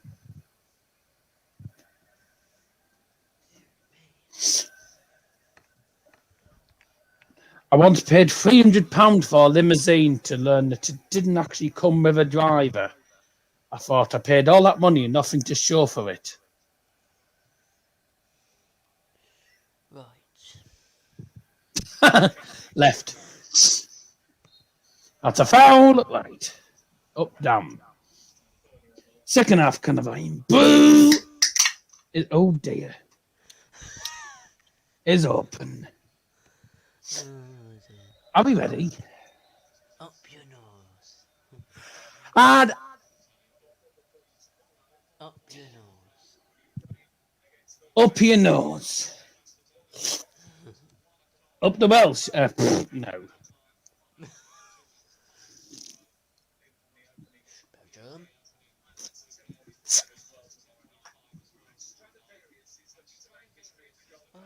I once paid £300 for a limousine to learn that it didn't actually come with a driver. I thought I paid all that money and nothing to show for it. Right. Left. That's a foul. Right. Up, down. Second half, kind of aim. Boo! Oh dear. Is open. Oh, dear. Are we ready? Up your nose. And Up your nose. up your nose. Up the Welsh. No. Belgium. Oh,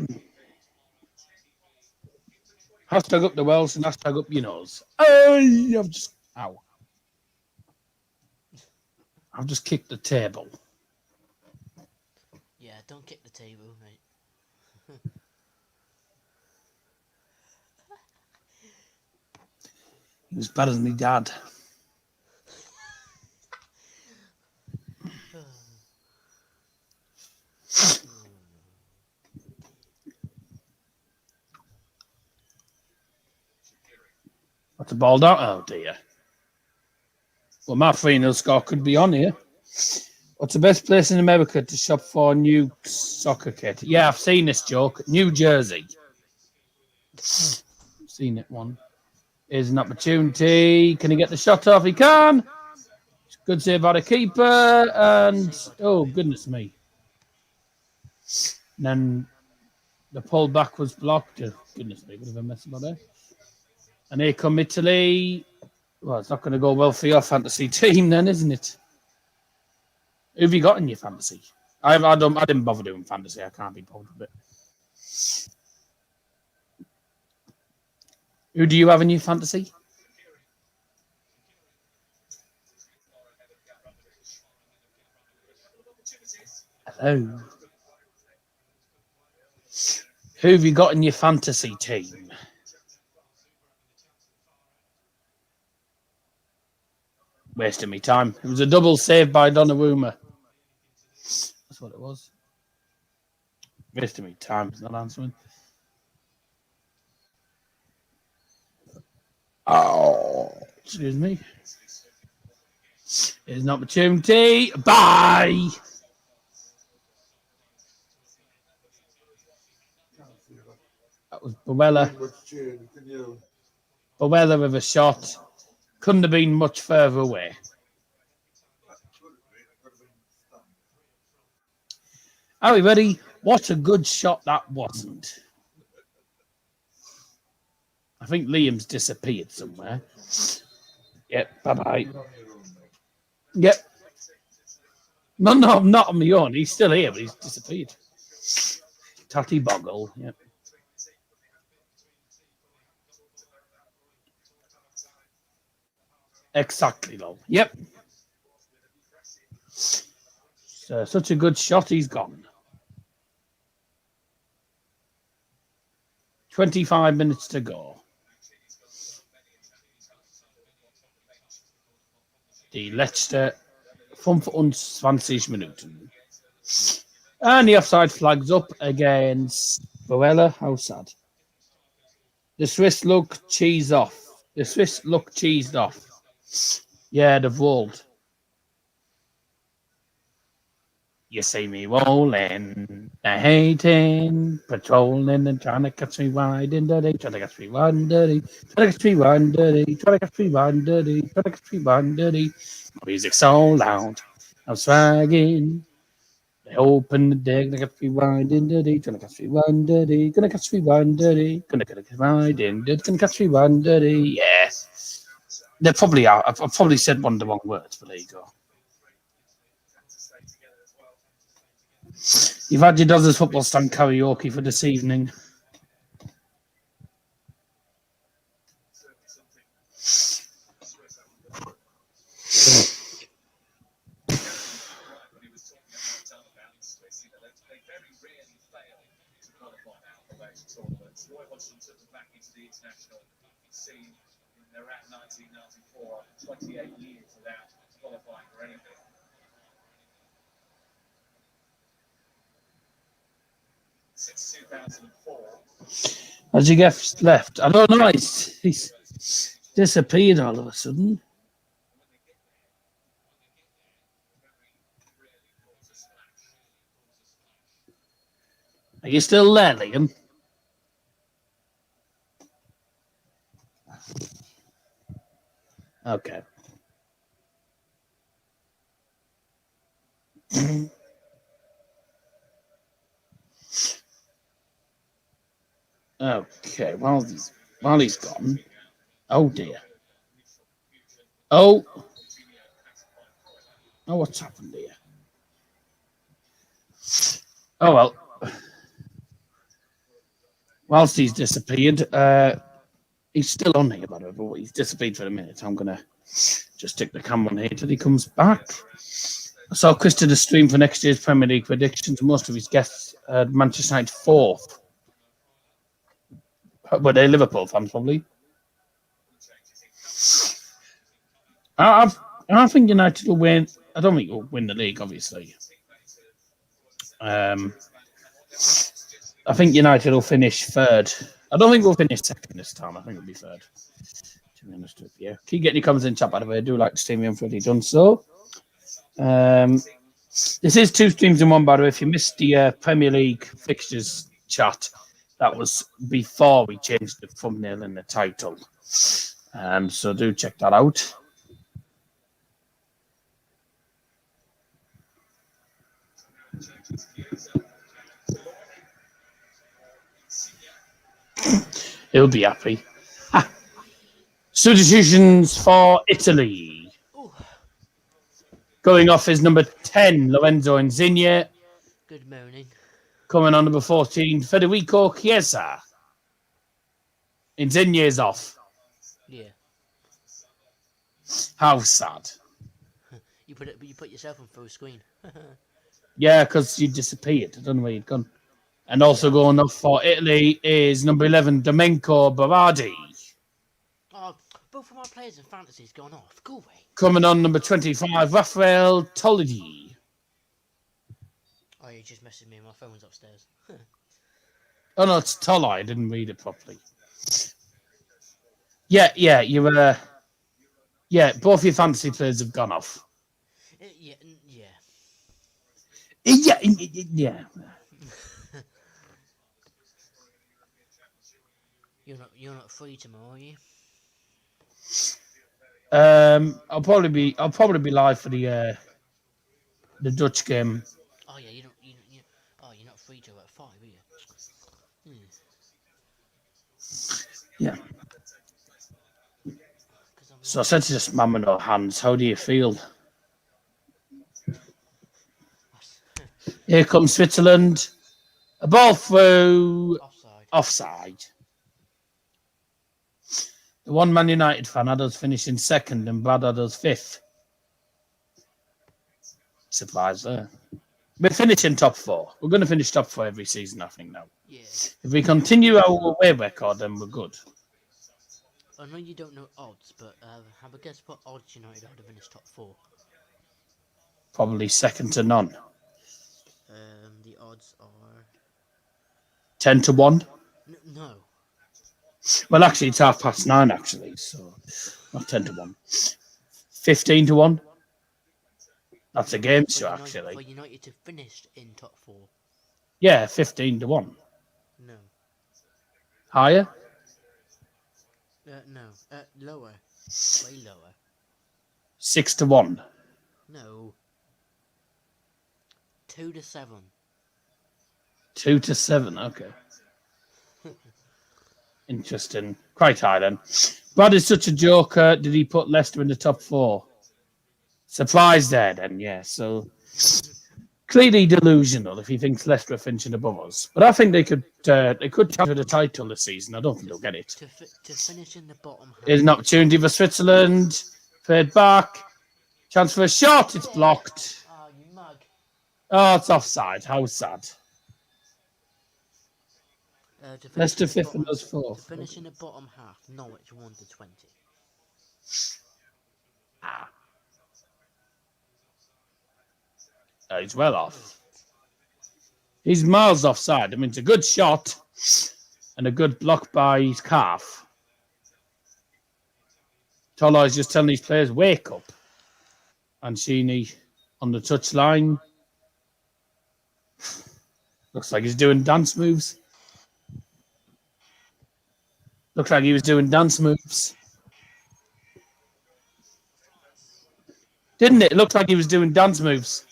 Belgium. Hashtag up the Welsh and hashtag up your nose. Oh, I've just kicked the table. Yeah, don't kick the table, mate. He was better than my dad. What's the ball down? Oh dear. Well, my 3-0 score could be on here. What's the best place in America to shop for new soccer kit? Yeah, I've seen this joke. New Jersey. Seen it one. Here's an opportunity. Can he get the shot off? He can. Good save by the keeper. And, oh, goodness me. And then the pull back was blocked. Oh, goodness me, bit of a mess about it. And here come Italy. Well, it's not going to go well for your fantasy team then, isn't it? Who have you got in your fantasy? I didn't bother doing fantasy. I can't be bothered with it. Who do you have in your fantasy? Hello. Who have you got in your fantasy team? Wasting me time. It was a double save by Donnarumma. That's what it was. Wasting me time. It's not answering. Oh, excuse me. Here's an opportunity. Bye. That was Bowella. Bowella with a shot. Couldn't have been much further away. Are we ready? What a good shot that wasn't. I think Liam's disappeared somewhere. Yep, bye-bye. Yep. No, I'm not on my own. He's still here, but he's disappeared. Tatty Boggle, yep. Exactly, lol. Yep. So, such a good shot, he's gone. 25 minutes to go. Die letzte 25 Minuten. And the offside flag's up against Bowella. How sad. The Swiss look cheesed off. Yeah, they've rolled. You see me rolling, hating, patrolling and trying to catch me riding dirty, trying to catch me riding dirty, trying to catch me riding dirty, trying to catch me riding dirty, trying to catch me riding dirty. Music's so loud, I'm swagging. They open the deck, gonna catch me riding dirty, trying to catch me riding dirty, gonna catch me riding dirty, gonna catch me riding dirty, gonna catch me riding dirty. Yeah, they probably are. I've probably said one of the wrong words, but there you go. You've had your Dozzers football stand karaoke for this evening. Roy Hodgson took them back into the international scene. They're at 1994, 28 years without qualifying for anything. Since 2004. As you get left, I don't know. He's disappeared all of a sudden. Are you still there, Liam? Okay. Okay, while he's gone. Oh dear. Oh, what's happened here? Oh well. Whilst he's disappeared, He's still on here, by the way, but he's disappeared for a minute. I'm going to just stick the camera on here till he comes back. I saw Chris did a stream for next year's Premier League predictions. Most of his guests had Manchester United 4th. Were they Liverpool fans, probably? I think United will win. I don't think we'll win the league, obviously. I think United will finish 3rd. I don't think we'll finish 2nd this time. I think it'll be 3rd. To be honest with you. Keep getting your comments in chat, by the way. I do like to see me. I've already done so. This is 2 streams in one, by the way. If you missed the Premier League fixtures chat, that was before we changed the thumbnail and the title. So do check that out. He'll be happy. Substitutions for Italy. Ooh. Going off is number 10, Lorenzo Insigne. Good morning. Coming on number 14, Federico Chiesa. Insigne is off. Yeah. How sad. You put yourself on full screen. Yeah, because you disappeared. I don't know where you'd gone. And also going off for Italy is number 11, Domenico Berardi. Oh, both of my players in fantasy's gone off. Go away. Coming on number 25, Rafael Tolidi. Oh, you just messaged me. My phone's upstairs. Oh no, it's Tolla. I didn't read it properly. Yeah, you were. Yeah, both your fantasy players have gone off. Yeah. Yeah. You're not free tomorrow, are you? I'll probably be live for the Dutch game. Oh yeah, you're not free till at 5, are you? Yeah. So I said to this man with no hands, how do you feel? Here comes Switzerland. A ball through. Offside. The one Man United fan had us finishing 2nd and Brad had us 5th. Surprise there. We're finishing top 4. We're going to finish top 4 every season, I think, now. Yeah. If we continue our away record, then we're good. I know you don't know odds, but have a guess what odds United are to finish top 4? Probably 2nd to none. The odds are 10 to 1. no. Well, actually, it's 9:30, actually. So, not 10 to 1. 15 to 1. That's a game show, actually. For United to finish in top 4. Yeah, 15 to 1. No. Higher? No. Lower. Way lower. 6 to 1. No. 2 to 7. 2 to 7. Okay. Interesting. Quite high then. Brad is such a joker. Did he put Leicester in the top 4? Surprise there then, yeah. So clearly delusional if he thinks Leicester are finishing above us. But I think they could challenge for the title this season. I don't think they'll get it. To finish in the bottom half. Here's an opportunity for Switzerland. Fade back. Chance for a shot. It's blocked. Oh, you mug. Oh, it's offside. How sad. Leicester 5th and us 4th. To finish in the bottom half, Norwich 1 to 20. He's well off. He's miles offside. I mean, it's a good shot and a good block by his calf. Tolla is just telling these players, wake up. Mancini on the touchline. Looks like he's doing dance moves. Looks like he was doing dance moves. Didn't it? It looked like he was doing dance moves.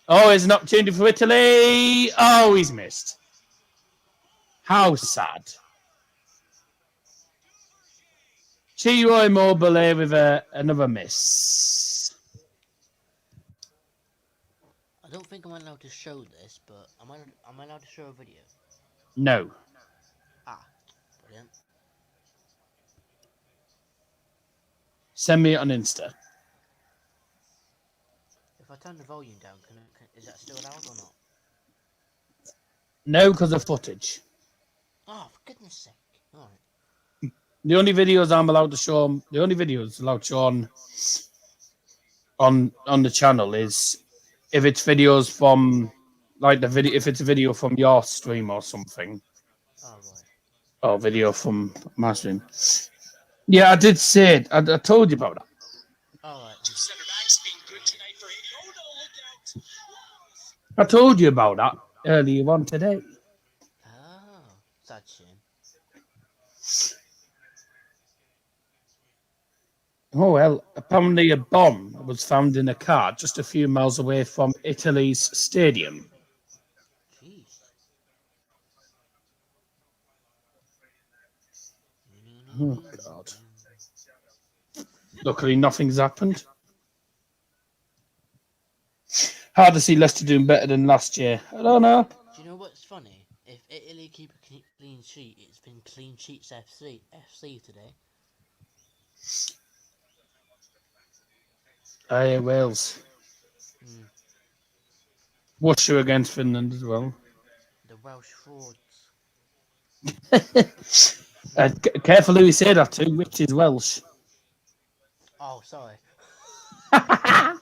Oh, there's an opportunity for Italy. Oh, he's missed. How sad. Ciro Immobile with another miss. I don't think I'm allowed to show this, but am I allowed to show a video? No. Ah, brilliant. Send me it on Insta. If I turn the volume down, is that still loud or not? No, because of footage. Oh, for goodness sake. Alright. The only videos I'm allowed to show, the only videos allowed to show on the channel is if it's videos from, like the video, if it's a video from your stream or something, Oh, right. or video from my stream. Yeah, I did say it. I told you about that. Alright. I told you about that earlier on today. Oh, sad shame. Oh, well, apparently a bomb was found in a car just a few miles away from Italy's stadium. Jeez. Oh, God. Luckily, nothing's happened. Hard to see Leicester doing better than last year. I don't know. Do you know what's funny? If Italy keep a clean sheet, it's been clean sheets FC today. Aye, Wales. Mm. Worcester against Finland as well. The Welsh frauds. Careful who you say that to, which is Welsh. Oh, sorry. I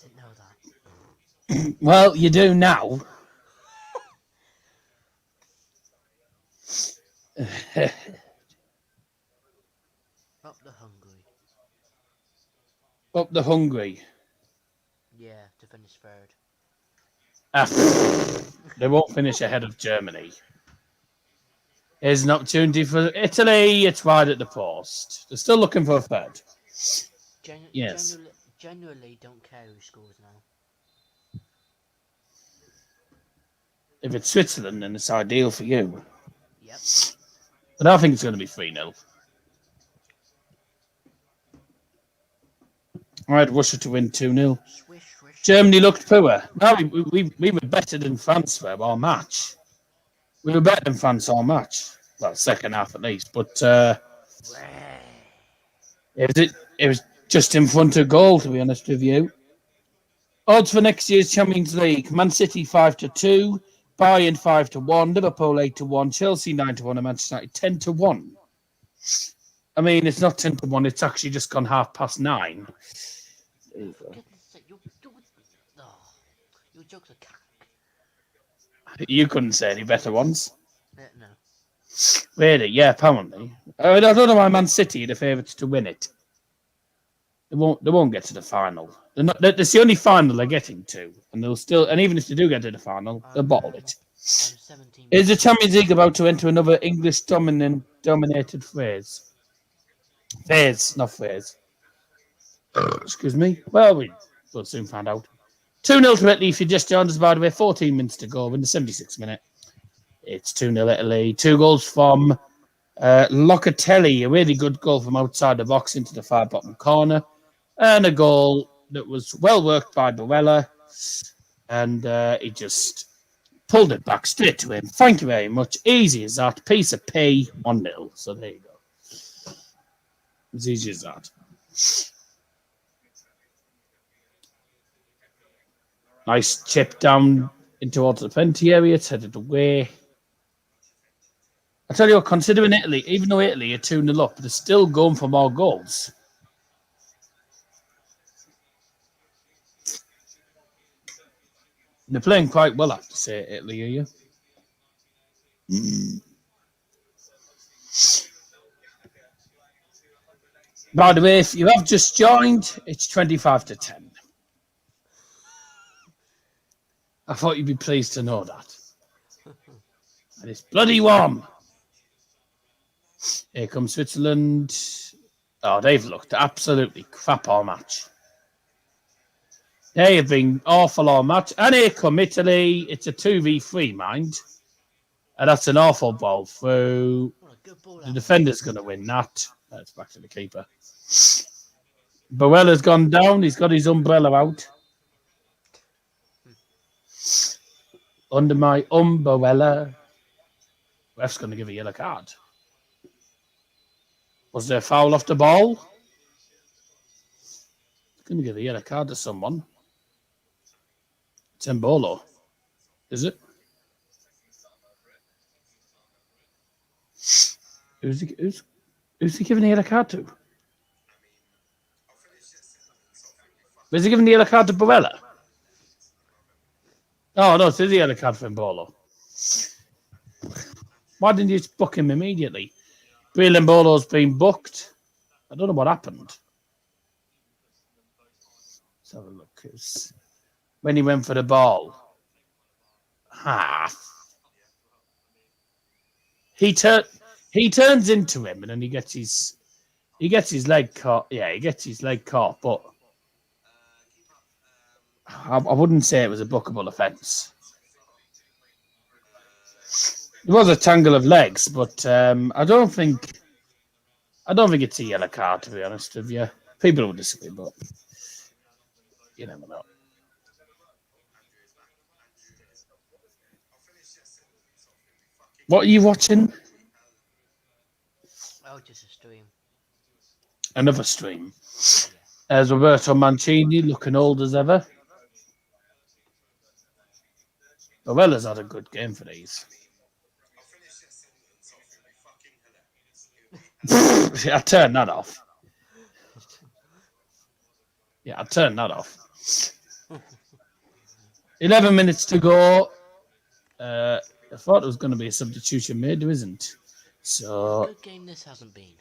didn't know that. Well, you do now. Up the Hungary. Up the Hungary. Yeah, to finish third. They won't finish ahead of Germany. Here's an opportunity for Italy. It's wide at the post. They're still looking for a third. Yes. Generally don't care who scores now. If it's Switzerland, then it's ideal for you. Yep. But I think it's going to be 3-0. I had Russia to win 2-0. Swish, swish. Germany looked poor. No, we were better than France were all match. We were better than France all match. Well, second half at least. But it was just in front of goal, to be honest with you. Odds for next year's Champions League: Man City 5-2, Bayern 5-1, Liverpool 8-1, Chelsea 9-1, and Manchester United 10-1. I mean, it's not 10-1; it's actually just gone 9:30. There you For go. goodness sake, your jokes are cack. You couldn't say any better ones. No. Really? Yeah, apparently. I don't know why Man City are the favourites to win it. They won't get to the final. That's the only final they're getting to, and they'll still. And even if they do get to the final, they'll bottle it. I'm 17. Is the Champions League about to enter another English dominated phase? Phase, not phase. Excuse me. Well, we'll soon find out. 2-0 to Italy. If you just joined us, by the way, 14 minutes to go in the 76th minute. It's 2-0 Italy. 2 goals from Locatelli, a really good goal from outside the box into the far bottom corner, and a goal that was well worked by Barella, and he just pulled it back straight to him. Thank you very much. Easy as that. Piece of pea, 1-0. So there you go. As easy as that. Nice chip down in towards the penalty area, it's headed away. I tell you what, considering Italy, even though Italy are 2-0 up, they're still going for more goals. They're playing quite well, I have to say, Italy, are you? By the way, if you have just joined, it's 25-10. I thought you'd be pleased to know that. And it's bloody warm. Here comes Switzerland. Oh, they've looked absolutely crap all match. They have been awful all match. And here come Italy. It's a 2v3, mind. And that's an awful ball through. What a good ball The out. defender's going to win that. That's back to the keeper. Barella's gone down. He's got his umbrella out. Under my umbrella. Ref's going to give a yellow card. Was there a foul off the ball? Going to give a yellow card to someone. It's Embolo. Is it? Who's he giving the yellow card to? Was he giving the yellow card to Barella? Oh, no, it's the yellow card for Embolo. Why didn't you just book him immediately? Breel Embolo's been booked. I don't know what happened. Let's have a look. It's when he went for the ball. He turns into him and then he gets his leg caught. Yeah, he gets his leg caught, but I wouldn't say it was a bookable offence. It was a tangle of legs, but I don't think it's a yellow card, to be honest with you. People will disagree, but you never know. What are you watching? Oh, just a stream. Another stream. There's Roberto Mancini looking old as ever. Barella's had a good game for these. I turned that off. Yeah, I turned that off. 11 minutes to go. I thought there was going to be a substitution made. There isn't. So, Good game this hasn't been.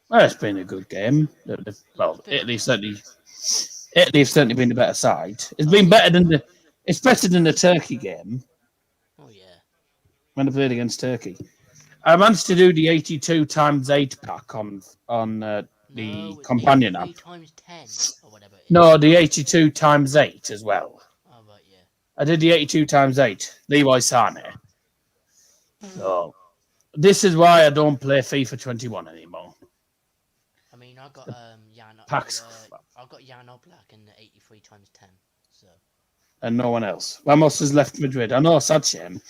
well, it's been a good game. Well, Italy've certainly been the better side. It's been better than it's better than the Turkey game Oh yeah. when I played against Turkey. I managed to do the 82 times 8 pack on the No, it's companion 83 app. times 10 or whatever it is. No, the 82 times 8 as well. Oh right, yeah. I did the 82 times 8. Leroy Sané. So this is why I don't play FIFA 21 anymore. I mean, I got Jan. Packs. I got Jan Oblak in the 83 times 10. So And no one else. Ramos has left Madrid. I know, sad shame.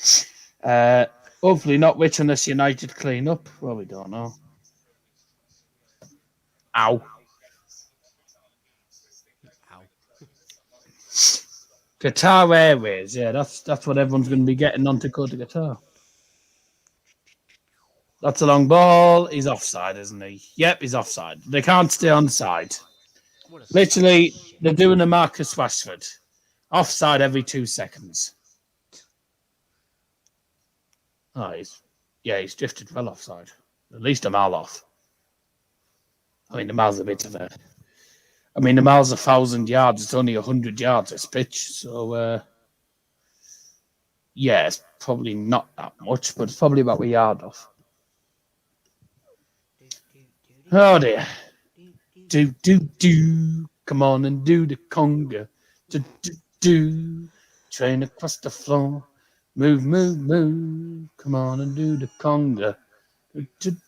Hopefully not rich unless United clean up. Well, we don't know. Ow. ow. Qatar Airways. Yeah, that's what everyone's going to be getting on to go to Qatar. That's a long ball. He's offside, isn't he? Yep, he's offside. They can't stay onside. What a Literally, shit. they're doing a Marcus Rashford. Offside every 2 seconds. Oh, he's drifted well offside. At least a mile off. I mean, the mile's a bit of a... I mean, the mile's 1,000 yards. It's only 100 yards, this pitch. So, yeah, it's probably not that much, but it's probably about a yard off. Oh, dear. Do. Come on and do the conga. Do. Train across the floor. Move. Come on and do the conga.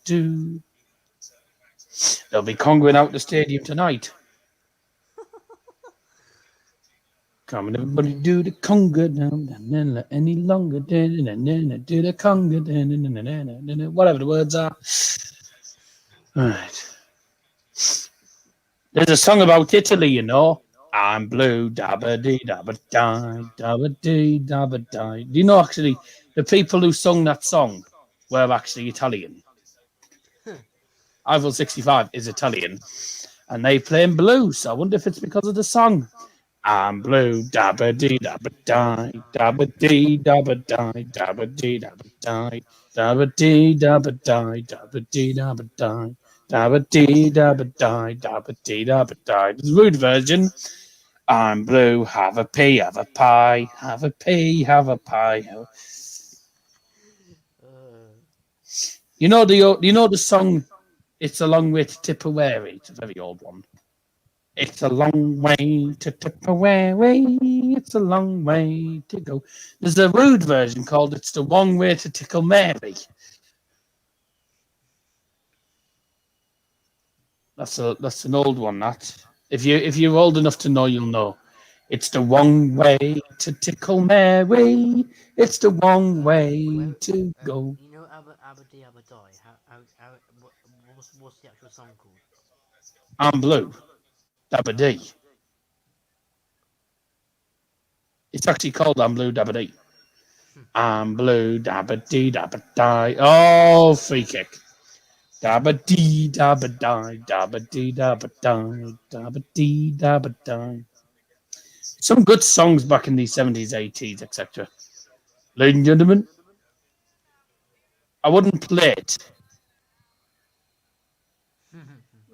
Do. They'll be congaing out the stadium tonight. Come on, everybody, do the conga now. Any longer. Do the conga. Whatever the words are. All right. There's a song about Italy, you know. I'm blue, dabba dee, dabba die, dabba dee, dabba die. Do you know actually the people who sung that song were actually Italian? Eiffel 65 is Italian, and they play in blues. So I wonder if it's because of the song. I'm blue, dabba dee, dabba die, dabba dee, dabba die, dabba dee, dabba die, dabba dee, dabba die, dabba dee, dabba die. Dabba dee, dabba die, dabba dee, dabba die. The rude version. I'm blue, have a pea, have a pie, have a pea, have a pie. You know the song. It's a long way to Tipperary. It's a very old one. It's a long way to Tipperary. It's a long way to go. There's a rude version called "It's the Wrong Way to Tickle Mary." That's an old one. That if you're old enough to know, you'll know. It's the wrong way to tickle Mary. It's the wrong way to go. You Abadi Abadai? What's the actual song called? I'm blue. Dabba Dee. It's actually called I'm Blue Dabba Dee. I'm blue Dabba Dee Dabba Die. Oh, free kick. Dabba Dee Dabba Die. Dabba Dee Dabba Die. Dabba Dee Dabba Die. Some good songs back in the 70s, 80s, etc. Ladies and gentlemen, I wouldn't play it.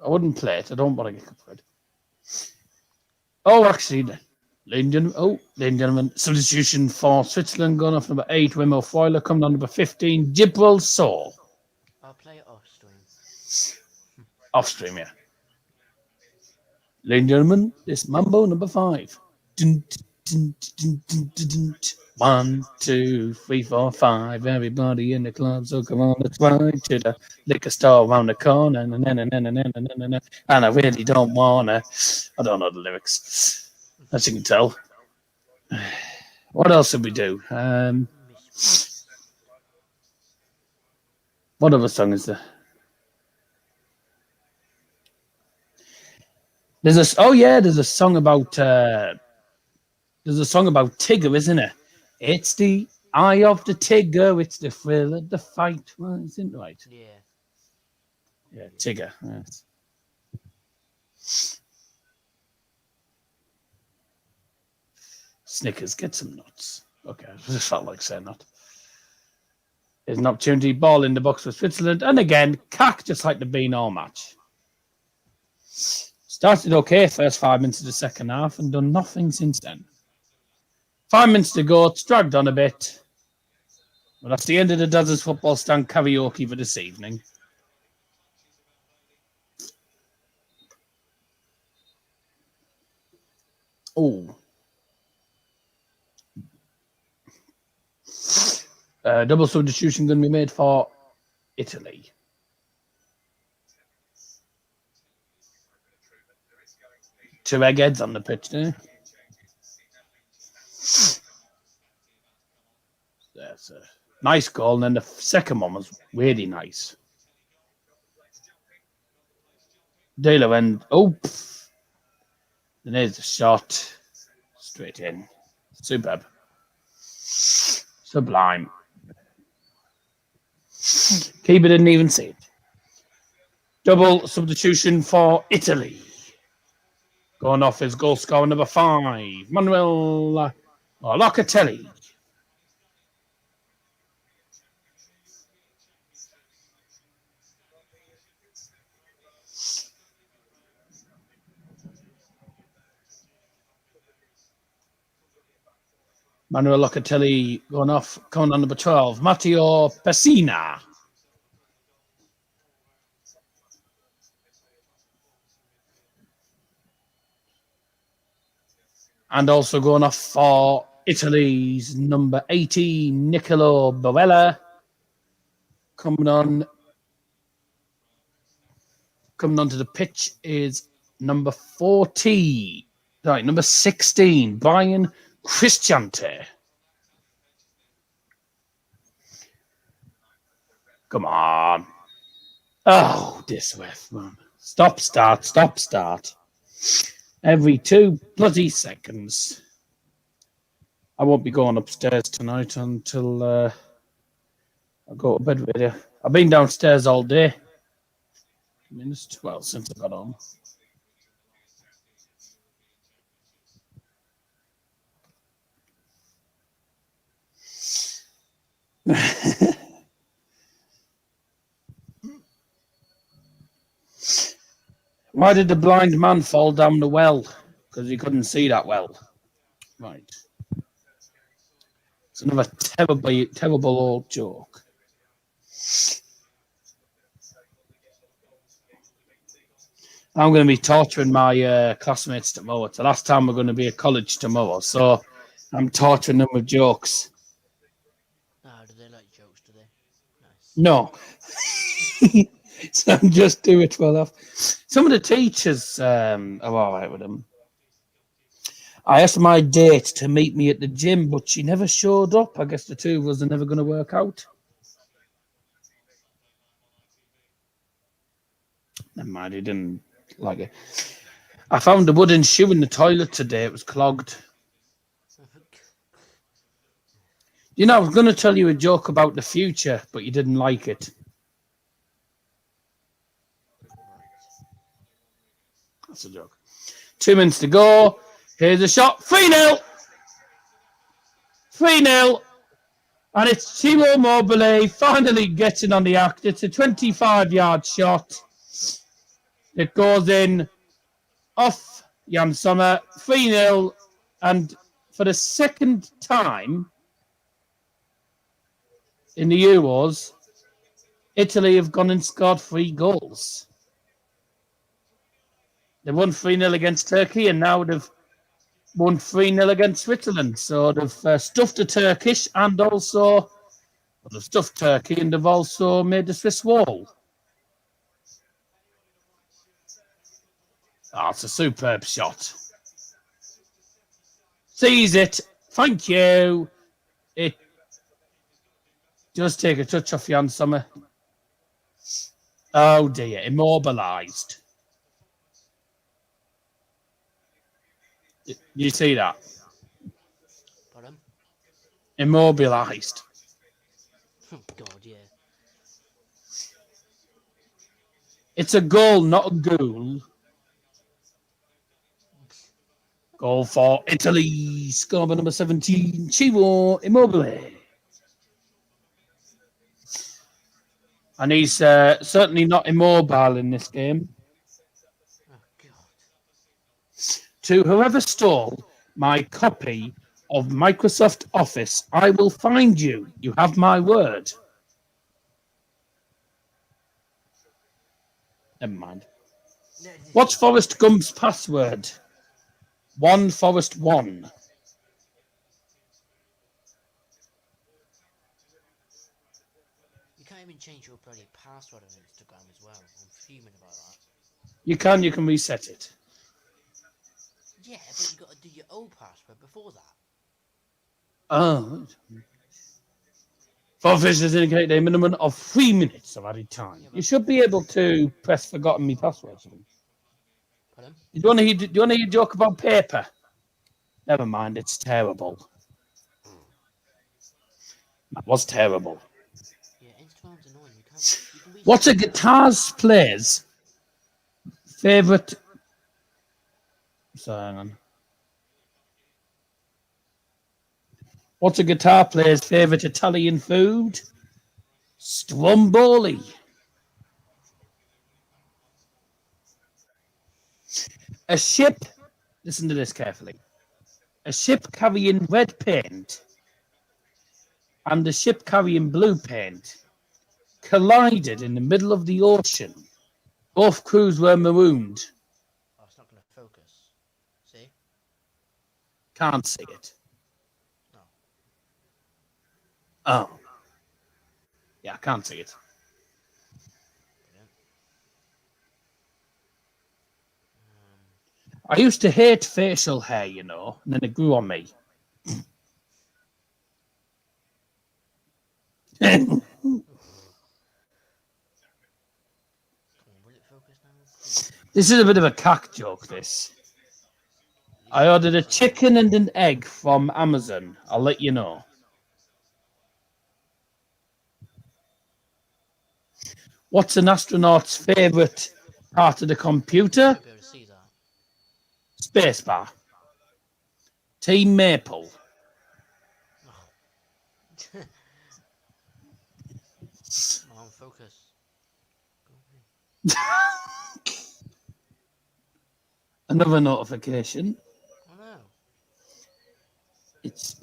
I wouldn't play it. I don't want to get copyrighted. Oh, actually, ladies and gentlemen, substitution for Switzerland gone off number 8, Wimo Foiler, coming on number 15, Jibril Saul. I'll play it off stream. Off stream, yeah. Ladies and gentlemen, this Mambo number 5. Dun, dun, dun, dun, dun, dun. 1, 2, 3, 4, 5. Everybody in the club, so come on, let's ride to the liquor store around the corner. And I really don't wanna. I don't know the lyrics, as you can tell. What else did we do? What other song is there? There's a song about Tigger, isn't it? It's the eye of the Tigger, it's the thrill of the fight. Well, isn't it right? Yeah. Yeah, Tigger. Yes. Snickers, get some nuts. Okay, I just felt like saying that. There's an opportunity, ball in the box for Switzerland, and again, cack just like the bean all match. Started okay first 5 minutes of the second half and done nothing since then. 5 minutes to go, it's dragged on a bit. Well, that's the end of the Dazzers football stand karaoke for this evening. Oh. Double substitution going to be made for Italy. Two eggheads on the pitch there. That's a nice goal, and then the second one was really nice. Dalo and then there's the shot straight in. Superb. Sublime. Keeper didn't even see it. Double substitution for Italy. Going off his goal scorer number 5, Manuel Locatelli. Manuel Locatelli going off, coming on number 12, Matteo Pessina. And also going off for Italy's number 18, Nicolo Barella. Coming on to the pitch is number 16, Brian Cristante. Come on. Oh, this ref, man. Stop, start. Every 2 bloody seconds. I won't be going upstairs tonight until I go to bed with you. I've been downstairs all day. I mean, it's 12 since I got home. Why did the blind man fall down the well? Because he couldn't see that well. Right. It's another terrible old joke. I'm going to be torturing my classmates tomorrow. It's the last time we're going to be at college tomorrow. So I'm torturing them with jokes. Oh, do they like jokes, do they? Nice. No. So I'm just doing it well off. Some of the teachers are all right with them. I asked my date to meet me at the gym, but she never showed up. I guess the two of us are never going to work out. Never mind, he didn't like it. I found a wooden shoe in the toilet today. It was clogged. You know, I was going to tell you a joke about the future, but you didn't like it. That's a joke. 2 minutes to go. Here's a shot. 3-0. 3-0. And it's Timo Mobile finally getting on the act. It's a 25-yard shot. It goes in off Jan Sommer. 3-0. And for the second time in the Euros, Italy have gone and scored 3 goals. They won 3-0 against Turkey, and now they've won 3-0 against Switzerland. So they've stuffed the Turkish and also, well, they've stuffed Turkey and they've also made the Swiss wall. Oh, it's a superb shot. Sees it. Thank you. It does take a touch off Jan Sommer. Oh dear, immobilised. You see that? Pardon? Immobilised. Oh, God, yeah. It's a goal, not a goal. Goal for Italy. Score by number 17, Ciro Immobile. And he's certainly not immobile in this game. Oh, God. To whoever stole my copy of Microsoft Office, I will find you. You have my word. Never mind. What's Forrest Gump's password? 1Forrest1. You can't even change your bloody password on Instagram as well. I'm fuming about that. You can reset it. Yeah, but you got to do your old password before that. Oh. For visitors indicate a minimum of 3 minutes of added time. You should be able to press forgotten me password. Pardon? Do you want to hear a joke about paper? Never mind, it's terrible. That was terrible. Yeah, Instagram's annoying. You can reset What's a it. guitar's player's favourite? So hang on. What's a guitar player's favourite Italian food? Stromboli. A ship, listen to this carefully. A ship carrying red paint and a ship carrying blue paint collided in the middle of the ocean. Both crews were marooned. Oh, it's not going to focus. See? Can't see it. No. Oh. Yeah, I can't see it. Brilliant. I used to hate facial hair, you know, and then it grew on me. Come on, will it focus now? Please. This is a bit of a cack joke, this. I ordered a chicken and an egg from Amazon. I'll let you know. What's an astronaut's favourite part of the computer? You'll be able to see that. Spacebar. Team Maple. Come on, focus. Another notification. Oh no. It's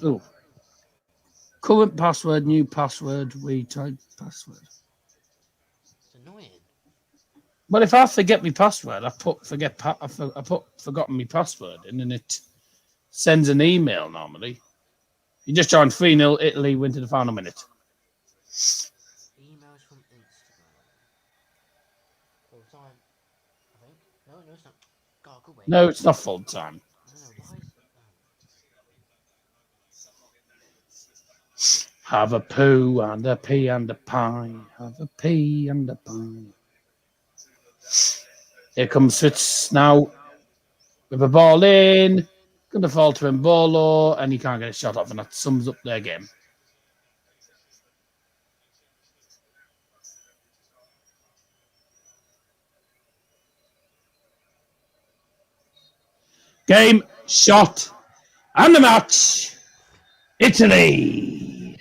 current password, new password, retype password. It's annoying. Well, if I forget my password, I put forgotten my password in, and it sends an email normally. You just joined 3-0, Italy went to the final minute. Emails from Instagram. Full time. I think. No, it's not. God, go away. No, it's not full time. I don't know. Why is Have a poo and a pea and a pie. Have a pea and a pie. Here comes Fitz now with a ball in. Going to fall to Mbolo, and he can't get a shot off, and that sums up their game. Game, shot, and the match. Italy.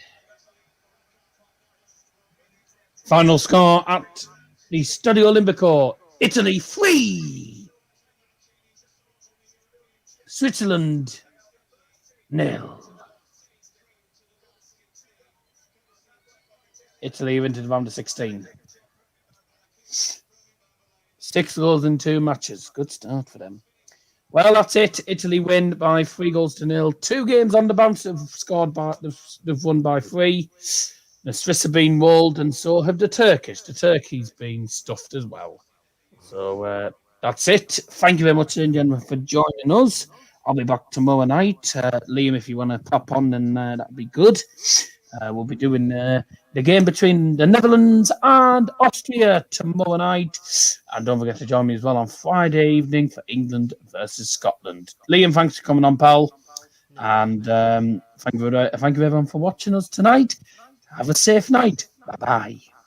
Final score at the Stadio Olimpico. Italy 3. Switzerland 0. Italy into the round of 16. 6 goals in 2 matches. Good start for them. Well, that's it. Italy win by 3 goals to 0. 2 games on the bounce have scored by they've won by 3. The Swiss have been walled, and so have the Turkish. The Turkey's been stuffed as well. So that's it. Thank you very much, ladies and gentlemen, for joining us. I'll be back tomorrow night. Liam, if you want to pop on, then that'd be good. We'll be doing the game between the Netherlands and Austria tomorrow night. And don't forget to join me as well on Friday evening for England versus Scotland. Liam, thanks for coming on, pal. And thank you everyone for watching us tonight. Have a safe night. Bye-bye.